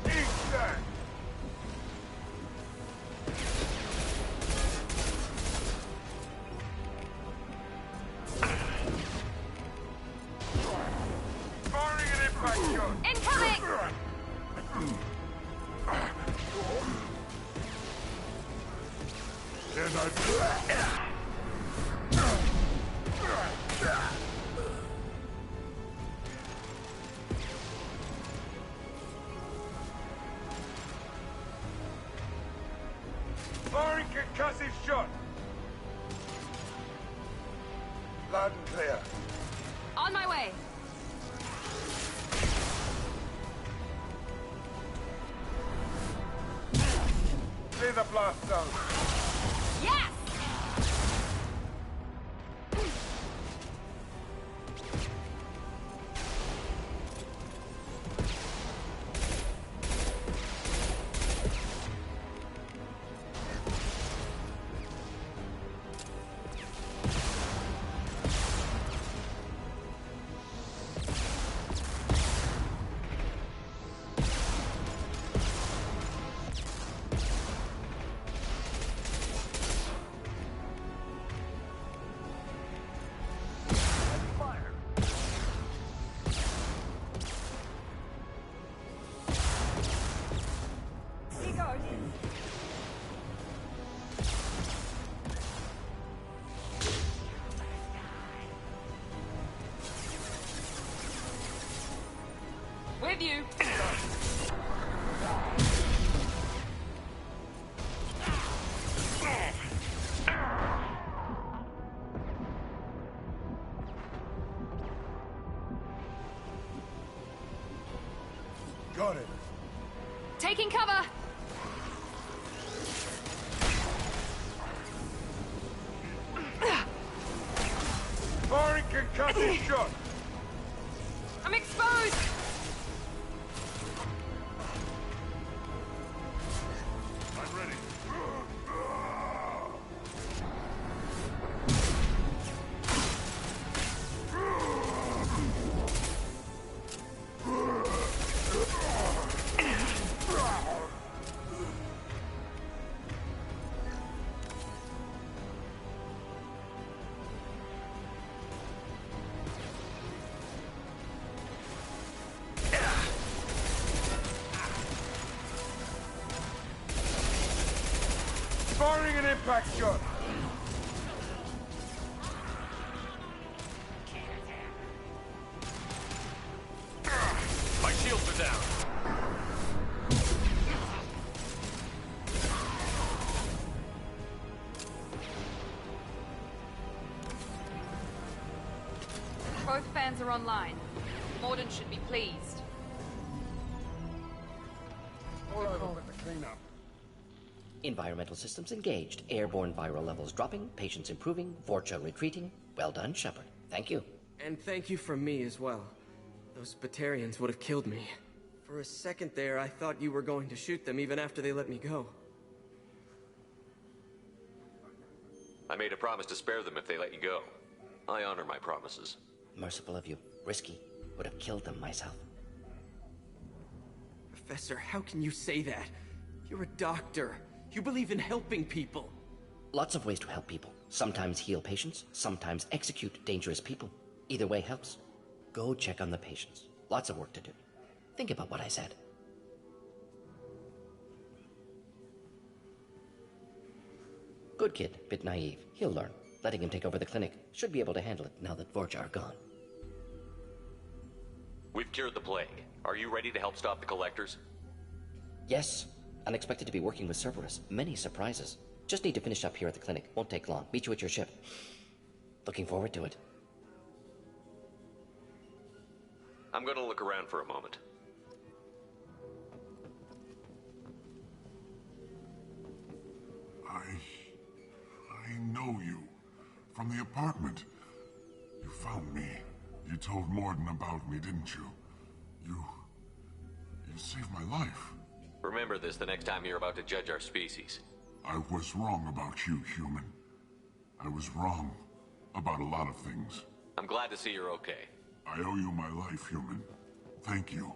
Eat that! Firing an impact gun!
Incoming!
And I...
Firing concussive shot! Loud and clear.
On my way.
Clear the blast zone.
Yes! With you.
Got it.
Taking cover.
Firing concussive shot.
I'm exposed.
I'm ready.
Firing an impact shot.
My shields are down.
Both fans are online. Morden should be pleased.
Environmental systems engaged. Airborne viral levels dropping. Patients improving. Vorcha retreating. Well done, Shepard. Thank you.
And thank you from me as well. Those Batarians would have killed me. For a second there, I thought you were going to shoot them even after they let me go.
I made a promise to spare them if they let you go. I honor my promises.
Merciful of you. Risky. Would have killed them myself.
Professor, how can you say that? You're a doctor. You believe in helping people.
Lots of ways to help people. Sometimes heal patients, sometimes execute dangerous people. Either way helps. Go check on the patients. Lots of work to do. Think about what I said. Good kid, bit naive. He'll learn. Letting him take over the clinic. Should be able to handle it now that Vorcha are gone.
We've cured the plague. Are you ready to help stop the collectors?
Yes. Unexpected to be working with Cerberus. Many surprises. Just need to finish up here at the clinic. Won't take long. Meet you at your ship. Looking forward to it.
I'm gonna look around for a moment.
I know you. From the apartment. You found me. You told Morden about me, didn't you? You saved my life.
Remember this the next time you're about to judge our species.
I was wrong about you, human. I was wrong about a lot of things.
I'm glad to see you're okay.
I owe you my life, human. Thank you.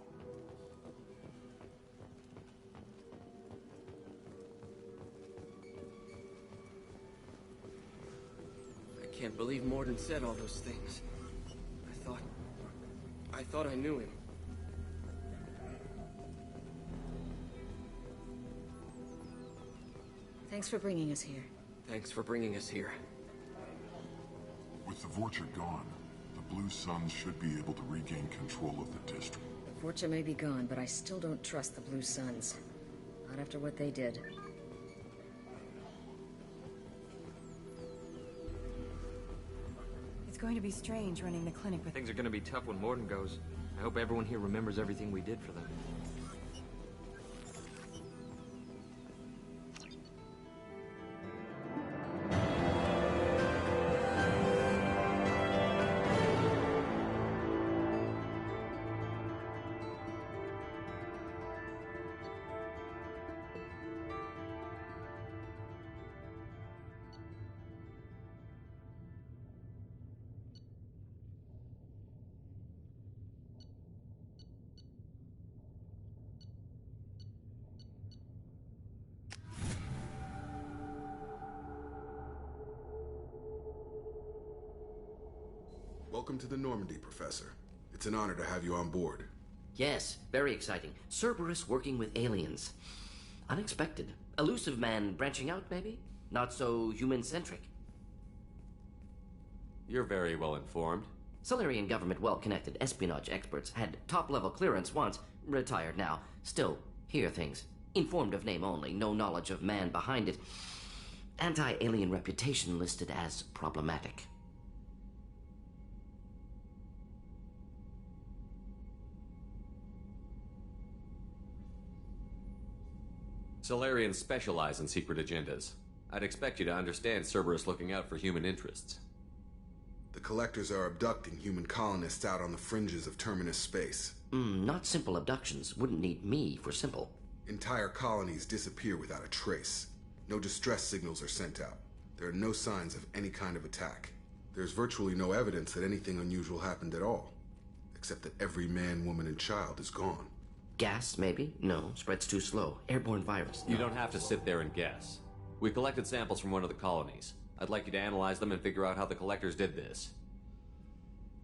I can't believe Morden said all those things. I thought I knew him.
Thanks for bringing us here.
Thanks for bringing us here.
With the Vorcha gone, the Blue Suns should be able to regain control of the district.
The Vorcha may be gone, but I still don't trust the Blue Suns. Not after what they did.
It's going to be strange running the clinic with...
Things are going to be tough when Morden goes. I hope everyone here remembers everything we did for them.
Welcome to the Normandy, Professor. It's an honor to have you on board.
Yes, very exciting. Cerberus working with aliens. Unexpected. Elusive man branching out, maybe? Not so human-centric.
You're very well informed.
Solarian government well-connected espionage experts had top-level clearance once, retired now. Still, hear things. Informed of name only, no knowledge of man behind it. Anti-alien reputation listed as problematic.
Solarians specialize in secret agendas. I'd expect you to understand Cerberus looking out for human interests.
The Collectors are abducting human colonists out on the fringes of Terminus space.
Not simple abductions. Wouldn't need me for simple.
Entire colonies disappear without a trace. No distress signals are sent out. There are no signs of any kind of attack. There's virtually no evidence that anything unusual happened at all. Except that every man, woman, and child is gone.
Gas, maybe? No, spreads too slow. Airborne virus.
You don't have to sit there and guess. We collected samples from one of the colonies. I'd like you to analyze them and figure out how the Collectors did this.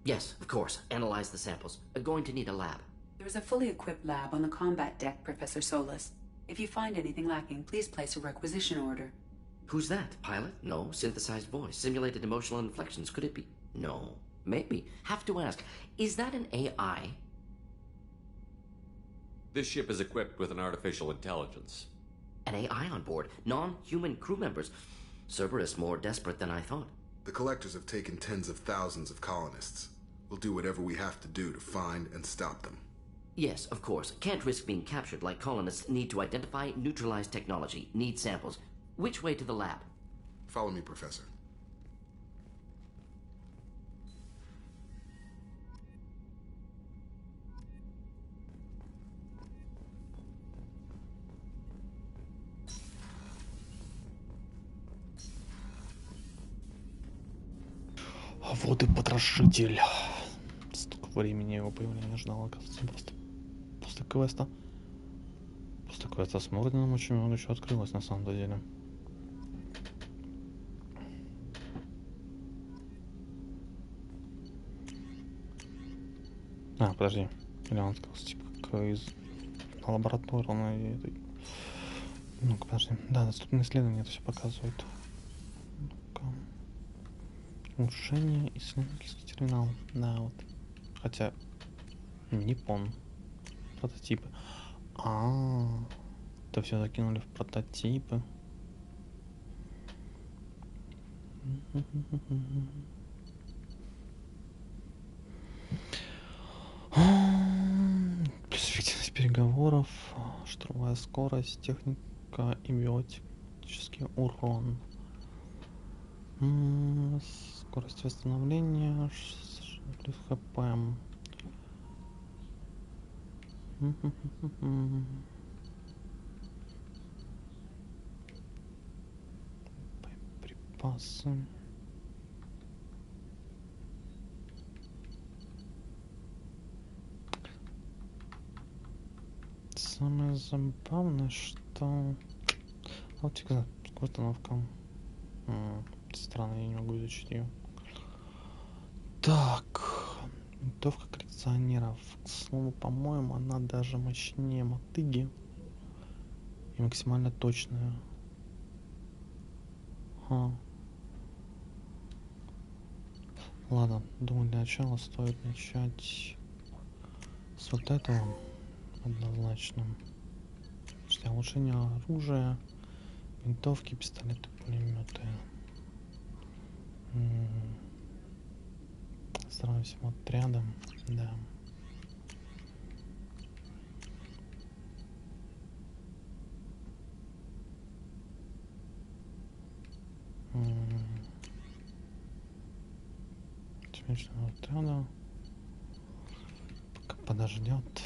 Yes, of course. Analyze the samples. Going to need a lab.
There's a fully equipped lab on the combat deck, Professor Solis. If you find anything lacking, please place a requisition order.
Who's that? Pilot? No. Synthesized voice. Simulated emotional inflections. Could it be? No. Maybe. Have to ask. Is that an AI?
This ship is equipped with an artificial intelligence.
An AI on board. Non-human crew members. Cerberus more desperate than I thought.
The Collectors have taken tens of thousands of colonists. We'll do whatever we have to do to find and stop them.
Yes, of course. Can't risk being captured like colonists need to identify, neutralize technology, need samples. Which way to the lab?
Follow me, Professor.
А вот и потрошитель. Столько времени его появления ждал, оказывается, просто после квеста. После квеста с Морганом очень много чего открылось на самом деле. А, подожди. Или он сказал, типа, из лабораторной этой. Ну-ка, подожди. Да, доступные исследования это все показывают. Ну-ка. Улучшение исследовательский терминал. Да, вот. Хотя Nippon. Прототипы. Это все закинули в прототипы. Плюс эффективность переговоров, штурмовая скорость, техника и биотический урон. Скорость восстановления, плюс хп. Припасы. Самое забавное, что... Вот фиг установка. Странно, я не могу изучить ее. Так. Винтовка коллекционеров. К слову, по-моему, она даже мощнее мотыги. И максимально точная. Ладно, думаю, для начала стоит начать с вот этого. Однозначно. Для улучшения оружия, винтовки, пистолеты, пулеметы. Сразу всем отрядом, да. Темечного отряда. Пока подождет.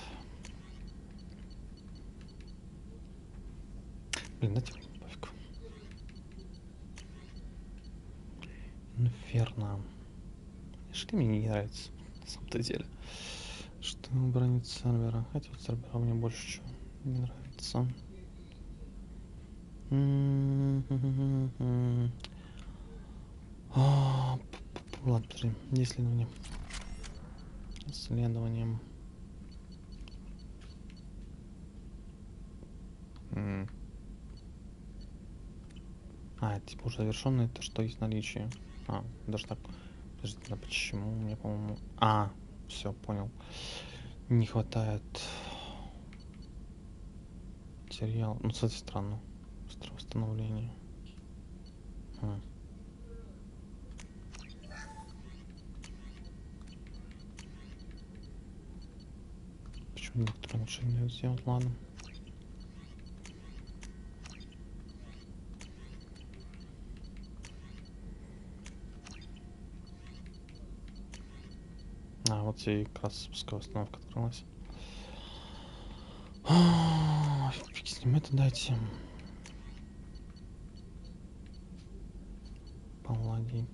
Блин, дайте пофиг. Инферно. Что мне не нравится, на самом-то деле. Что бронит сервера. Хотя вот сервера мне больше чего не нравится. Ладно, подожди. Исследование. Исследованием. Это типа уже завершенное, это что есть наличие. Даже так. Подожди, да почему? Мне, по-моему... Все, понял. Не хватает материала. Ну, кстати, странно. Быстрое восстановление. Почему некоторые лучше не сделать? Ладно. Вот и как раз спусковая установка открылась. Фиг с ним, это дайте. Палладий.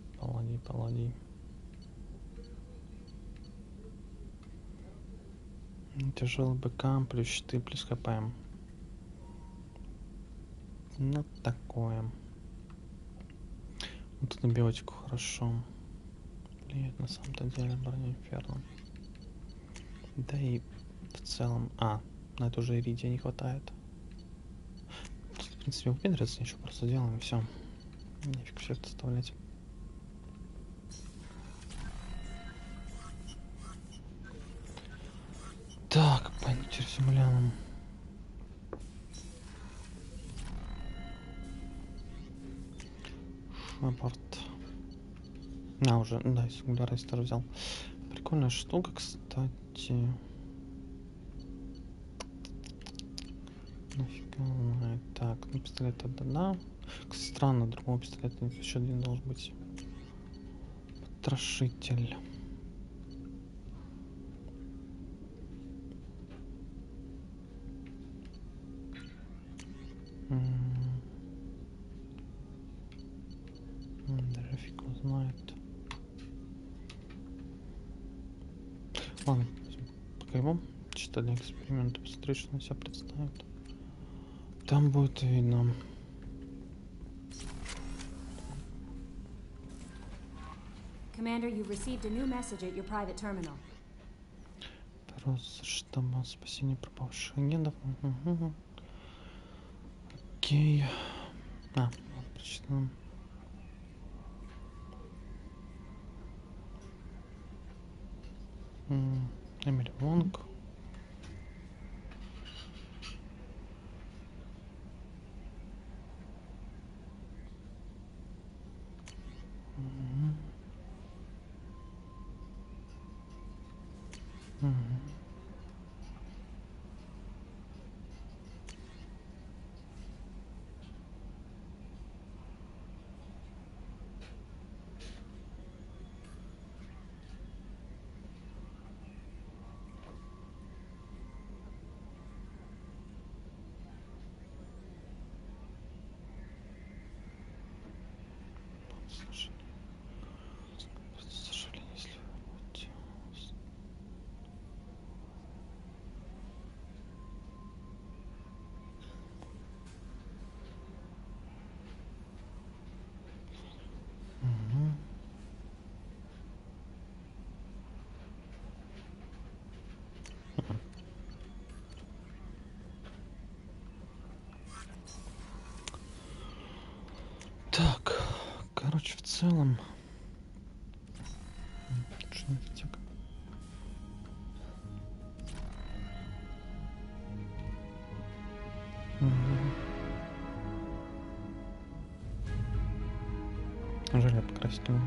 Тяжелый БК, плюс щиты, плюс хп. Ну, такое. Вот это на биотику хорошо. Влияет на самом-то деле броня инферно. Да и в целом... на эту же иридия не хватает. Тут, в принципе, выпендриться ничего, просто делаем и все. Нефиг все это оставлять. Так, по интерсимулянам. Шепард. Уже, да, сингулярность тоже взял. Прикольная штука, кстати. Нафига он знает. Так, ну пистолет да. Кстати, странно, другого пистолета еще один должен быть. Потрошитель. Даже фиг его знает. Ладно, покаймом. Чисто для эксперимента посмотреть, что он себя представит. Там будет видно.
Commander, you've received a new message at your private terminal.
Просто штаба спасения пропавших агентов. Угу. Окей. Прочитаем. Эмили Вонг. Так, короче, в целом... Жаль, я покрасить не могу.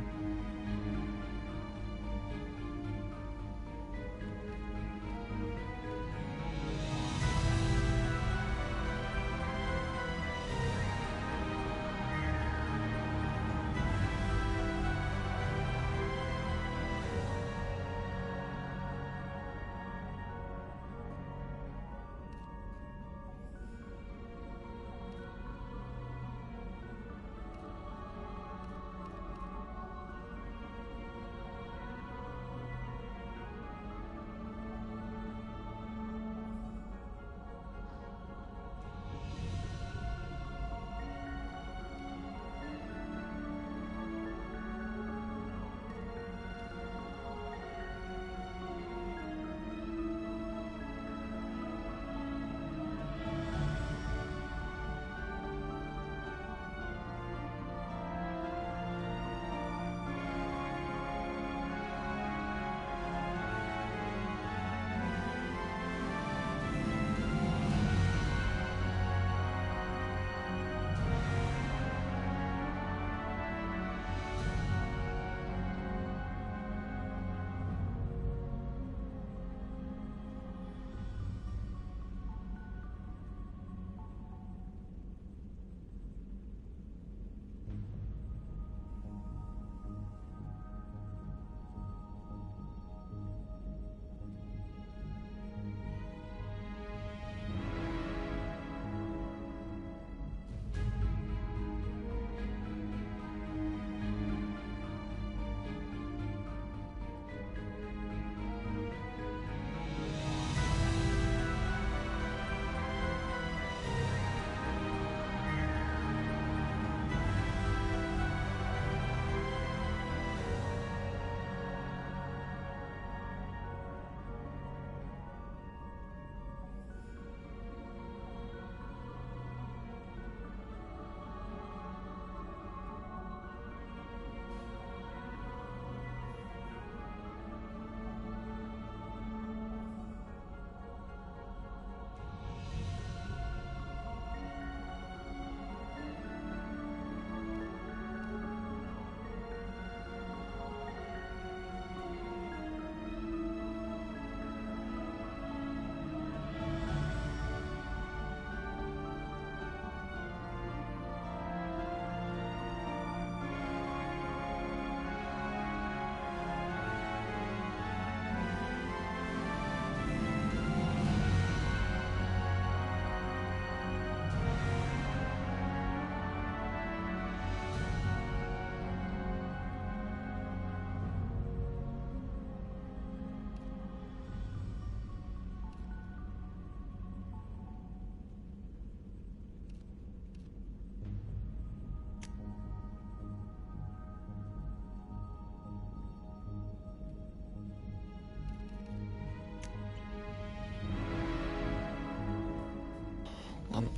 Ладно.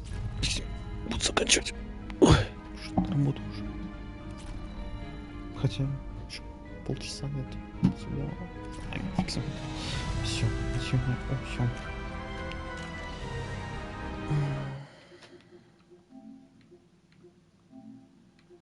Буду заканчивать. Ой, что на работу уже. Хотя еще полчаса нет. Все, все,